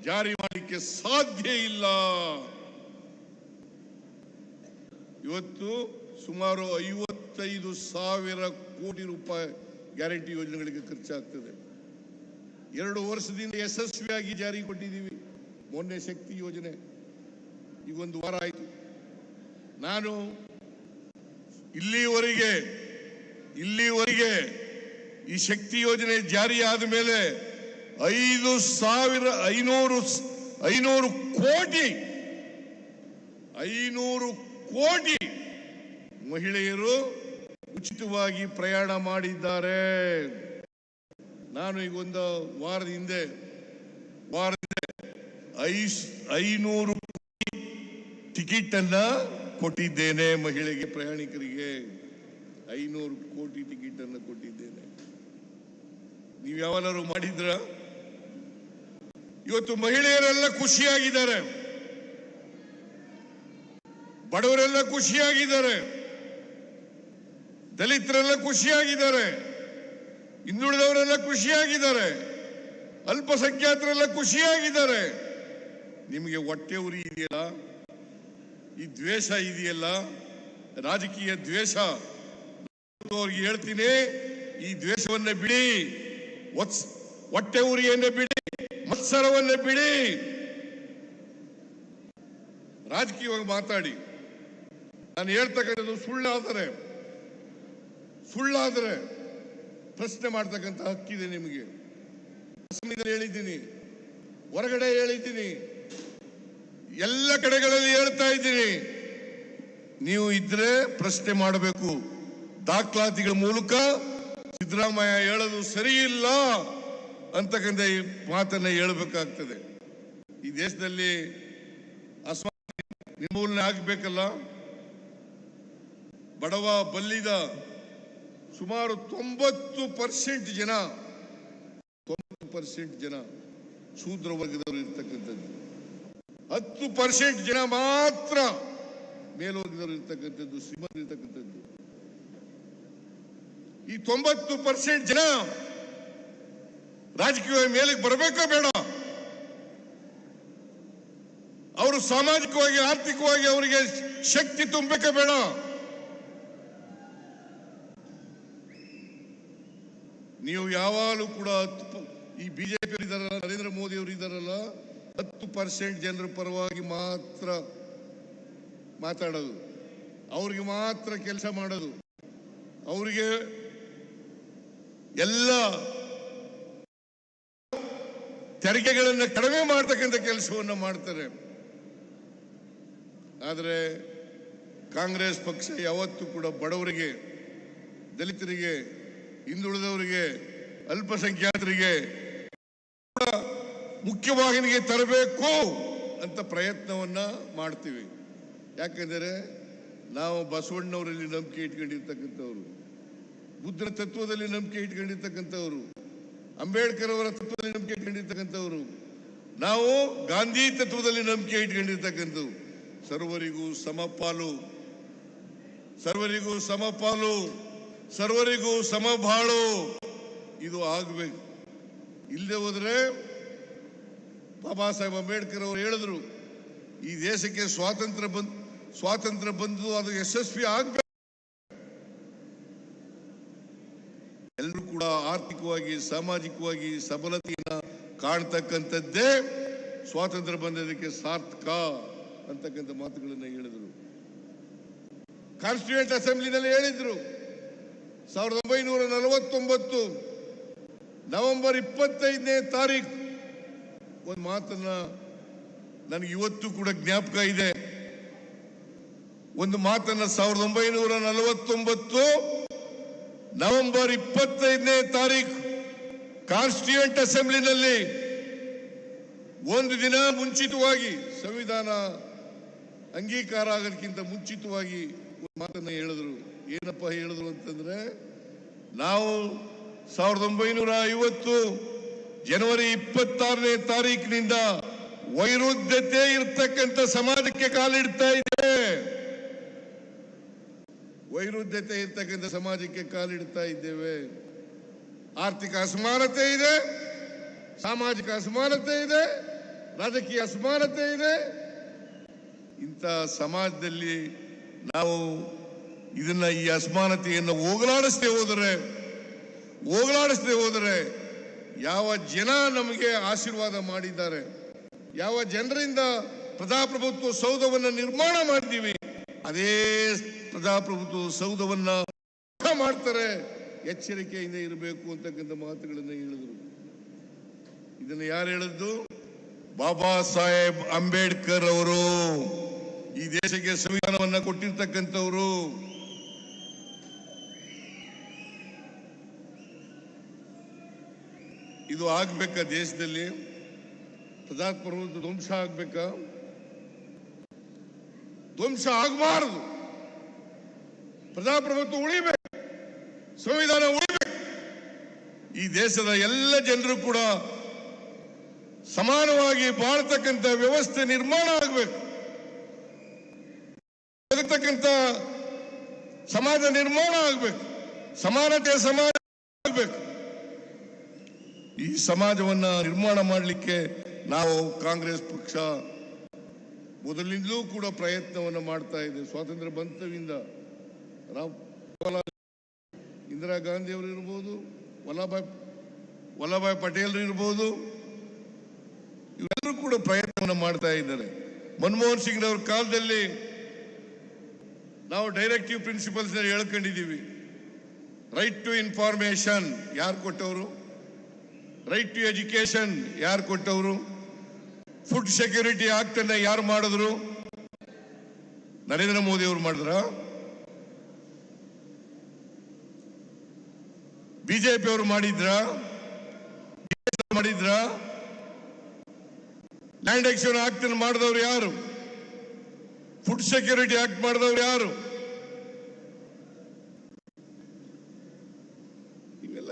ಜಾರಿ ಮಾಡಲಿಕ್ಕೆ ಸಾಧ್ಯ ಇಲ್ಲ. ಇವತ್ತು ಸುಮಾರು 55,000 ಕೋಟಿ ರೂಪಾಯಿ ಗ್ಯಾರಂಟಿ ಯೋಜನೆಗಳಿಗೆ ಖರ್ಚಾಗ್ತದೆ. 2 ವರ್ಷದಿಂದ ಯಶಸ್ವಿಯಾಗಿ ಜಾರಿ ಕೊಟ್ಟಿದ್ದೀವಿ. ಮೊನ್ನೆ ಶಕ್ತಿ ಯೋಜನೆ ಈಗ 1 ವಾರ ಆಯಿತು. ನಾನು ಇಲ್ಲಿವರೆಗೆ ಈ ಶಕ್ತಿ ಯೋಜನೆ ಜಾರಿ ಆದ ಮೇಲೆ 500 ಕೋಟಿ ಮಹಿಳೆಯರು ಉಚಿತವಾಗಿ ಪ್ರಯಾಣ ಮಾಡಿದ್ದಾರೆ. ನಾನು ಈಗ 1 ವಾರದ ಹಿಂದೆ 500 ಟಿಕೆಟ್ ಅನ್ನ ಕೊಟ್ಟಿದ್ದೇನೆ ಮಹಿಳೆಗೆ, ಪ್ರಯಾಣಿಕರಿಗೆ 500 ಕೋಟಿ ಟಿಕೆಟ್ ಅನ್ನು ಕೊಟ್ಟಿದ್ದೇನೆ. ನೀವು ಯಾವಾಗಲಾರು ಮಾಡಿದ್ರ? ಇವತ್ತು ಮಹಿಳೆಯರೆಲ್ಲ ಖುಷಿಯಾಗಿದ್ದಾರೆ, ಬಡವರೆಲ್ಲ ಖುಷಿಯಾಗಿದ್ದಾರೆ, ದಲಿತರೆಲ್ಲ ಖುಷಿಯಾಗಿದ್ದಾರೆ, ಹಿಂದುಳಿದವರೆಲ್ಲ ಖುಷಿಯಾಗಿದ್ದಾರೆ, ಅಲ್ಪಸಂಖ್ಯಾತರೆಲ್ಲ ಖುಷಿಯಾಗಿದ್ದಾರೆ. ನಿಮಗೆ ಹೊಟ್ಟೆ ಉರಿ ಇದೆಯಲ್ಲ, ಈ ದ್ವೇಷ ಇದೆಯಲ್ಲ, ರಾಜಕೀಯ ದ್ವೇಷ, ಅವ್ರಿಗೆ ಹೇಳ್ತೀನಿ, ಈ ದ್ವೇಷವನ್ನ ಬಿಡಿ, ಹೊಟ್ಟೆ ಉರಿಯನ್ನ ಬಿಡಿ, ಮತ್ಸರವನ್ನ ಬಿಡಿ, ರಾಜಕೀಯವಾಗಿ ಮಾತಾಡಿ. ನಾನು ಹೇಳ್ತಕ್ಕಂಥದ್ದು ಸುಳ್ಳಾದರೆ ಪ್ರಶ್ನೆ ಮಾಡ್ತಕ್ಕಂಥ ಹಕ್ಕಿದೆ ನಿಮಗೆ. ಅಸೆಂಬ್ಲಿಯಲ್ಲಿ ಹೇಳಿದ್ದೀನಿ, ಹೊರಗಡೆ ಹೇಳಿದ್ದೀನಿ, ಎಲ್ಲ ಕಡೆಗಳಲ್ಲಿ ಹೇಳ್ತಾ ಇದ್ದೀನಿ. ನೀವು ಇದ್ರೆ ಪ್ರಶ್ನೆ ಮಾಡಬೇಕು. ದಾಖಲಾತಿಗಳ ಮೂಲಕ ಸಿದ್ದರಾಮಯ್ಯ ಹೇಳೋದು ಸರಿ ಇಲ್ಲ ಅಂತಕ್ಕಂಥ ಈ ಮಾತನ್ನ ಹೇಳಬೇಕಾಗ್ತದೆ. ಈ ದೇಶದಲ್ಲಿ ಅಸಮಾನತೆ ನಿರ್ಮೂಲನೆ ಆಗಬೇಕಲ್ಲ. ಬಡವ ಬಲ್ಲಿದ ಸುಮಾರು 90% ಜನ ಶೂದ್ರ ವರ್ಗದವರು ಇರ್ತಕ್ಕಂಥದ್ದು, 10% ಜನ ಮಾತ್ರ ಮೇಲ್ವರ್ಗದವರು ಇರ್ತಕ್ಕಂಥದ್ದು, ಶ್ರೀಮಂತರು ಇರ್ತಕ್ಕಂಥದ್ದು. ಈ 90% ಜನ ರಾಜಕೀಯ ಮೇಲಕ್ಕೆ ಬರಬೇಕೋ ಬೇಡ? ಅವರು ಸಾಮಾಜಿಕವಾಗಿ, ಆರ್ಥಿಕವಾಗಿ ಅವರಿಗೆ ಶಕ್ತಿ ತುಂಬಬೇಕೋ ಬೇಡ? ನೀವು ಯಾವಾಗಲೂ ಕೂಡ ಈ ಬಿಜೆಪಿ ಇದ್ದಾರಲ್ಲ, ನರೇಂದ್ರ ಮೋದಿ ಅವರು ಇದ್ದಾರಲ್ಲ, 10% ಜನರ ಪರವಾಗಿ ಮಾತ್ರ ಮಾತಾಡೋದು, ಅವ್ರಿಗೆ ಮಾತ್ರ ಕೆಲಸ ಮಾಡೋದು, ಅವರಿಗೆ ಎಲ್ಲ ತೆರಿಗೆಗಳನ್ನು ಕಡಿಮೆ ಮಾಡತಕ್ಕಂಥ ಕೆಲಸವನ್ನು ಮಾಡ್ತಾರೆ. ಆದರೆ ಕಾಂಗ್ರೆಸ್ ಪಕ್ಷ ಯಾವತ್ತೂ ಕೂಡ ಬಡವರಿಗೆ, ದಲಿತರಿಗೆ, ಹಿಂದುಳಿದವರಿಗೆ, ಅಲ್ಪಸಂಖ್ಯಾತರಿಗೆ ಮುಖ್ಯವಾಹಿನಿಗೆ ತರಬೇಕು ಅಂತ ಪ್ರಯತ್ನವನ್ನ ಮಾಡ್ತೀವಿ. ಯಾಕೆಂದರೆ ನಾವು ಬಸವಣ್ಣವರಲ್ಲಿ ನಂಬಿಕೆ ಇಟ್ಕೊಂಡಿರ್ತಕ್ಕಂಥವ್ರು, ಬುದ್ಧನ ತತ್ವದಲ್ಲಿ ನಂಬಿಕೆ ಇಟ್ಕೊಂಡಿರ್ತಕ್ಕಂಥವ್ರು, ಅಂಬೇಡ್ಕರ್ ಅವರ ತತ್ವದಲ್ಲಿ ನಂಬಿಕೆ ಇಟ್ಕೊಂಡಿರ್ತಕ್ಕಂಥವ್ರು, ನಾವು ಗಾಂಧಿ ತತ್ವದಲ್ಲಿ ನಂಬಿಕೆ ಇಟ್ಕೊಂಡಿರ್ತಕ್ಕಂಥವ್ರು. ಸರ್ವರಿಗೂ ಸಮಪಾಲು, ಸರ್ವರಿಗೂ ಸಮಬಾಳು ಇದು ಆಗಬೇಕು. ಇಲ್ಲದೆ ಹೋದ್ರೆ ಬಾಬಾ ಸಾಹೇಬ್ ಅಂಬೇಡ್ಕರ್ ಅವರು ಹೇಳಿದ್ರು, ಈ ದೇಶಕ್ಕೆ ಸ್ವಾತಂತ್ರ್ಯ ಬಂದು ಅದು ಯಶಸ್ವಿ ಆಗಬೇಕು. ಎಲ್ಲರೂ ಕೂಡ ಆರ್ಥಿಕವಾಗಿ ಸಾಮಾಜಿಕವಾಗಿ ಸಬಲತೆಯನ್ನ ಕಾಣ್ತಕ್ಕಂಥದ್ದೇ ಸ್ವಾತಂತ್ರ್ಯ ಬಂದದಕ್ಕೆ ಸಾರ್ಥಕ ಅಂತಕ್ಕಂಥ ಮಾತುಗಳನ್ನ ಹೇಳಿದರು. ಕಾನ್ಸ್ಟಿಟ್ಯೂಯೆಂಟ್ ಅಸೆಂಬ್ಲಿನಲ್ಲಿ ಹೇಳಿದ್ರು. 1949 ನವೆಂಬರ್ 25ನೇ ತಾರೀಕು ಒಂದು ಮಾತನ್ನ ನನಗೆ ಇವತ್ತು ಕೂಡ ಜ್ಞಾಪಕ ಇದೆ. ಒಂದು ಮಾತನ್ನ 1949 ನವೆಂಬರ್ 25ನೇ ತಾರೀಕು ಕಾನ್ಸ್ಟಿಟ್ಯೂಯೆಂಟ್ ಅಸೆಂಬ್ಲಿನಲ್ಲಿ ಒಂದು ದಿನ ಮುಂಚಿತವಾಗಿ ಸಂವಿಧಾನ ಅಂಗೀಕಾರ ಆಗೋದಕ್ಕಿಂತ ಮುಂಚಿತವಾಗಿ ಒಂದು ಮಾತನ್ನ ಹೇಳಿದ್ರು. ಏನಪ್ಪ ಹೇಳಿದ್ರು ಅಂತಂದ್ರೆ, ನಾವು 1950 ಜನವರಿ 26ನೇ ತಾರೀಕಿನಿಂದ ವೈರುಧ್ಯತೆ ಇರ್ತಕ್ಕಂಥ ಸಮಾಜಕ್ಕೆ ಕಾಲಿಡ್ತಾ ಇದ್ದೇವೆ. ವೈರುಧ್ಯತೆ ಇರ್ತಕ್ಕಂಥ ಸಮಾಜಕ್ಕೆ ಕಾಲಿಡ್ತಾ ಇದ್ದೇವೆ. ಆರ್ಥಿಕ ಅಸಮಾನತೆ ಇದೆ, ಸಾಮಾಜಿಕ ಅಸಮಾನತೆ ಇದೆ, ರಾಜಕೀಯ ಅಸಮಾನತೆ ಇದೆ. ಇಂಥ ಸಮಾಜದಲ್ಲಿ ನಾವು ಈ ಅಸಮಾನತೆಯನ್ನು ಹೋಗಲಾಡಿಸದೆ ಹೋದರೆ ಯಾವ ಜನ ನಮಗೆ ಆಶೀರ್ವಾದ ಮಾಡಿದ್ದಾರೆ, ಯಾವ ಜನರಿಂದ ಪ್ರಜಾಪ್ರಭುತ್ವ ಸೌಧವನ್ನು ನಿರ್ಮಾಣ ಮಾಡಿದ್ದೀವಿ, ಅದೇ ಪ್ರಜಾಪ್ರಭುತ್ವ ಸೌಧವನ್ನ ಮಾಡ್ತಾರೆ. ಎಚ್ಚರಿಕೆಯಿಂದ ಇರಬೇಕು ಅಂತಕ್ಕಂಥ ಮಾತುಗಳನ್ನು ಹೇಳಿದರು. ಇದನ್ನು ಯಾರು ಹೇಳಿದ್ದು? ಬಾಬಾ ಸಾಹೇಬ್ ಅಂಬೇಡ್ಕರ್ ಅವರು. ಈ ದೇಶಕ್ಕೆ ಸಂವಿಧಾನವನ್ನ ಕೊಟ್ಟಿರ್ತಕ್ಕಂಥವರು. ಇದು ಆಗ್ಬೇಕಾ? ದೇಶದಲ್ಲಿ ಪ್ರಜಾಪ್ರಭುತ್ವ ಧ್ವಂಸ ಆಗ್ಬೇಕಾ? ಧ್ವಂಸ ಆಗಬಾರದು. ಪ್ರಜಾಪ್ರಭುತ್ವ ಉಳಿಬೇಕು, ಸಂವಿಧಾನ ಉಳಿಬೇಕು. ಈ ದೇಶದ ಎಲ್ಲ ಜನರು ಕೂಡ ಸಮಾನವಾಗಿ ಬಾಳ್ತಕ್ಕಂಥ ವ್ಯವಸ್ಥೆ ನಿರ್ಮಾಣ ಆಗಬೇಕು. ಸಮಾಜ ನಿರ್ಮಾಣ ಆಗಬೇಕು, ಸಮಾನತೆಯ ಸಮಾಜ ಆಗಬೇಕು. ಈ ಸಮಾಜವನ್ನ ನಿರ್ಮಾಣ ಮಾಡಲಿಕ್ಕೆ ನಾವು ಕಾಂಗ್ರೆಸ್ ಪಕ್ಷ ಮೊದಲಿಂದಲೂ ಕೂಡ ಪ್ರಯತ್ನವನ್ನು ಮಾಡ್ತಾ ಇದೆ. ಸ್ವಾತಂತ್ರ್ಯ ಬಂತವಿಂದ ಇಂದಿರಾ ಗಾಂಧಿ ಅವರು ಇರ್ಬೋದು, ವಲ್ಲಭಾಯ್ ಪಟೇಲ್ ಇರ್ಬೋದು, ಇವೆಲ್ಲರೂ ಕೂಡ ಪ್ರಯತ್ನವನ್ನು ಮಾಡ್ತಾ ಇದ್ದಾರೆ. ಮನಮೋಹನ್ ಸಿಂಗ್ ಅವರ ಕಾಲದಲ್ಲಿ ನಾವು ಡೈರೆಕ್ಟಿವ್ ಪ್ರಿನ್ಸಿಪಲ್ಸ್ ಹೇಳ್ಕೊಂಡಿದ್ದೀವಿ. ರೈಟ್ ಟು ಇನ್ಫಾರ್ಮೇಶನ್ ಯಾರು ಕೊಟ್ಟವರು? ರೈಟ್ ಟು ಎಜುಕೇಶನ್ ಯಾರು ಕೊಟ್ಟವರು? ಫುಡ್ ಸೆಕ್ಯೂರಿಟಿ ಆಕ್ಟ್ ಅನ್ನ ಯಾರು ಮಾಡಿದ್ರು? ನರೇಂದ್ರ ಮೋದಿ ಅವರು ಮಾಡಿದ್ರ? ಬಿಜೆಪಿ ಅವರು ಮಾಡಿದ್ರ? ಲ್ಯಾಂಡ್ ಎಕ್ಸ್ಚೇಂಜ್ ಆಕ್ಟ್ ಅನ್ನು ಮಾಡಿದವರು ಯಾರು? ಫುಡ್ ಸೆಕ್ಯೂರಿಟಿ ಆಕ್ಟ್ ಮಾಡಿದವರು ಯಾರು?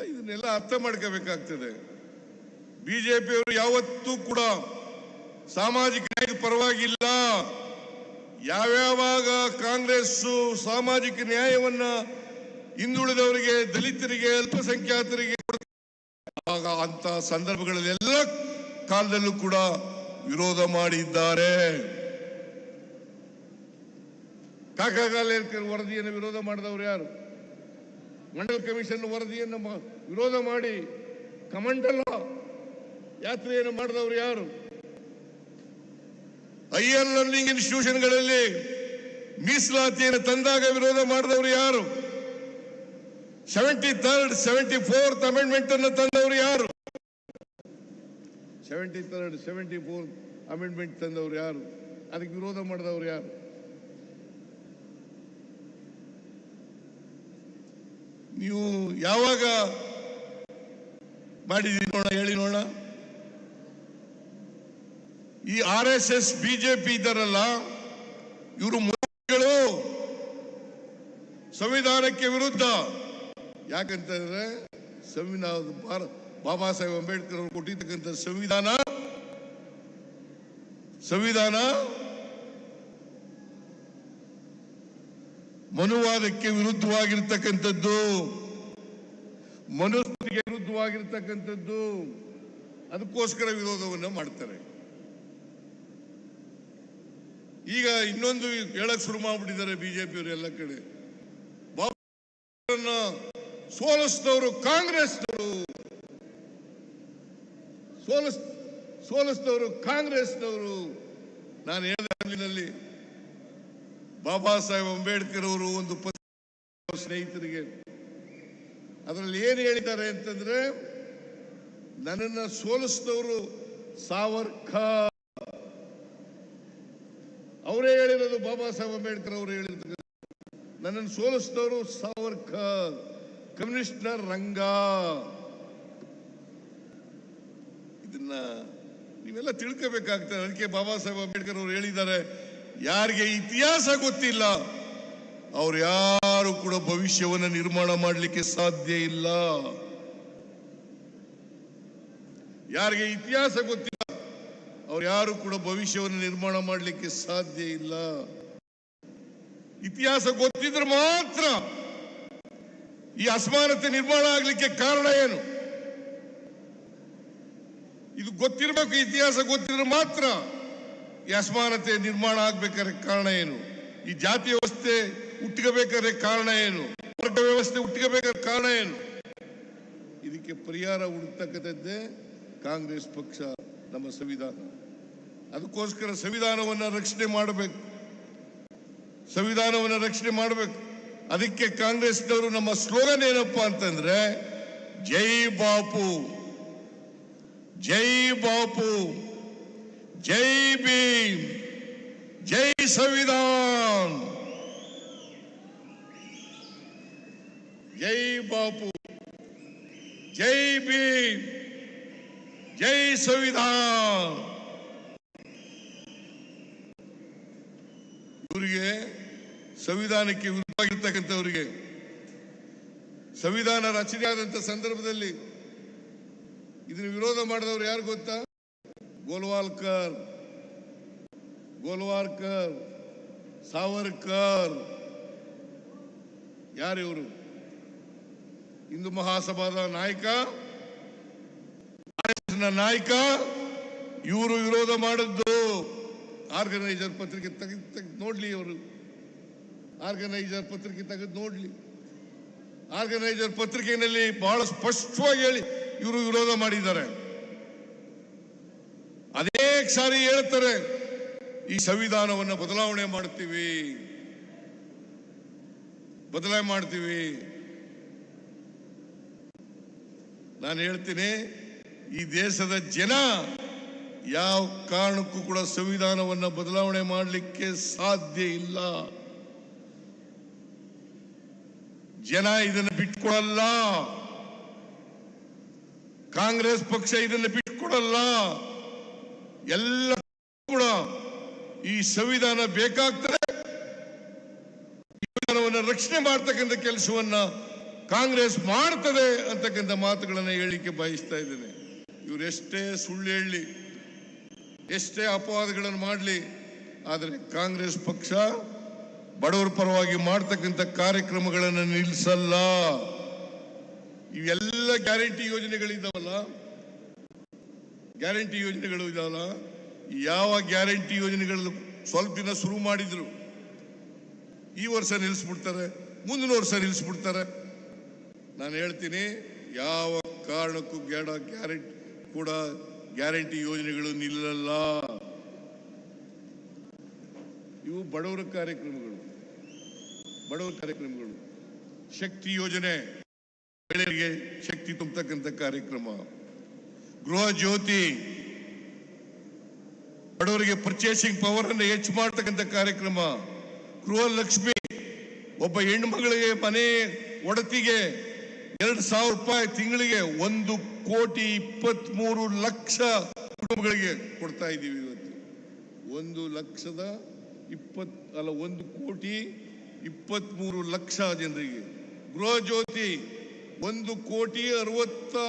ಇದನ್ನೆಲ್ಲ ಅರ್ಥ ಮಾಡ್ಕೋಬೇಕಾಗ್ತದೆ. ಬಿಜೆಪಿಯವರು ಯಾವತ್ತೂ ಕೂಡ ಸಾಮಾಜಿಕ ನ್ಯಾಯದ ಪರವಾಗಿಲ್ಲ. ಯಾವ್ಯಾವಾಗ ಕಾಂಗ್ರೆಸ್ ಸಾಮಾಜಿಕ ನ್ಯಾಯವನ್ನ ಹಿಂದುಳಿದವರಿಗೆ, ದಲಿತರಿಗೆ, ಅಲ್ಪಸಂಖ್ಯಾತರಿಗೆ ಆಗ ಅಂತ ಸಂದರ್ಭಗಳಲ್ಲಿ ಎಲ್ಲ ಕಾಲದಲ್ಲೂ ಕೂಡ ವಿರೋಧ ಮಾಡಿದ್ದಾರೆ. ಕಾಕಾಗಾಲೇಕರ್ ವರದಿಯನ್ನು ವಿರೋಧ ಮಾಡಿದವರು ಯಾರು? ಮಂಡಲ್ ಕಮಿಷನ್ ವರದಿಯನ್ನು ವಿರೋಧ ಮಾಡಿ ಕಮಂಡಲ ಯಾತ್ರೆಯನ್ನು ಮಾಡಿದವರು ಯಾರು? ಹೈಯರ್ ಲರ್ನಿಂಗ್ ಇನ್ಸ್ಟಿಟ್ಯೂಷನ್ಗಳಲ್ಲಿ ಮೀಸಲಾತಿಯನ್ನು ತಂದಾಗ ವಿರೋಧ ಮಾಡಿದವರು ಯಾರು? 73rd 74th ಅಮೆಂಡ್ಮೆಂಟ್ ಅನ್ನು ತಂದವರು ಯಾರು? 73rd 74th ಅಮೆಂಡ್ಮೆಂಟ್ ತಂದವರು ಯಾರು? ಅದಕ್ಕೆ ವಿರೋಧ ಮಾಡಿದವರು ಯಾರು? ನೀವು ಯಾವಾಗ ಮಾಡಿದೀರಿ ನೋಡ, ಹೇಳಿ ನೋಡ. ಈ RSS ಬಿಜೆಪಿ ಇದ್ದಾರಲ್ಲ, ಇವರು ಮೂಲಗಳು ಸಂವಿಧಾನಕ್ಕೆ ವಿರುದ್ಧ. ಯಾಕಂತಂದ್ರೆ ಬಾಬಾ ಸಾಹೇಬ್ ಅಂಬೇಡ್ಕರ್ ಅವರು ಕೊಟ್ಟಿರ್ತಕ್ಕಂಥ ಸಂವಿಧಾನ ಮನುವಾದಕ್ಕೆ ವಿರುದ್ಧವಾಗಿರ್ತಕ್ಕಂಥದ್ದು, ಮನುಸ್ಮೃತಿಗೆ ವಿರುದ್ಧವಾಗಿರ್ತಕ್ಕಂಥದ್ದು. ಅದಕ್ಕೋಸ್ಕರ ವಿರೋಧವನ್ನು ಮಾಡ್ತಾರೆ. ಈಗ ಇನ್ನೊಂದು ಹೇಳಕ್ ಶುರು ಮಾಡ್ಬಿಟ್ಟಿದ್ದಾರೆ ಬಿಜೆಪಿಯವರು ಎಲ್ಲ ಕಡೆ. ಬಾಬಾ ಸೋಲಿಸಿದವರು ಕಾಂಗ್ರೆಸ್ನವರು, ಸೋಲಿಸಿದವರು ಕಾಂಗ್ರೆಸ್ನವರು. ನಾನು ಹೇಳಿದಲ್ಲಿ ಬಾಬಾ ಸಾಹೇಬ್ ಅಂಬೇಡ್ಕರ್ ಅವರು ಒಂದು ಸ್ನೇಹಿತರಿಗೆ ಅದರಲ್ಲಿ ಏನು ಹೇಳಿದ್ದಾರೆ ಅಂತಂದ್ರೆ, ನನ್ನನ್ನು ಸೋಲಿಸಿದವರು ಸಾವರ್ಕರ್ ಅವರೇ ಹೇಳಿರೋದು. ಬಾಬಾ ಸಾಹೇಬ್ ಅಂಬೇಡ್ಕರ್ ಅವರು ಹೇಳಿದ್ರು, ನನ್ನನ್ನು ಸೋಲಿಸಿದವರು ಸಾವರ್ಕರ್, ಕಮ್ಯುನಿಸ್ಟ್ನ ರಂಗ. ಇದನ್ನ ನೀವೆಲ್ಲ ತಿಳ್ಕೋಬೇಕಾಗ್ತದೆ. ಅದಕ್ಕೆ ಬಾಬಾ ಸಾಹೇಬ್ ಅಂಬೇಡ್ಕರ್ ಅವರು ಹೇಳಿದ್ದಾರೆ, ಯಾರಿಗೆ ಇತಿಹಾಸ ಗೊತ್ತಿಲ್ಲ ಅವ್ರು ಯಾರು ಕೂಡ ಭವಿಷ್ಯವನ್ನು ನಿರ್ಮಾಣ ಮಾಡಲಿಕ್ಕೆ ಸಾಧ್ಯ ಇಲ್ಲ. ಯಾರಿಗೆ ಇತಿಹಾಸ ಗೊತ್ತಿಲ್ಲ ಅವ್ರು ಯಾರು ಕೂಡ ಭವಿಷ್ಯವನ್ನು ನಿರ್ಮಾಣ ಮಾಡಲಿಕ್ಕೆ ಸಾಧ್ಯ ಇಲ್ಲ. ಇತಿಹಾಸ ಗೊತ್ತಿದ್ರೆ ಮಾತ್ರ ಈ ಅಸಮಾನತೆ ನಿರ್ಮಾಣ ಆಗಲಿಕ್ಕೆ ಕಾರಣ ಏನು? ಇದು ಗೊತ್ತಿರಬೇಕು. ಇತಿಹಾಸ ಗೊತ್ತಿದ್ರೆ ಮಾತ್ರ ಈ ಅಸಮಾನತೆ ನಿರ್ಮಾಣ ಆಗ್ಬೇಕಾದ್ರೆ ಕಾರಣ ಏನು? ಈ ಜಾತಿ ವ್ಯವಸ್ಥೆ ಹುಟ್ಟಬೇಕಾದ್ರೆ ಕಾರಣ ಏನು? ವರ್ಗ ವ್ಯವಸ್ಥೆ ಹುಟ್ಟಬೇಕಾದ್ರೆ ಕಾರಣ ಏನು? ಇದಕ್ಕೆ ಪರಿಹಾರ ಹುಡುಕ್ತಕ್ಕಂಥದ್ದೇ ಕಾಂಗ್ರೆಸ್ ಪಕ್ಷ, ನಮ್ಮ ಸಂವಿಧಾನ. ಅದಕ್ಕೋಸ್ಕರ ಸಂವಿಧಾನವನ್ನ ರಕ್ಷಣೆ ಮಾಡಬೇಕು, ಸಂವಿಧಾನವನ್ನ ರಕ್ಷಣೆ ಮಾಡಬೇಕು. ಅದಕ್ಕೆ ಕಾಂಗ್ರೆಸ್ನವರು ನಮ್ಮ ಸ್ಲೋಗನ್ ಏನಪ್ಪಾ ಅಂತಂದ್ರೆ, ಜೈ ಬಾಪು, ಜೈ ಬಾಪು, ಜೈ ಭೀಮ್, ಜೈ ಸಂವಿಧಾನ್. ಜೈ ಬಾಪು, ಜೈ ಭೀಮ್, ಜೈ ಸಂವಿಧಾನ್. ಇವರಿಗೆ ಸಂವಿಧಾನಕ್ಕೆ ವಿರುದ್ಧವಾಗಿರ್ತಕ್ಕಂಥವರಿಗೆ, ಸಂವಿಧಾನ ರಚನೆ ಆದಂತ ಸಂದರ್ಭದಲ್ಲಿ ಇದನ್ನು ವಿರೋಧ ಮಾಡಿದವರು ಯಾರು ಗೊತ್ತಾ? ಗೋಲ್ವಾಲ್ಕರ್, ಸಾವರ್ಕರ್. ಯಾರು ಇವರು? ಹಿಂದೂ ಮಹಾಸಭಾದ ನಾಯಕ, ನಾಯಕ. ಇವರು ವಿರೋಧ ಮಾಡಿದ್ದು. ಆರ್ಗನೈಸರ್ ಪತ್ರಿಕೆ ತೆಗೆದು ನೋಡ್ಲಿ, ಅವರು ಆರ್ಗನೈಸರ್ ಪತ್ರಿಕೆ ತೆಗೆದು ನೋಡ್ಲಿ. ಆರ್ಗನೈಸರ್ ಪತ್ರಿಕೆಯಲ್ಲಿ ಬಹಳ ಸ್ಪಷ್ಟವಾಗಿ ಹೇಳಿ ಇವರು ವಿರೋಧ ಮಾಡಿದ್ದಾರೆ. ಅನೇಕ ಸಾರಿ ಹೇಳ್ತಾರೆ, ಈ ಸಂವಿಧಾನವನ್ನು ಬದಲಾವಣೆ ಮಾಡ್ತೀವಿ. ನಾನು ಹೇಳ್ತೀನಿ, ಈ ದೇಶದ ಜನ ಯಾವ ಕಾರಣಕ್ಕೂ ಕೂಡ ಸಂವಿಧಾನವನ್ನ ಬದಲಾವಣೆ ಮಾಡಲಿಕ್ಕೆ ಸಾಧ್ಯ ಇಲ್ಲ. ಜನ ಇದನ್ನು ಬಿಟ್ಕೊಡಲ್ಲ, ಕಾಂಗ್ರೆಸ್ ಪಕ್ಷ ಇದನ್ನು ಬಿಟ್ಕೊಡಲ್ಲ. ಎಲ್ಲ ಕೂಡ ಈ ಸಂವಿಧಾನ ಬೇಕಾಗ್ತದೆ. ಸಂವಿಧಾನವನ್ನು ರಕ್ಷಣೆ ಮಾಡ್ತಕ್ಕಂಥ ಕೆಲಸವನ್ನ ಕಾಂಗ್ರೆಸ್ ಮಾಡ್ತದೆ ಅಂತಕ್ಕಂಥ ಮಾತುಗಳನ್ನು ಹೇಳಲಿಕ್ಕೆ ಬಯಸ್ತಾ ಇದ್ದೇನೆ. ಇವರು ಎಷ್ಟೇ ಸುಳ್ಳು ಹೇಳಲಿ, ಎಷ್ಟೇ ಅಪವಾದಗಳನ್ನು ಮಾಡಲಿ, ಆದರೆ ಕಾಂಗ್ರೆಸ್ ಪಕ್ಷ ಬಡವರ ಪರವಾಗಿ ಮಾಡ್ತಕ್ಕಂಥ ಕಾರ್ಯಕ್ರಮಗಳನ್ನು ನಿಲ್ಲಿಸಲ್ಲ. ಇವೆಲ್ಲ ಗ್ಯಾರಂಟಿ ಯೋಜನೆಗಳಿದ್ದಾವಲ್ಲ, ಯಾವ ಗ್ಯಾರಂಟಿ ಯೋಜನೆಗಳು ಸ್ವಲ್ಪ ದಿನ ಶುರು ಮಾಡಿದ್ರು, ಈ ವರ್ಷ ನಿಲ್ಲಿಸ್ಬಿಡ್ತಾರೆ, ಮುಂದಿನ ವರ್ಷ ನಿಲ್ಲಿಸ್ಬಿಡ್ತಾರೆ. ನಾನು ಹೇಳ್ತೀನಿ, ಯಾವ ಕಾರಣಕ್ಕೂ ಗ್ಯಾರಂಟಿ ಯೋಜನೆಗಳು ನಿಲ್ಲಲ್ಲ. ಇವು ಬಡವರ ಕಾರ್ಯಕ್ರಮಗಳು. ಶಕ್ತಿ ಯೋಜನೆ, ಮಹಿಳೆಯರಿಗೆ ಶಕ್ತಿ ತುಂಬತಕ್ಕಂಥ ಕಾರ್ಯಕ್ರಮ. ಗೃಹ ಜ್ಯೋತಿ, ಬಡವರಿಗೆ ಪರ್ಚೇಸಿಂಗ್ ಪವರ್ ಅನ್ನು ಹೆಚ್ಚು ಮಾಡತಕ್ಕಂಥ ಕಾರ್ಯಕ್ರಮ. ಗೃಹ ಲಕ್ಷ್ಮಿ, ಒಬ್ಬ ಹೆಣ್ಣು ಮಗಳಿಗೆ ಮನೆ ಒಡತಿಗೆ 2,000 ರೂಪಾಯಿ ತಿಂಗಳಿಗೆ 1,23,00,000 ಕುಟುಂಬಗಳಿಗೆ ಕೊಡ್ತಾ ಇದ್ದೀವಿ ಇವತ್ತು. 1,23,00,000 ಜನರಿಗೆ. ಗೃಹ ಜ್ಯೋತಿ 1,64,00,000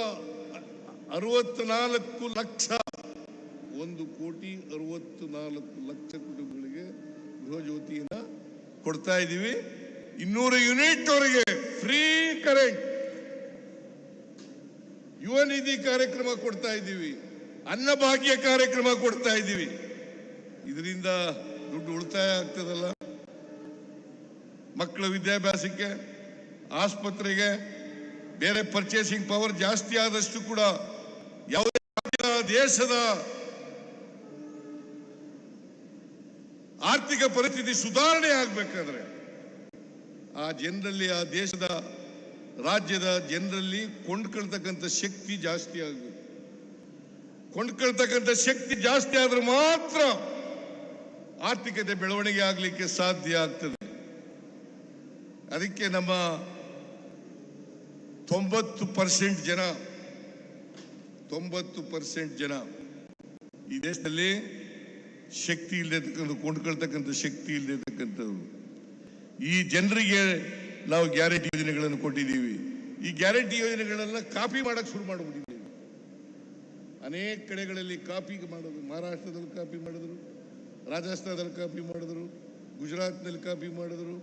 1,64,00,000 ಕುಟುಂಬಗಳಿಗೆ ಗೃಹ ಜ್ಯೋತಿಯನ್ನ ಕೊಡ್ತಾ ಇದ್ದೀವಿ. 200 ಯೂನಿಟ್ ವರೆಗೆ ಫ್ರೀ ಕರೆಂಟ್. ಯುವ ನಿಧಿ ಕಾರ್ಯಕ್ರಮ ಕೊಡ್ತಾ ಇದ್ದೀವಿ, ಅನ್ನಭಾಗ್ಯ ಕಾರ್ಯಕ್ರಮ ಕೊಡ್ತಾ ಇದ್ದೀವಿ. ಇದರಿಂದ ದುಡ್ಡು ಉಳಿತಾಯ ಆಗ್ತದಲ್ಲ, ಮಕ್ಕಳ ವಿದ್ಯಾಭ್ಯಾಸಕ್ಕೆ, ಆಸ್ಪತ್ರೆಗೆ, ಬೇರೆ ಪರ್ಚೇಸಿಂಗ್ ಪವರ್ ಜಾಸ್ತಿ ಆದಷ್ಟು ಕೂಡ ಯಾವುದೇ ದೇಶದ ಆರ್ಥಿಕ ಪರಿಸ್ಥಿತಿ ಸುಧಾರಣೆ ಆಗಬೇಕಾದ್ರೆ ಆ ಜನರಲ್ಲಿ, ಆ ದೇಶದ ರಾಜ್ಯದ ಜನರಲ್ಲಿ ಕೊಂಡ್ಕೊಳ್ತಕ್ಕಂಥ ಶಕ್ತಿ ಜಾಸ್ತಿ ಆಗಬೇಕು. ಕೊಂಡ್ಕೊಳ್ತಕ್ಕಂಥ ಶಕ್ತಿ ಜಾಸ್ತಿ ಆದ್ರೆ ಮಾತ್ರ ಆರ್ಥಿಕತೆ ಬೆಳವಣಿಗೆ ಆಗಲಿಕ್ಕೆ ಸಾಧ್ಯ ಆಗ್ತದೆ. ಅದಕ್ಕೆ ನಮ್ಮ 90% ಜನ ಈ ದೇಶದಲ್ಲಿ ಶಕ್ತಿ ಇಲ್ಲದೆ, ಕೊಂಡ್ಕೊಳ್ತಕ್ಕಂಥ ಶಕ್ತಿ ಇಲ್ಲದೆ ಈ ಜನರಿಗೆ ನಾವು ಗ್ಯಾರಂಟಿ ಯೋಜನೆಗಳನ್ನು ಕೊಟ್ಟಿದ್ದೀವಿ. ಈ ಗ್ಯಾರಂಟಿ ಯೋಜನೆಗಳೆಲ್ಲ ಕಾಪಿ ಮಾಡಕ್ಕೆ ಶುರು ಮಾಡಿಬಿಟ್ಟಿದ್ದೀವಿ. ಅನೇಕ ಕಡೆಗಳಲ್ಲಿ ಕಾಪಿ ಮಾಡೋದು, ಮಹಾರಾಷ್ಟ್ರದಲ್ಲಿ ಕಾಪಿ ಮಾಡಿದ್ರು, ರಾಜಸ್ಥಾನದಲ್ಲಿ ಕಾಪಿ ಮಾಡಿದ್ರು, ಗುಜರಾತ್ನಲ್ಲಿ ಕಾಪಿ ಮಾಡಿದ್ರು,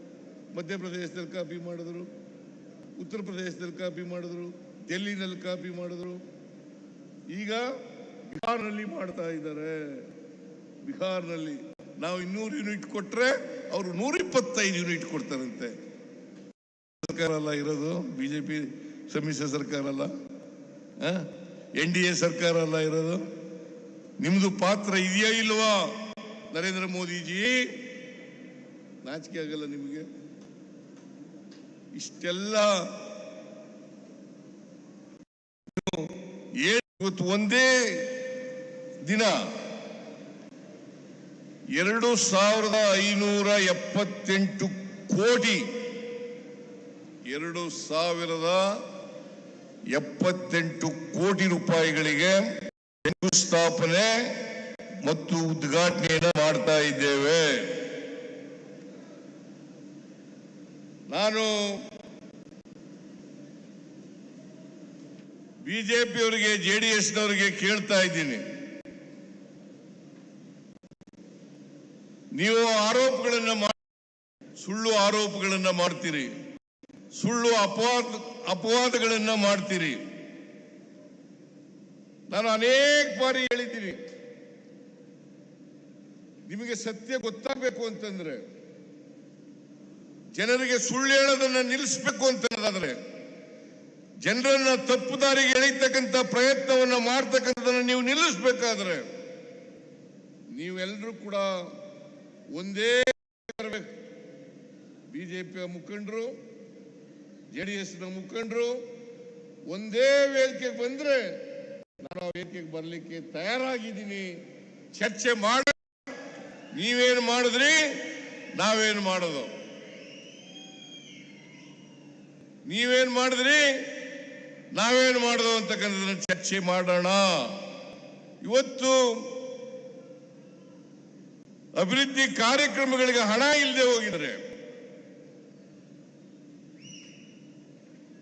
ಮಧ್ಯಪ್ರದೇಶದಲ್ಲಿ ಕಾಪಿ ಮಾಡಿದ್ರು, ಉತ್ತರ ಪ್ರದೇಶದಲ್ಲಿ ಕಾಪಿ ಮಾಡಿದ್ರು, ಡೆಲ್ಲಿನಲ್ಲಿ ಕಾಪಿ ಮಾಡಿದ್ರು. ಈಗ ಬಿಹಾರ್ನಲ್ಲಿ ಮಾಡ್ತಾ ಇದ್ದಾರೆ. ಬಿಹಾರ್ನಲ್ಲಿ ನಾವು 200 ಯೂನಿಟ್ ಕೊಟ್ರೆ ಅವರು 125 ಯೂನಿಟ್ ಕೊಡ್ತಾರಂತೆ. ಸರ್ಕಾರ ಅಲ್ಲ ಇರೋದು, ಬಿಜೆಪಿ ಸಮ್ಮಿಶ್ರ ಸರ್ಕಾರ ಅಲ್ಲ, NDA ಸರ್ಕಾರ ಅಲ್ಲ ಇರೋದು. ನಿಮ್ದು ಪಾತ್ರ ಇದೆಯಾ ಇಲ್ವಾ? ನರೇಂದ್ರ ಮೋದಿಜಿ, ನಾಚಿಕೆ ಆಗಲ್ಲ ನಿಮಗೆ? ಇಷ್ಟೆಲ್ಲ ಇವತ್ತು ಒಂದೇ ದಿನ 2578 ಕೋಟಿ 2078 ಕೋಟಿ ರೂಪಾಯಿಗಳಿಗೆ ಶಂಕುಸ್ಥಾಪನೆ ಮತ್ತು ಉದ್ಘಾಟನೆಯನ್ನು ಮಾಡ್ತಾ ಇದ್ದೇವೆ. ನಾನು ಬಿಜೆಪಿಯವರಿಗೆ, JDSನವರಿಗೆ ಕೇಳ್ತಾ ಇದ್ದೀನಿ, ನೀವು ಸುಳ್ಳು ಆರೋಪಗಳನ್ನ ಮಾಡ್ತೀರಿ, ಸುಳ್ಳು ಅಪವಾದಗಳನ್ನ ಮಾಡ್ತೀರಿ. ನಾನು ಅನೇಕ ಬಾರಿ ಹೇಳಿದ್ದೀನಿ, ನಿಮಗೆ ಸತ್ಯ ಗೊತ್ತಾಗಬೇಕು ಅಂತಂದ್ರೆ, ಜನರಿಗೆ ಸುಳ್ಳು ಹೇಳೋದನ್ನ ನಿಲ್ಲಿಸಬೇಕು ಅಂತಂದ್ರೆ, ಜನರನ್ನ ತಪ್ಪು ದಾರಿಗೆ ಎಳಿತಕ್ಕಂಥ ಪ್ರಯತ್ನವನ್ನ ಮಾಡ್ತಕ್ಕಂಥದನ್ನ ನೀವು ನಿಲ್ಲಿಸಬೇಕಾದ್ರೆ ನೀವೆಲ್ಲರೂ ಕೂಡ ಒಂದೇ ಬರಬೇಕು. ಬಿಜೆಪಿಯ ಮುಖಂಡರು, JDSನ ಮುಖಂಡರು ಒಂದೇ ವೇದಿಕೆಗೆ ಬಂದ್ರೆ ನಾನು ಆ ವೇದಿಕೆಗೆ ಬರಲಿಕ್ಕೆ ತಯಾರಾಗಿದ್ದೀನಿ. ಚರ್ಚೆ ಮಾಡ, ನೀವೇನು ಮಾಡಿದ್ರಿ, ನಾವೇನು ಮಾಡೋದು, ನೀವೇನು ಮಾಡಿದ್ರಿ, ನಾವೇನು ಮಾಡೋದು ಅಂತಕ್ಕಂಥದ್ದನ್ನ ಚರ್ಚೆ ಮಾಡೋಣ. ಇವತ್ತು ಅಭಿವೃದ್ಧಿ ಕಾರ್ಯಕ್ರಮಗಳಿಗೆ ಹಣ ಇಲ್ಲದೆ ಹೋಗಿದ್ರೆ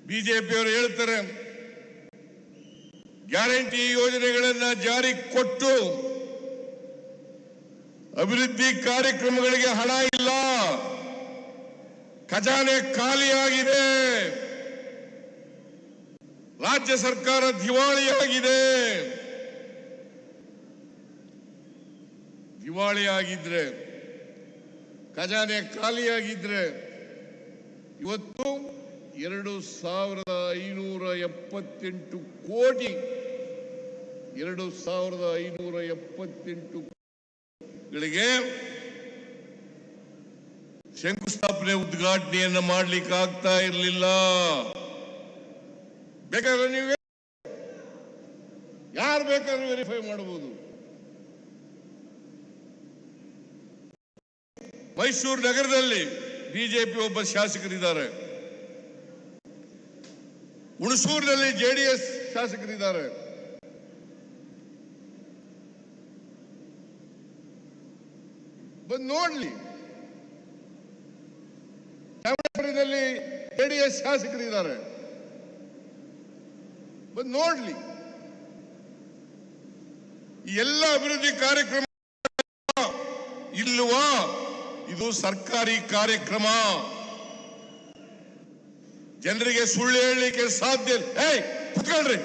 ಬಿಜೆಪಿಯವರು ಹೇಳ್ತಾರೆ, ಗ್ಯಾರಂಟಿ ಯೋಜನೆಗಳನ್ನ ಜಾರಿ ಕೊಟ್ಟು ಅಭಿವೃದ್ಧಿ ಕಾರ್ಯಕ್ರಮಗಳಿಗೆ ಹಣ ಇಲ್ಲ, ಖಜಾನೆ ಖಾಲಿಯಾಗಿದೆ, ರಾಜ್ಯ ಸರ್ಕಾರ ದಿವಾಳಿಯಾಗಿದೆ. ದಿವಾಳಿಯಾಗಿದ್ರೆ, ಖಜಾನೆ ಖಾಲಿಯಾಗಿದ್ರೆ ಇವತ್ತು 2578 ಕೋಟಿ 2578 ಗಳಿಗೆ ಶಂಕುಸ್ಥಾಪನೆ ಉದ್ಘಾಟನೆಯನ್ನ ಮಾಡ್ಲಿಕ್ಕೆ ಆಗ್ತಾ ಇರಲಿಲ್ಲ. ಬೇಕಾದ್ರೆ ನೀವು ಯಾರು ಬೇಕಾದ್ರೂ ವೆರಿಫೈ ಮಾಡಬಹುದು. ಮೈಸೂರು ನಗರದಲ್ಲಿ ಬಿಜೆಪಿ ಒಬ್ಬ ಶಾಸಕರಿದ್ದಾರೆ, ಹುಣಸೂರಿನಲ್ಲಿ JDS ಶಾಸಕರಿದ್ದಾರೆ. ಬಂದು ನೋಡ್ಲಿ. ಚಾಮರಾಜನಗರದಲ್ಲಿ JDS ಶಾಸಕರಿದ್ದಾರೆ, ಬಂದು ನೋಡ್ಲಿ. ಎಲ್ಲ ಅಭಿವೃದ್ಧಿ ಕಾರ್ಯಕ್ರಮ ಇಲ್ವಾ? ಇದು ಸರ್ಕಾರಿ ಕಾರ್ಯಕ್ರಮ. ಜನರಿಗೆ ಸುಳ್ಳು ಹೇಳಲಿಕ್ಕೆ ಸಾಧ್ಯ ಇಲ್ಲ. ಏಯ್ ಕುತ್ಕೊಳ್ರಿ,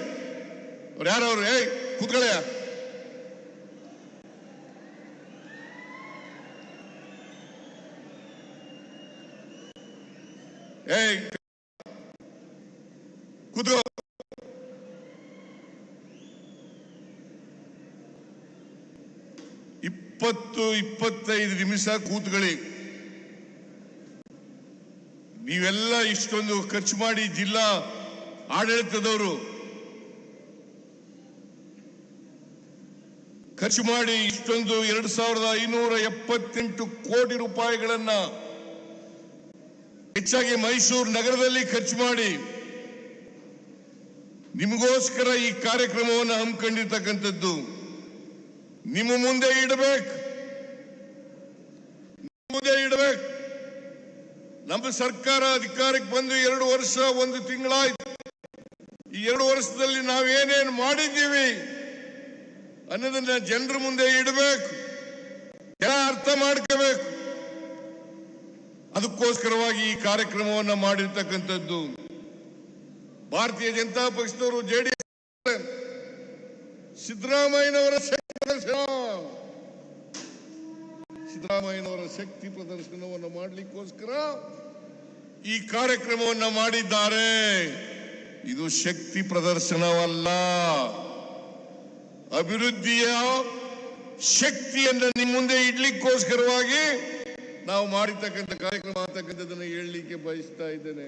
ಅವ್ರು ಯಾರವ್ರು? ಏಯ್ ಕುತ್ಕೊಳ್ಳಯ್ಯ. ಏಯ್ ಕೂತ್ಕೋ. 20-25 ನಿಮಿಷ ಕೂತ್ಕೊಳ್ಳಿ. ನೀವೆಲ್ಲ ಇಷ್ಟೊಂದು ಖರ್ಚು ಮಾಡಿ, ಜಿಲ್ಲಾ ಆಡಳಿತದವರು ಖರ್ಚು ಮಾಡಿ ಇಷ್ಟೊಂದು 2578 ಕೋಟಿ ರೂಪಾಯಿಗಳನ್ನ ಹೆಚ್ಚಾಗಿ ಮೈಸೂರು ನಗರದಲ್ಲಿ ಖರ್ಚು ಮಾಡಿ ನಿಮಗೋಸ್ಕರ ಈ ಕಾರ್ಯಕ್ರಮವನ್ನು ಹಮ್ಮಿಕೊಂಡಿರ್ತಕ್ಕಂಥದ್ದು. ನಿಮ್ಮ ಮುಂದೆ ಇಡಬೇಕು. ನಮ್ಮ ಸರ್ಕಾರ ಅಧಿಕಾರಕ್ಕೆ ಬಂದು 2 ವರ್ಷ 1 ತಿಂಗಳಾಯ್ತು. ಈ 2 ವರ್ಷದಲ್ಲಿ ನಾವೇನೇನು ಮಾಡಿದ್ದೀವಿ ಅನ್ನೋದನ್ನ ಜನರ ಮುಂದೆ ಇಡಬೇಕು, ಜನ ಅರ್ಥ ಮಾಡ್ಕೋಬೇಕು. ಅದಕ್ಕೋಸ್ಕರವಾಗಿ ಈ ಕಾರ್ಯಕ್ರಮವನ್ನು ಮಾಡಿರ್ತಕ್ಕಂಥದ್ದು. ಭಾರತೀಯ ಜನತಾ ಪಕ್ಷದವರು, ಜೆಡಿಎಸ್, ಸಿದ್ದರಾಮಯ್ಯನವರ ಶಕ್ತಿ ಪ್ರದರ್ಶನವನ್ನು ಮಾಡಲಿಕ್ಕೋಸ್ಕರ ಈ ಕಾರ್ಯಕ್ರಮವನ್ನು ಮಾಡಿದ್ದಾರೆ. ಇದು ಶಕ್ತಿ ಪ್ರದರ್ಶನವಲ್ಲ, ಅಭಿವೃದ್ಧಿಯ ಶಕ್ತಿಯನ್ನು ನಿಮ್ಮ ಮುಂದೆ ಇಡ್ಲಿಕ್ಕೋಸ್ಕರವಾಗಿ ನಾವು ಮಾಡಿರ್ತಕ್ಕಂಥ ಕಾರ್ಯಕ್ರಮ ಅಂತಕ್ಕಂಥದ್ದನ್ನು ಹೇಳಲಿಕ್ಕೆ ಬಯಸ್ತಾ ಇದ್ದೇನೆ.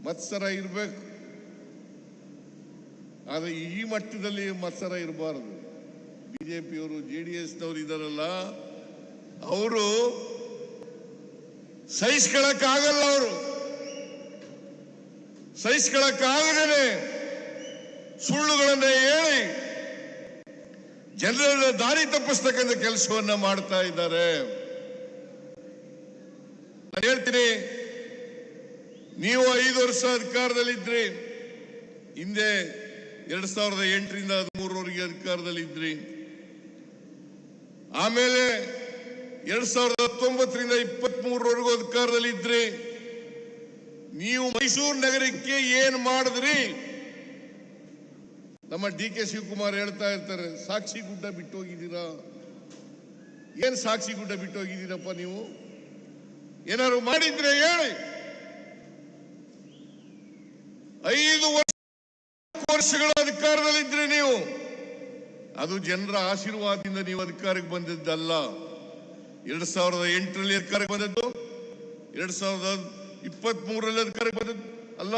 ಮತ್ಸರ ಇರಬೇಕು, ಆದರೆ ಈ ಮಟ್ಟದಲ್ಲಿ ಮತ್ಸರ ಇರಬಾರದು. ಬಿಜೆಪಿಯವರು, ಜೆಡಿಎಸ್ನವರು ಇದಾರಲ್ಲ, ಅವರು ಸಹಿಸ್ಕೊಳ್ಳಕ್ಕಾಗಲ್ಲ. ಅವರು ಸಹಿಸ್ಕೊಳ್ಳಕ್ಕಾಗದೇನೆ ಸುಳ್ಳುಗಳನ್ನ ಹೇಳಿ ಜನರನ್ನ ದಾರಿ ತಪ್ಪಿಸ್ತಕ್ಕಂಥ ಕೆಲಸವನ್ನ ಮಾಡ್ತಾ ಇದ್ದಾರೆ. ನಾನು ಹೇಳ್ತೀನಿ, ನೀವು 5 ವರ್ಷ ಅಧಿಕಾರದಲ್ಲಿದ್ರಿ. ಹಿಂದೆ 2008ರಿಂದ 2013 ಅಧಿಕಾರದಲ್ಲಿದ್ರಿ. ಆಮೇಲೆ 2019ರಿಂದ 2023 ಅಧಿಕಾರದಲ್ಲಿದ್ರಿ. ನೀವು ಮೈಸೂರು ನಗರಕ್ಕೆ ಏನ್ ಮಾಡಿದ್ರಿ? ನಮ್ಮ ಡಿ ಕೆ ಶಿವಕುಮಾರ್ ಹೇಳ್ತಾ ಇರ್ತಾರೆ, ಸಾಕ್ಷಿ ಗುಡ್ಡ ಬಿಟ್ಟು ಹೋಗಿದ್ದೀರಾ. ಏನ್ ಸಾಕ್ಷಿ ಗುಡ್ಡ ಬಿಟ್ಟು ಹೋಗಿದ್ದೀರಪ್ಪ? ನೀವು ಏನಾದ್ರು ಮಾಡಿದ್ರೆ ಹೇಳಿ. 5 ವರ್ಷಗಳ ಅಧಿಕಾರದಲ್ಲಿದ್ರಿ ನೀವು. ಅದು ಜನರ ಆಶೀರ್ವಾದದಿಂದ ನೀವು ಅಧಿಕಾರಕ್ಕೆ ಬಂದಿದ್ದಲ್ಲ. 2008ರಲ್ಲಿ ಅಧಿಕಾರಕ್ಕೆ ಬಂದದ್ದು, 2023ರಲ್ಲಿ ಅಧಿಕಾರಕ್ಕೆ ಬಂದದ್ದು ಅಲ್ಲ,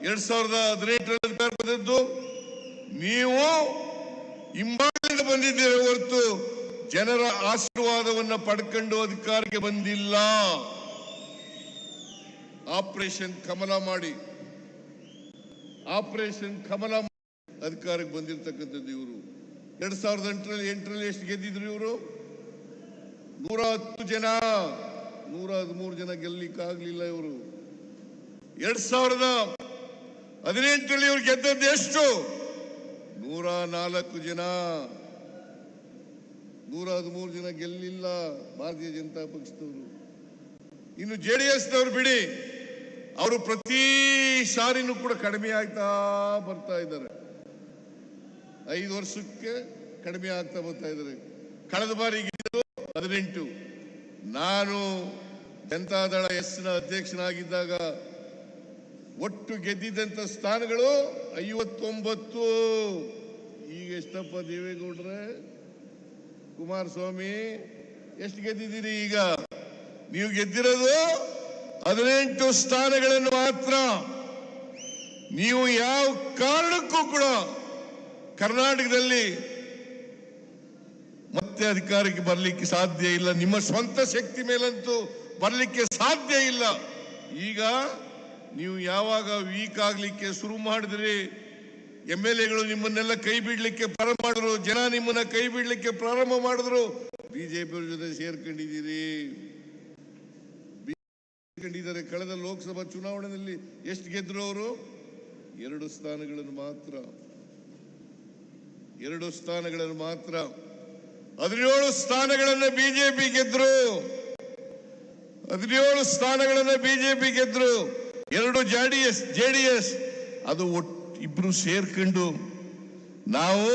2018ರಲ್ಲಿ ಅಧಿಕಾರಕ್ಕೆ ಬಂದದ್ದು. ನೀವು ಹಿಂಬಾಲಿಂದ ಬಂದಿದ್ದೀರಿ ಹೊರತು ಜನರ ಆಶೀರ್ವಾದವನ್ನ ಪಡ್ಕೊಂಡು ಅಧಿಕಾರಕ್ಕೆ ಬಂದಿಲ್ಲ. ಆಪರೇಷನ್ ಕಮಲ ಮಾಡಿ ಅಧಿಕಾರಕ್ಕೆ ಬಂದಿರತಕ್ಕಂಥದ್ದು ಇವರು. 2008ರಲ್ಲಿ ಎಷ್ಟು ಗೆದ್ದಿದ್ರು ಇವರು? 110 ಜನ, 113 ಜನ ಗೆಲ್ಲಲಿಕ್ಕಾಗ್ಲಿಲ್ಲ ಇವರು. 2018ರಲ್ಲಿ ಇವರು ಗೆದ್ದದ್ದು ಎಷ್ಟು? 104 ಜನ, 113 ಜನ ಗೆಲ್ಲಿಲ್ಲ ಭಾರತೀಯ ಜನತಾ ಪಕ್ಷದವರು. ಇನ್ನು ಜೆಡಿಎಸ್ನವರು ಬಿಡಿ, ಅವರು ಪ್ರತಿ ಸಾರಿನೂ ಕೂಡ ಕಡಿಮೆ ಆಗ್ತಾ ಬರ್ತಾ ಇದ್ದಾರೆ. 5 ವರ್ಷಕ್ಕೆ ಕಡಿಮೆ ಆಗ್ತಾ ಬರ್ತಾ ಇದ್ದಾರೆ. ಕಳೆದ ಬಾರಿ 18. ನಾನು ಜನತಾದಳ ಎಸ್ನ ಅಧ್ಯಕ್ಷನಾಗಿದ್ದಾಗ ಒಟ್ಟು ಗೆದ್ದಿದ್ದಂತ ಸ್ಥಾನಗಳು 59. ಈಗ ಎಷ್ಟಪ್ಪ ದೇವೇಗೌಡ್ರೆ, ಕುಮಾರಸ್ವಾಮಿ ಎಷ್ಟು ಗೆದ್ದಿದ್ದೀರಿ? ಈಗ ನೀವು ಗೆದ್ದಿರೋದು 18 ಸ್ಥಾನಗಳನ್ನು ಮಾತ್ರ. ನೀವು ಯಾವ ಕಾರಣಕ್ಕೂ ಕೂಡ ಕರ್ನಾಟಕದಲ್ಲಿ ಮತ್ತೆ ಅಧಿಕಾರಕ್ಕೆ ಬರಲಿಕ್ಕೆ ಸಾಧ್ಯ ಇಲ್ಲ. ನಿಮ್ಮ ಸ್ವಂತ ಶಕ್ತಿ ಮೇಲಂತೂ ಬರಲಿಕ್ಕೆ ಸಾಧ್ಯ ಇಲ್ಲ. ಈಗ ನೀವು ಯಾವಾಗ ವೀಕ್ ಆಗ್ಲಿಕ್ಕೆ ಶುರು ಮಾಡಿದ್ರಿ, MLAಗಳು ನಿಮ್ಮನ್ನೆಲ್ಲ ಕೈ ಬಿಡ್ಲಿಕ್ಕೆ ಪ್ರಾರಂಭ ಮಾಡಿದ್ರು, ಜನ ನಿಮ್ಮನ್ನ ಕೈ ಬಿಡ್ಲಿಕ್ಕೆ ಪ್ರಾರಂಭ ಮಾಡಿದ್ರು, ಬಿಜೆಪಿಯವ್ರ ಜೊತೆ ಸೇರ್ಕೊಂಡಿದ್ದೀರಿ. ಕಳೆದ ಲೋಕಸಭಾ ಚುನಾವಣೆಯಲ್ಲಿ ಎಷ್ಟು ಗೆದ್ರು ಅವರು? 2 ಸ್ಥಾನಗಳನ್ನು ಮಾತ್ರ. 17 ಸ್ಥಾನಗಳನ್ನು ಬಿಜೆಪಿ ಗೆದ್ರು. 2 ಜೆಡಿಎಸ್ ಅದು ಇಬ್ರು ಸೇರ್ಕೊಂಡು ನಾವು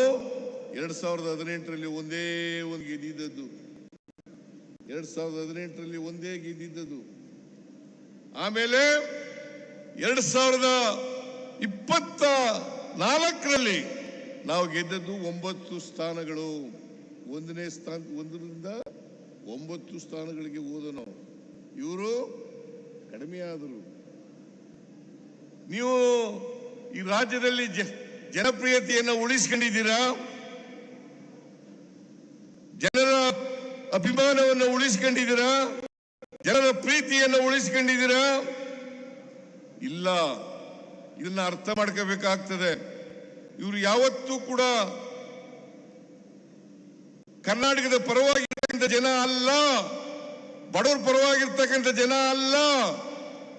2018ರಲ್ಲಿ ಒಂದೇ ಒಂದು ಗೆದ್ದಿದ್ದದ್ದು. 2018ರಲ್ಲಿ ಒಂದೇ ಗೆದ್ದಿದ್ದದ್ದು. ಆಮೇಲೆ 2024ರಲ್ಲಿ ನಾವು ಗೆದ್ದದ್ದು 9 ಸ್ಥಾನಗಳು. 1ನೇ ಸ್ಥಾನ 1ರಿಂದ 9 ಸ್ಥಾನಗಳಿಗೆ ಹೋದ ನಾವು. ಇವರು ಕಡಿಮೆ ಆದರು. ನೀವು ಈ ರಾಜ್ಯದಲ್ಲಿ ಜನಪ್ರಿಯತೆಯನ್ನು ಉಳಿಸಿಕೊಂಡಿದ್ದೀರಾ, ಜನರ ಅಭಿಮಾನವನ್ನು ಉಳಿಸಿಕೊಂಡಿದ್ದೀರಾ, ಜನರ ಪ್ರೀತಿಯನ್ನು ಉಳಿಸಿಕೊಂಡಿದ್ದೀರಾ? ಇಲ್ಲ. ಇದನ್ನ ಅರ್ಥ ಮಾಡ್ಕೋಬೇಕಾಗ್ತದೆ. ಇವರು ಯಾವತ್ತೂ ಕೂಡ ಕರ್ನಾಟಕದ ಪರವಾಗಿರ್ತಕ್ಕಂಥ ಜನ ಅಲ್ಲ, ಬಡವರ ಪರವಾಗಿರ್ತಕ್ಕಂಥ ಜನ ಅಲ್ಲ,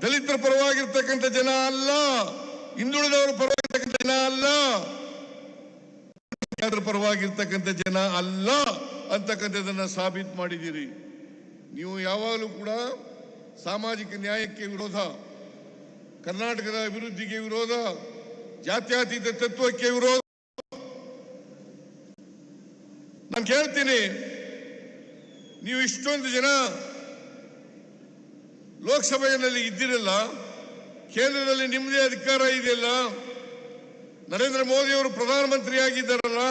ದಲಿತರ ಪರವಾಗಿರ್ತಕ್ಕಂಥ ಜನ ಅಲ್ಲ, ಹಿಂದುಳಿದವರ ಪರವಾಗಿರ್ತಕ್ಕಂಥ ಜನ ಅಲ್ಲ, ಪರವಾಗಿರ್ತಕ್ಕಂಥ ಜನ ಅಲ್ಲ ಅಂತಕ್ಕಂಥದ್ದನ್ನ ಸಾಬೀತು ಮಾಡಿದ್ದೀರಿ. ನೀವು ಯಾವಾಗಲೂ ಕೂಡ ಸಾಮಾಜಿಕ ನ್ಯಾಯಕ್ಕೆ ವಿರೋಧ, ಕರ್ನಾಟಕದ ಅಭಿವೃದ್ಧಿಗೆ ವಿರೋಧ, ಜಾತ್ಯತೀತ ತತ್ವಕ್ಕೆ ವಿರೋಧ. ನಾನು ಕೇಳ್ತೀನಿ, ನೀವು ಇಷ್ಟೊಂದು ಜನ ಲೋಕಸಭೆಯಲ್ಲಿ ಇದ್ದಿರಲ್ಲ, ಕೇಂದ್ರದಲ್ಲಿ ನಿಮ್ಮದೇ ಅಧಿಕಾರ ಇದೆಯಲ್ಲ, ನರೇಂದ್ರ ಮೋದಿ ಅವರು ಪ್ರಧಾನಮಂತ್ರಿ ಆಗಿದ್ದಾರಲ್ಲ,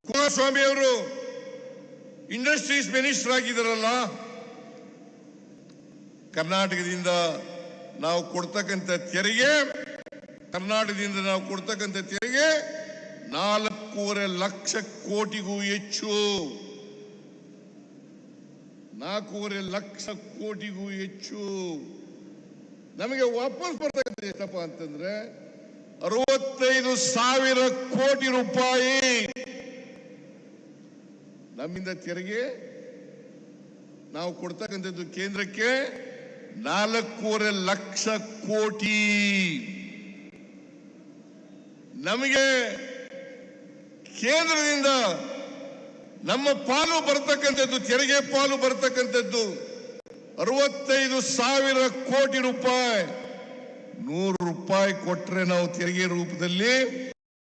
ಕುಮಾರಸ್ವಾಮಿ ಅವರು ಇಂಡಸ್ಟ್ರೀಸ್ ಮಿನಿಸ್ಟರ್ ಆಗಿದ್ದಾರಲ್ಲ, ಕರ್ನಾಟಕದಿಂದ ನಾವು ಕೊಡ್ತಕ್ಕಂಥ ತೆರಿಗೆ 4.5 ಲಕ್ಷ ಕೋಟಿಗೂ ಹೆಚ್ಚು. 4.5 ಲಕ್ಷ ಕೋಟಿಗೂ ಹೆಚ್ಚು ನಮಗೆ ವಾಪಸ್ ಬರ್ತಕ್ಕಂಥ ಎಷ್ಟಪ್ಪ ಅಂತಂದ್ರೆ 65,000 ಕೋಟಿ ರೂಪಾಯಿ ನಮ್ಮಿಂದ ತೆರಿಗೆ ನಾವು ಕೊಡ್ತಕ್ಕಂಥದ್ದು ಕೇಂದ್ರಕ್ಕೆ 4.5 ಲಕ್ಷ ಕೋಟಿ. ನಮಗೆ ಕೇಂದ್ರದಿಂದ ನಮ್ಮ ಪಾಲು ಬರ್ತಕ್ಕಂಥದ್ದು, ತೆರಿಗೆ ಪಾಲು ಬರ್ತಕ್ಕಂಥದ್ದು 65,000 ಕೋಟಿ ರೂಪಾಯಿ. 100 ರೂಪಾಯಿ ಕೊಟ್ರೆ ನಾವು ತೆರಿಗೆ ರೂಪದಲ್ಲಿ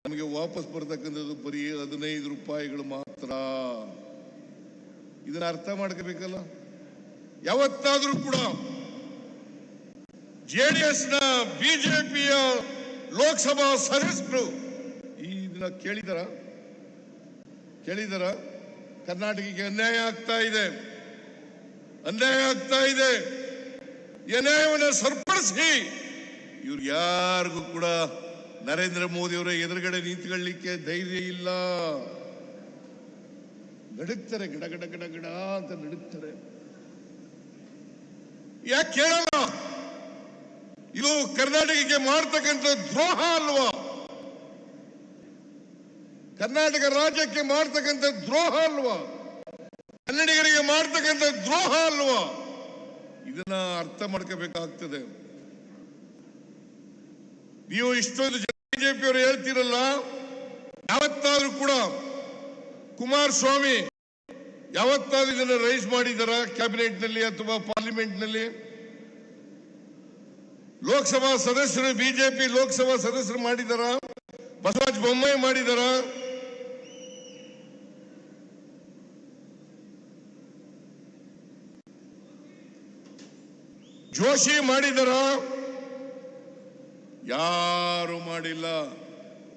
ನಮಗೆ ವಾಪಸ್ ಬರ್ತಕ್ಕಂಥದ್ದು ಬರೀ 15 ರೂಪಾಯಿಗಳು ಮಾತ್ರ. ಇದನ್ನ ಅರ್ಥ ಮಾಡ್ಕೋಬೇಕಲ್ಲ. ಯಾವತ್ತಾದ್ರೂ ಕೂಡ ಜೆಡಿಎಸ್ನ ಬಿಜೆಪಿಯ ಲೋಕಸಭಾ ಸದಸ್ಯರು ಇದನ್ನ ಕೇಳಿದರ ಕರ್ನಾಟಕಕ್ಕೆ ಅನ್ಯಾಯ ಆಗ್ತಾ ಇದೆ, ಈ ಅನ್ಯಾಯವನ್ನು ಸರಿಪಡಿಸಿ ಇವ್ರು ಯಾರಿಗೂ ಕೂಡ ನರೇಂದ್ರ ಮೋದಿ ಅವರ ಎದುರುಗಡೆ ನಿಂತ್ಕೊಳ್ಳಿಕ್ಕೆ ಧೈರ್ಯ ಇಲ್ಲ. ನಡುಕ್ತಾರೆ, ಗಡ ಗಡ ಗಡ ಗಡ ಅಂತ ನಡುಕ್ತಾರೆ. ಯಾಕೆ ಕೇಳಲ್ಲ? ಇದು ಕರ್ನಾಟಕಕ್ಕೆ ಮಾಡ್ತಕ್ಕಂಥ ದ್ರೋಹ ಅಲ್ವಾ? ಕರ್ನಾಟಕ ರಾಜ್ಯಕ್ಕೆ ಮಾಡ್ತಕ್ಕಂಥ ದ್ರೋಹ ಅಲ್ವಾ? ಕನ್ನಡಿಗರಿಗೆ ಮಾಡ್ತಕ್ಕಂಥ ದ್ರೋಹ ಅಲ್ವಾ? ಇದನ್ನ ಅರ್ಥ ಮಾಡ್ಕೋಬೇಕಾಗ್ತದೆ. ನೀವು ಇಷ್ಟೊಂದು ಬಿಜೆಪಿಯವರು ಹೇಳ್ತಿರಲ್ಲ, ಯಾವತ್ತಾದ್ರೂ ಕೂಡ ಕುಮಾರಸ್ವಾಮಿ ಯಾವತ್ತಾದ್ರೂ ಇದನ್ನ ರೈಸ್ ಮಾಡಿದಾರ ಕ್ಯಾಬಿನೆಟ್ ನಲ್ಲಿ ಅಥವಾ ಪಾರ್ಲಿಮೆಂಟ್ ನಲ್ಲಿ? ಲೋಕಸಭಾ ಸದಸ್ಯರು, ಬಿಜೆಪಿ ಲೋಕಸಭಾ ಸದಸ್ಯರು ಮಾಡಿದಾರ? ಬಸವರಾಜ ಬೊಮ್ಮಾಯಿ ಮಾಡಿದಾರ? ಜೋಶಿ ಮಾಡಿದಾರ? ಯಾರು ಮಾಡಿಲ್ಲ.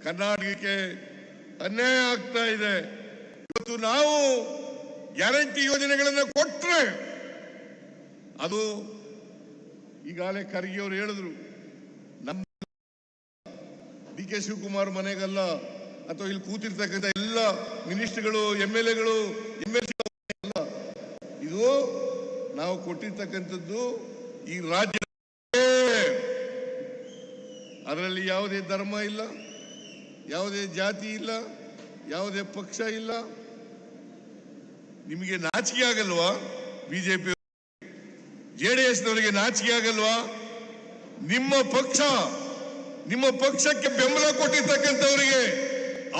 ಕರ್ನಾಟಕಕ್ಕೆ ಅನ್ಯಾಯ ಆಗ್ತಾ ಇದೆ. ಇವತ್ತು ನಾವು ಗ್ಯಾರಂಟಿ ಯೋಜನೆಗಳನ್ನು ಕೊಟ್ರೆ ಅದು ಈಗಾಗಲೇ ಖರ್ಗೆ ಅವರು ಹೇಳಿದ್ರು, ನಮ್ಮ ಡಿ ಕೆ ಶಿವಕುಮಾರ್ ಮನೆಗಲ್ಲ, ಅಥವಾ ಇಲ್ಲಿ ಕೂತಿರ್ತಕ್ಕಂಥ ಎಲ್ಲ ಮಿನಿಸ್ಟರ್ಗಳು, MLAಗಳು, MLC ಅಲ್ಲ, ಇದು ನಾವು ಕೊಟ್ಟಿರ್ತಕ್ಕಂಥದ್ದು ಈ ರಾಜ್ಯ. ಅದರಲ್ಲಿ ಯಾವುದೇ ಧರ್ಮ ಇಲ್ಲ, ಯಾವುದೇ ಜಾತಿ ಇಲ್ಲ, ಯಾವುದೇ ಪಕ್ಷ ಇಲ್ಲ. ನಿಮಗೆ ನಾಚಿಕೆ ಆಗಲ್ವಾ? ಬಿಜೆಪಿ ಜೆಡಿಎಸ್ನವರಿಗೆ ನಾಚಿಕೆ ಆಗಲ್ವಾ? ನಿಮ್ಮ ಪಕ್ಷಕ್ಕೆ ಬೆಂಬಲ ಕೊಟ್ಟಿರ್ತಕ್ಕಂಥವರಿಗೆ,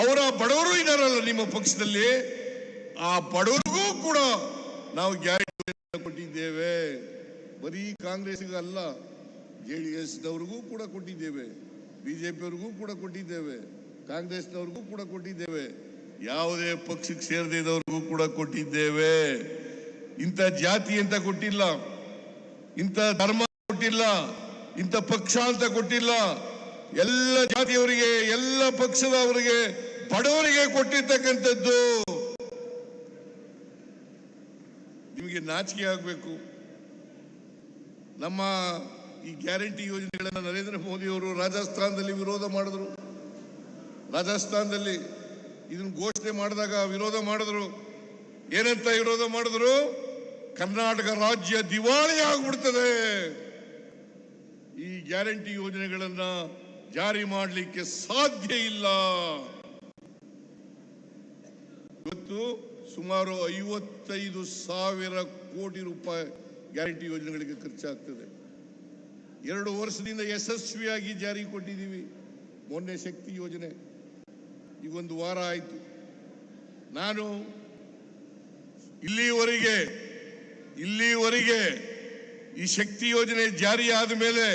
ಅವರ ಬಡವರು ಇದ್ದಾರಲ್ಲ ನಿಮ್ಮ ಪಕ್ಷದಲ್ಲಿ, ಆ ಬಡವರಿಗೂ ಕೂಡ ನಾವು ಗ್ಯಾರಂಟಿ ಕೊಟ್ಟಿದ್ದೇವೆ. ಬರೀ ಕಾಂಗ್ರೆಸ್ಗೆ ಅಲ್ಲ, JDS-ನವ್ರಿಗೂ ಕೂಡ ಕೊಟ್ಟಿದ್ದೇವೆ, ಬಿಜೆಪಿಯವ್ರಿಗೂ ಕೂಡ ಕೊಟ್ಟಿದ್ದೇವೆ, ಕಾಂಗ್ರೆಸ್ನವ್ರಿಗೂ ಕೂಡ ಕೊಟ್ಟಿದ್ದೇವೆ, ಯಾವುದೇ ಪಕ್ಷಕ್ಕೆ ಸೇರದಿದ್ದವ್ರಿಗೂ ಕೂಡ ಕೊಟ್ಟಿದ್ದೇವೆ. ಇಂಥ ಜಾತಿ ಅಂತ ಕೊಟ್ಟಿಲ್ಲ, ಇಂಥ ಧರ್ಮ ಕೊಟ್ಟಿಲ್ಲ, ಇಂಥ ಪಕ್ಷ ಅಂತ ಕೊಟ್ಟಿಲ್ಲ. ಎಲ್ಲ ಜಾತಿಯವರಿಗೆ, ಎಲ್ಲ ಪಕ್ಷದವರಿಗೆ, ಬಡವರಿಗೆ ಕೊಟ್ಟಿರ್ತಕ್ಕಂಥದ್ದು. ನಿಮಗೆ ನಾಚಿಕೆ ಆಗಬೇಕು. ನಮ್ಮ ಈ ಗ್ಯಾರಂಟಿ ಯೋಜನೆಗಳನ್ನು ನರೇಂದ್ರ ಮೋದಿ ಅವರು ರಾಜಸ್ಥಾನದಲ್ಲಿ ವಿರೋಧ ಮಾಡಿದ್ರು. ರಾಜಸ್ಥಾನದಲ್ಲಿ ಇದನ್ನು ಘೋಷಣೆ ಮಾಡಿದಾಗ ವಿರೋಧ ಮಾಡಿದ್ರು. ಏನಂತ ವಿರೋಧ ಮಾಡಿದ್ರು? ಕರ್ನಾಟಕ ರಾಜ್ಯ ದಿವಾಳಿ ಆಗ್ಬಿಡ್ತದೆ, ಈ ಗ್ಯಾರಂಟಿ ಯೋಜನೆಗಳನ್ನ ಜಾರಿ ಮಾಡಲಿಕ್ಕೆ ಸಾಧ್ಯ ಇಲ್ಲ. ಇವತ್ತು ಸುಮಾರು 55,000 ಕೋಟಿ ರೂಪಾಯಿ ಗ್ಯಾರಂಟಿ ಯೋಜನೆಗಳಿಗೆ ಖರ್ಚಾಗ್ತದೆ. 2 ವರ್ಷದಿಂದ ಯಶಸ್ವಿಯಾಗಿ ಜಾರಿ ಕೊಟ್ಟಿದ್ದೀವಿ. ಮೊನ್ನೆ ಶಕ್ತಿ ಯೋಜನೆ ಈಗ 1 ವಾರ ಆಯಿತು. ನಾನು ಇಲ್ಲಿವರೆಗೆ ಈ ಶಕ್ತಿ ಯೋಜನೆ ಜಾರಿ ಆದ ಮೇಲೆ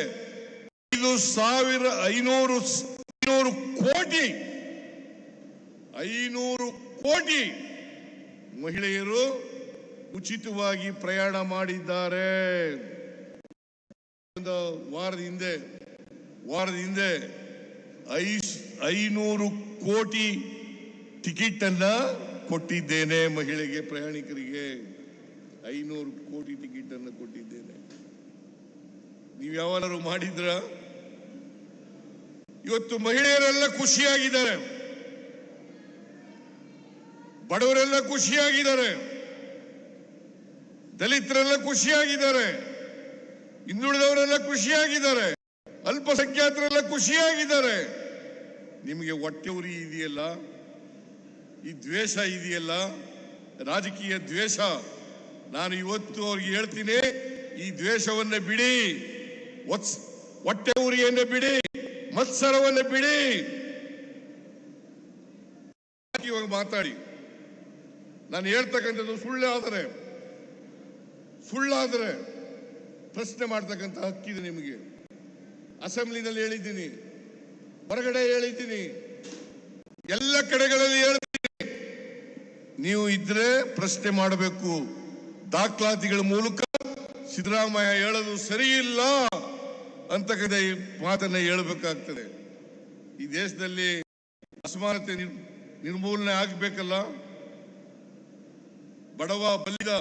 5,500 ಕೋಟಿ ಮಹಿಳೆಯರು ಉಚಿತವಾಗಿ ಪ್ರಯಾಣ ಮಾಡಿದ್ದಾರೆ. ಒಂದು ವಾರದ ಹಿಂದೆ 500 ಕೋಟಿ ಟಿಕೆಟ್ ಅನ್ನ ಕೊಟ್ಟಿದ್ದೇನೆ ಮಹಿಳೆಗೆ, ಪ್ರಯಾಣಿಕರಿಗೆ 500 ಕೋಟಿ ಟಿಕೆಟ್ ಅನ್ನು ಕೊಟ್ಟಿದ್ದೇನೆ. ನೀವು ಯಾವಾಗಲೂ ಮಾಡಿದ್ರ? ಇವತ್ತು ಮಹಿಳೆಯರೆಲ್ಲ ಖುಷಿಯಾಗಿದ್ದಾರೆ, ಬಡವರೆಲ್ಲ ಖುಷಿಯಾಗಿದ್ದಾರೆ, ದಲಿತರೆಲ್ಲ ಖುಷಿಯಾಗಿದ್ದಾರೆ, ಹಿಂದುಳಿದವರೆಲ್ಲ ಖುಷಿಯಾಗಿದ್ದಾರೆ, ಅಲ್ಪಸಂಖ್ಯಾತರೆಲ್ಲ ಖುಷಿಯಾಗಿದ್ದಾರೆ. ನಿಮಗೆ ಹೊಟ್ಟೆ ಉರಿ ಇದೆಯಲ್ಲ, ಈ ದ್ವೇಷ ಇದೆಯಲ್ಲ, ರಾಜಕೀಯ ದ್ವೇಷ, ನಾನು ಇವತ್ತು ಅವ್ರಿಗೆ ಹೇಳ್ತೀನಿ, ಈ ದ್ವೇಷವನ್ನ ಬಿಡಿ, ಹೊಟ್ಟೆ ಉರಿಯನ್ನ ಬಿಡಿ, ಮತ್ಸರವನ್ನ ಬಿಡಿ. ಇವಾಗ ಮಾತಾಡಿ. ನಾನು ಹೇಳ್ತಕ್ಕಂಥದ್ದು ಸುಳ್ಳಾದರೆ ಪ್ರಶ್ನೆ ಮಾಡ್ತಕ್ಕಂಥ ಹಕ್ಕಿದೆ ನಿಮಗೆ. ಅಸೆಂಬ್ಲಿನಲ್ಲಿ ಹೇಳಿದ್ದೀನಿ, ಹೊರಗಡೆ ಹೇಳಿದ್ದೀನಿ, ಎಲ್ಲ ಕಡೆಗಳಲ್ಲಿ ಹೇಳ್ತೀನಿ. ನೀವು ಇದ್ರೆ ಪ್ರಶ್ನೆ ಮಾಡಬೇಕು. ದಾಖಲಾತಿಗಳ ಮೂಲಕ ಸಿದ್ದರಾಮಯ್ಯ ಹೇಳೋದು ಸರಿ ಇಲ್ಲ ಅಂತಕ್ಕಂಥ ಮಾತನ್ನ ಹೇಳಬೇಕಾಗ್ತದೆ. ಈ ದೇಶದಲ್ಲಿ ಅಸಮಾನತೆ ನಿರ್ಮೂಲನೆ ಆಗಬೇಕಲ್ಲ. ಬಡವ ಬಲ್ಲಿದ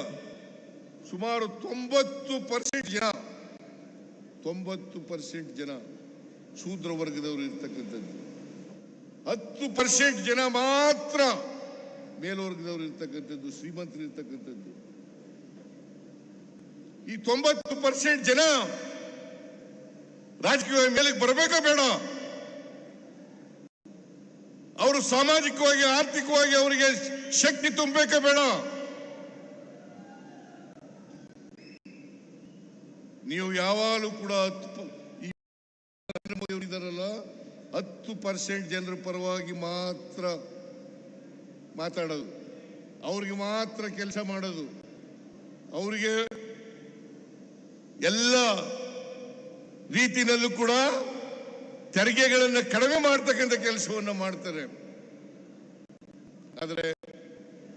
ಸುಮಾರು 90% ಜನ ಶೂದ್ರ ವರ್ಗದವರು ಇರ್ತಕ್ಕಂಥದ್ದು, 10% ಜನ ಮಾತ್ರ ಮೇಲ್ವರ್ಗದವರು ಇರ್ತಕ್ಕಂಥದ್ದು, ಶ್ರೀಮಂತರು ಇರ್ತಕ್ಕಂಥದ್ದು. ಈ 90% ಜನ ರಾಜಕೀಯ ಮೇಲಕ್ಕೆ ಬರಬೇಕಾ ಬೇಡ? ಅವರು ಸಾಮಾಜಿಕವಾಗಿ, ಆರ್ಥಿಕವಾಗಿ ಅವರಿಗೆ ಶಕ್ತಿ ತುಂಬಬೇಕಾ ಬೇಡ? ನೀವು ಯಾವಾಗಲೂ ಕೂಡ ಇದಾರಲ್ಲ 10% ಜನರ ಪರವಾಗಿ ಮಾತ್ರ ಮಾತಾಡೋದು, ಅವ್ರಿಗೆ ಮಾತ್ರ ಕೆಲಸ ಮಾಡೋದು, ಅವರಿಗೆ ಎಲ್ಲ ರೀತಿಯಲ್ಲೂ ಕೂಡ ತೆರಿಗೆಗಳನ್ನು ಕಡಿಮೆ ಮಾಡ್ತಕ್ಕಂಥ ಕೆಲಸವನ್ನು ಮಾಡ್ತಾರೆ. ಆದರೆ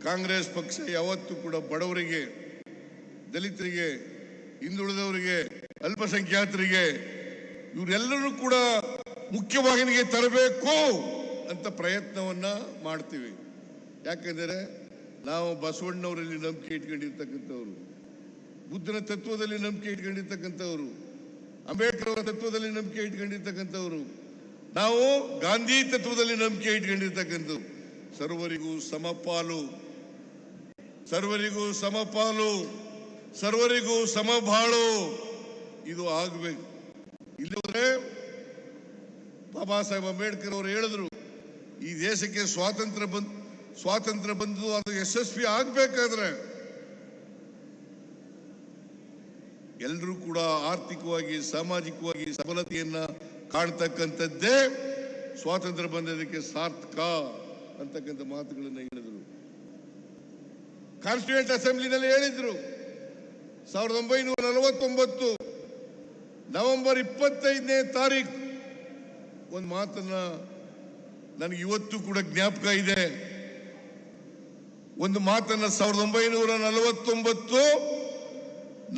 ಕಾಂಗ್ರೆಸ್ ಪಕ್ಷ ಯಾವತ್ತೂ ಕೂಡ ಬಡವರಿಗೆ, ದಲಿತರಿಗೆ, ಹಿಂದುಳಿದವರಿಗೆ, ಅಲ್ಪಸಂಖ್ಯಾತರಿಗೆ ಇವರೆಲ್ಲರೂ ಕೂಡ ಮುಖ್ಯವಾಹಿನಿಗೆ ತರಬೇಕು ಅಂತ ಪ್ರಯತ್ನವನ್ನ ಮಾಡ್ತೀವಿ. ಯಾಕೆಂದರೆ ನಾವು ಬಸವಣ್ಣವರಲ್ಲಿ ನಂಬಿಕೆ ಇಟ್ಕೊಂಡಿರ್ತಕ್ಕಂಥವ್ರು, ಬುದ್ಧನ ತತ್ವದಲ್ಲಿ ನಂಬಿಕೆ ಇಟ್ಕೊಂಡಿರ್ತಕ್ಕಂಥವ್ರು, ಅಂಬೇಡ್ಕರ್ ಅವರ ತತ್ವದಲ್ಲಿ ನಂಬಿಕೆ ಇಟ್ಕೊಂಡಿರ್ತಕ್ಕಂಥವ್ರು, ನಾವು ಗಾಂಧಿ ತತ್ವದಲ್ಲಿ ನಂಬಿಕೆ ಇಟ್ಕೊಂಡಿರ್ತಕ್ಕಂಥವ್ರು. ಸರ್ವರಿಗೂ ಸಮಪಾಲು, ಸರ್ವರಿಗೂ ಸಮಪಾಲು, ಸರ್ವರಿಗೂ ಸಮಬಾಳು, ಇದು ಆಗಬೇಕು. ಇಲ್ಲದ್ರೆ ಬಾಬಾ ಸಾಹೇಬ್ ಅಂಬೇಡ್ಕರ್ ಅವರು ಹೇಳಿದ್ರು, ಈ ದೇಶಕ್ಕೆ ಸ್ವಾತಂತ್ರ್ಯ ಬಂದು ಅದು ಯಶಸ್ವಿ ಆಗ್ಬೇಕಾದ್ರೆ ಎಲ್ಲರೂ ಕೂಡ ಆರ್ಥಿಕವಾಗಿ, ಸಾಮಾಜಿಕವಾಗಿ ಸಬಲತೆಯನ್ನ ಕಾಣ್ತಕ್ಕಂಥದ್ದೇ ಸ್ವಾತಂತ್ರ್ಯ ಬಂದದಕ್ಕೆ ಸಾರ್ಥಕ ಅಂತಕ್ಕಂಥ ಮಾತುಗಳನ್ನು ಹೇಳಿದರು. ಕಾನ್ಸ್ಟಿಟ್ಯೂಯೆಂಟ್ ಅಸೆಂಬ್ಲಿನಲ್ಲಿ ಹೇಳಿದ್ರು. 1949 ನವೆಂಬರ್ 25ನೇ ತಾರೀಕು ಒಂದು ಮಾತನ್ನ ನನಗೆ ಇವತ್ತು ಕೂಡ ಜ್ಞಾಪಕ ಇದೆ. ಒಂದು ಮಾತನ್ನ 1949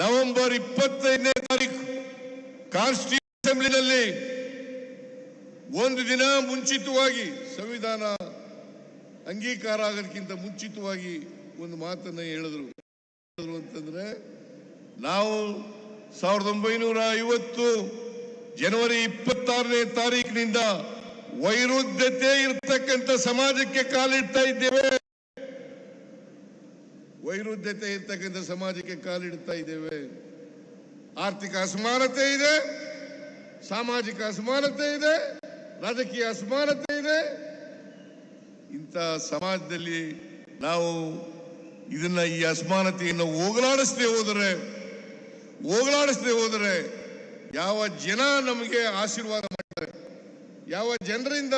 ನವೆಂಬರ್ 25ನೇ ತಾರೀಕು ಕಾನ್ಸ್ಟಿಟ್ಯೂಷನ್ ಅಸೆಂಬ್ಲಿನಲ್ಲಿ ಒಂದು ದಿನ ಮುಂಚಿತವಾಗಿ ಸಂವಿಧಾನ ಅಂಗೀಕಾರ ಆಗೋದಕ್ಕಿಂತ ಮುಂಚಿತವಾಗಿ ಒಂದು ಮಾತನ್ನ ಹೇಳಿದ್ರು ಅಂತಂದ್ರೆ, ನಾವು 1950 ಜನವರಿ 26ನೇ ತಾರೀಕಿನಿಂದ ವೈರುಧ್ಯತೆ ಇರ್ತಕ್ಕಂಥ ಸಮಾಜಕ್ಕೆ ಕಾಲಿಡ್ತಾ ಇದ್ದೇವೆ. ವೈರುಧ್ಯತೆ ಇರ್ತಕ್ಕಂಥ ಸಮಾಜಕ್ಕೆ ಕಾಲಿಡ್ತಾ ಇದ್ದೇವೆ. ಆರ್ಥಿಕ ಅಸಮಾನತೆ ಇದೆ, ಸಾಮಾಜಿಕ ಅಸಮಾನತೆ ಇದೆ, ರಾಜಕೀಯ ಅಸಮಾನತೆ ಇದೆ. ಇಂಥ ಸಮಾಜದಲ್ಲಿ ನಾವು ಇದನ್ನ ಈ ಅಸಮಾನತೆಯನ್ನು ಹೋಗಲಾಡಿಸದೆ ಹೋದರೆ ಯಾವ ಜನ ನಮಗೆ ಆಶೀರ್ವಾದ ಮಾಡ್ತಾರೆ, ಯಾವ ಜನರಿಂದ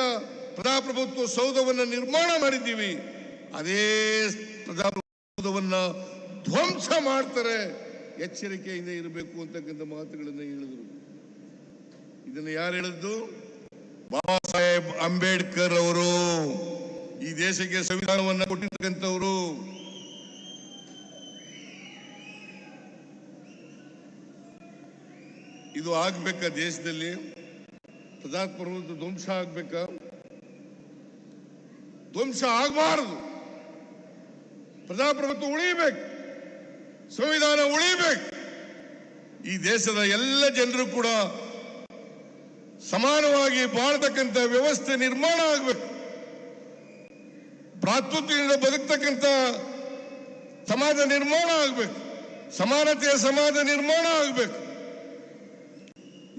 ಪ್ರಜಾಪ್ರಭುತ್ವ ಸೌಧವನ್ನು ನಿರ್ಮಾಣ ಮಾಡಿದ್ದೀವಿ, ಅದೇ ಪ್ರಜಾಪ್ರಭುತ್ವವನ್ನ ಧ್ವಂಸ ಮಾಡ್ತಾರೆ. ಎಚ್ಚರಿಕೆಯಿಂದ ಇರಬೇಕು ಅಂತಕ್ಕಂಥ ಮಾತುಗಳನ್ನು ಹೇಳಿದರು. ಇದನ್ನು ಯಾರು ಹೇಳಿದ್ದು? ಬಾಬಾ ಸಾಹೇಬ್ ಅಂಬೇಡ್ಕರ್ ಅವರು. ಈ ದೇಶಕ್ಕೆ ಸಂವಿಧಾನವನ್ನು ಕೊಟ್ಟಿರ್ತಕ್ಕಂಥವರು. ಇದು ಆಗ್ಬೇಕಾ? ದೇಶದಲ್ಲಿ ಪ್ರಜಾಪ್ರಭುತ್ವ ಧ್ವಂಸ ಆಗ್ಬೇಕಾ? ಧ್ವಂಸ ಆಗಬಾರದು. ಪ್ರಜಾಪ್ರಭುತ್ವ ಉಳಿಬೇಕು, ಸಂವಿಧಾನ ಉಳಿಬೇಕು. ಈ ದೇಶದ ಎಲ್ಲ ಜನರು ಕೂಡ ಸಮಾನವಾಗಿ ಬಾಳ್ತಕ್ಕಂಥ ವ್ಯವಸ್ಥೆ ನಿರ್ಮಾಣ ಆಗಬೇಕು. ಭ್ರಾತೃತ್ವದಿಂದ ಬದುಕ್ತಕ್ಕಂಥ ಸಮಾಜ ನಿರ್ಮಾಣ ಆಗಬೇಕು. ಸಮಾನತೆಯ ಸಮಾಜ ನಿರ್ಮಾಣ ಆಗಬೇಕು.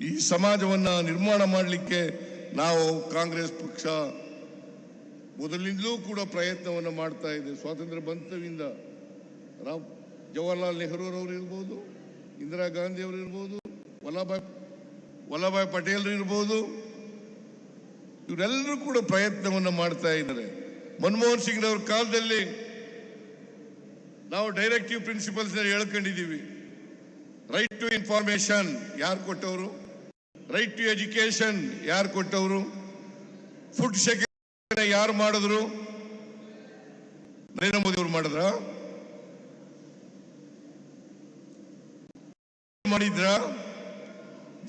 ಈ ಸಮಾಜವನ್ನ ನಿರ್ಮಾಣ ಮಾಡಲಿಕ್ಕೆ ನಾವು ಕಾಂಗ್ರೆಸ್ ಪಕ್ಷ ಮೊದಲಿಂದಲೂ ಕೂಡ ಪ್ರಯತ್ನವನ್ನು ಮಾಡ್ತಾ ಇದೆ. ಸ್ವಾತಂತ್ರ್ಯ ಬಂತವಿಂದ ಜವಾಹರ್ಲಾಲ್ ನೆಹರೂರವರು ಇರ್ಬೋದು, ಇಂದಿರಾ ಗಾಂಧಿ ಅವರು ಇರ್ಬೋದು, ವಲ್ಲಭಾಯ್ ಪಟೇಲ್ ಇರ್ಬೋದು, ಇವರೆಲ್ಲರೂ ಕೂಡ ಪ್ರಯತ್ನವನ್ನು ಮಾಡ್ತಾ ಇದ್ದಾರೆ. ಮನಮೋಹನ್ ಸಿಂಗ್ ಅವರ ಕಾಲದಲ್ಲಿ ನಾವು ಡೈರೆಕ್ಟಿವ್ ಪ್ರಿನ್ಸಿಪಲ್ಸ್ ಹೇಳ್ಕೊಂಡಿದ್ದೀವಿ. ರೈಟ್ ಟು ಇನ್ಫಾರ್ಮೇಶನ್ ಯಾರು ಕೊಟ್ಟವರು? ರೈಟ್ ಟು ಎಜುಕೇಶನ್ ಯಾರು ಕೊಟ್ಟವರು? ಫುಡ್ ಸೆಕ್ಯೂರಿಟಿ ಯಾರು ಮಾಡಿದ್ರು? ನರೇಂದ್ರ ಮೋದಿ ಅವರು ಮಾಡಿದ್ರ?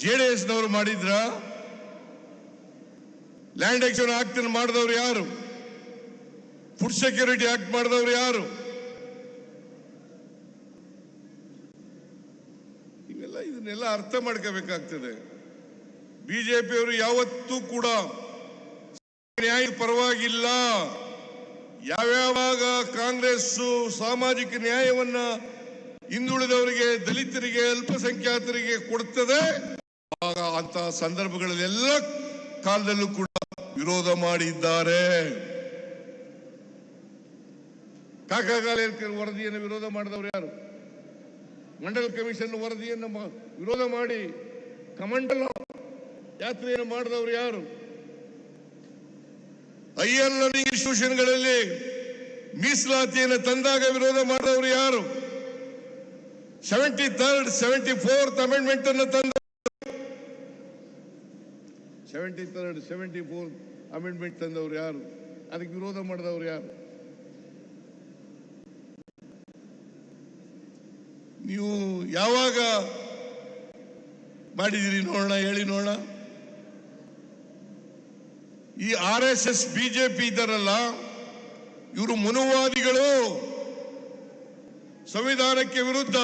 ಜೆಡಿಎಸ್ ನವರು ಮಾಡಿದ್ರ? ಲ್ಯಾಂಡ್ ಎಕ್ಸ್ಚೇಂಜ್ ಆಕ್ಟ್ ಮಾಡಿದವರು ಯಾರು? ಫುಡ್ ಸೆಕ್ಯೂರಿಟಿ ಆಕ್ಟ್ ಮಾಡಿದವರು ಯಾರು? ಇದನ್ನೆಲ್ಲ ಅರ್ಥ ಮಾಡ್ಕೋಬೇಕಾಗ್ತದೆ. ಬಿಜೆಪಿಯವರು ಯಾವತ್ತೂ ಕೂಡ ನ್ಯಾಯ ಪರವಾಗಿಲ್ಲ. ಯಾವ್ಯಾವಾಗ ಕಾಂಗ್ರೆಸ್ ಸಾಮಾಜಿಕ ನ್ಯಾಯವನ್ನ ಹಿಂದುಳಿದವರಿಗೆ, ದಲಿತರಿಗೆ, ಅಲ್ಪಸಂಖ್ಯಾತರಿಗೆ ಕೊಡ್ತದೆ, ಆಗ ಅಂತ ಸಂದರ್ಭಗಳಲ್ಲೆಲ್ಲ ಕಾಲದಲ್ಲೂ ಕೂಡ ವಿರೋಧ ಮಾಡಿದ್ದಾರೆ. ಕಾಕಾಗಾಲೇಕರ್ ವರದಿಯನ್ನು ವಿರೋಧ ಮಾಡಿದವರು ಯಾರು? ಮಂಡಲ್ ಕಮಿಷನ್ ವರದಿಯನ್ನು ವಿರೋಧ ಮಾಡಿ ಕಮಂಡಲ ಯಾತ್ರೆಯನ್ನು ಮಾಡಿದವರು ಯಾರು? ಹೈಯರ್ ಲರ್ನಿಂಗ್ ಇನ್ಸ್ಟಿಟ್ಯೂಷನ್ಗಳಲ್ಲಿ ಮೀಸಲಾತಿಯನ್ನು ತಂದಾಗ ವಿರೋಧ ಮಾಡಿದವರು ಯಾರು? 73rd 74th ಅಮೆಂಡ್ಮೆಂಟ್ ಅನ್ನು ತಂದ 73rd 74th ಅಮೆಂಡ್ಮೆಂಟ್ ತಂದವರು ಯಾರು? ಅದಕ್ಕೆ ವಿರೋಧ ಮಾಡಿದವರು ಯಾರು? ನೀವು ಯಾವಾಗ ಮಾಡಿದಿರಿ ನೋಡೋಣ, ಹೇಳಿ ನೋಡೋಣ. ಈ RSS ಬಿಜೆಪಿ ಇದ್ದಾರಲ್ಲ, ಇವರು ಮನುವಾದಿಗಳು, ಸಂವಿಧಾನಕ್ಕೆ ವಿರುದ್ಧ.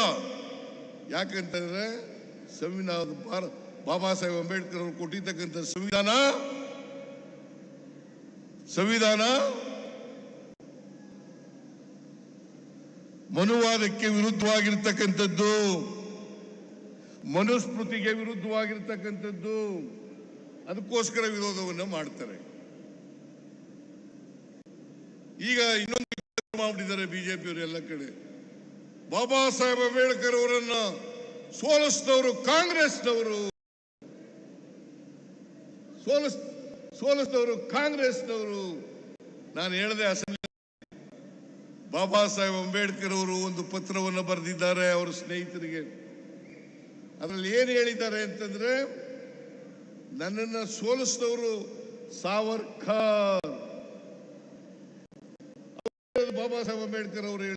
ಯಾಕಂತಂದ್ರೆ ಬಾಬಾ ಸಾಹೇಬ್ ಅಂಬೇಡ್ಕರ್ ಅವರು ಕೊಟ್ಟಿರ್ತಕ್ಕಂಥ ಸಂವಿಧಾನ ಮನುವಾದಕ್ಕೆ ವಿರುದ್ಧವಾಗಿರ್ತಕ್ಕಂಥದ್ದು, ಮನುಸ್ಮೃತಿಗೆ ವಿರುದ್ಧವಾಗಿರ್ತಕ್ಕಂಥದ್ದು. ಅದಕ್ಕೋಸ್ಕರ ವಿರೋಧವನ್ನು ಮಾಡ್ತಾರೆ. ಈಗ ಇನ್ನೊಂದು ಮಾಡಿದ್ದಾರೆ ಬಿಜೆಪಿಯವರು ಎಲ್ಲ ಕಡೆ. ಬಾಬಾ ಸಾಹೇಬ್ ಅಂಬೇಡ್ಕರ್ ಅವರನ್ನ ಸೋಲಿಸಿದವರು ಕಾಂಗ್ರೆಸ್ನವರು, ಕಾಂಗ್ರೆಸ್ನವರು. ನಾನು ಹೇಳಿದೆ ಅಸೆಂಬ್ಲಿ, ಬಾಬಾ ಸಾಹೇಬ್ ಅಂಬೇಡ್ಕರ್ ಅವರು ಒಂದು ಪತ್ರವನ್ನು ಬರೆದಿದ್ದಾರೆ ಅವರ ಸ್ನೇಹಿತರಿಗೆ. ಅದರಲ್ಲಿ ಏನು ಹೇಳಿದ್ದಾರೆ ಅಂತಂದ್ರೆ, ನನ್ನನ್ನು ಸೋಲಿಸಿದವರು ಸಾವರ್ಕರ್, ಬಾಬಾ ಸಾಹೇಬ್ ಅಂಬೇಡ್ಕರ್ ಅವರು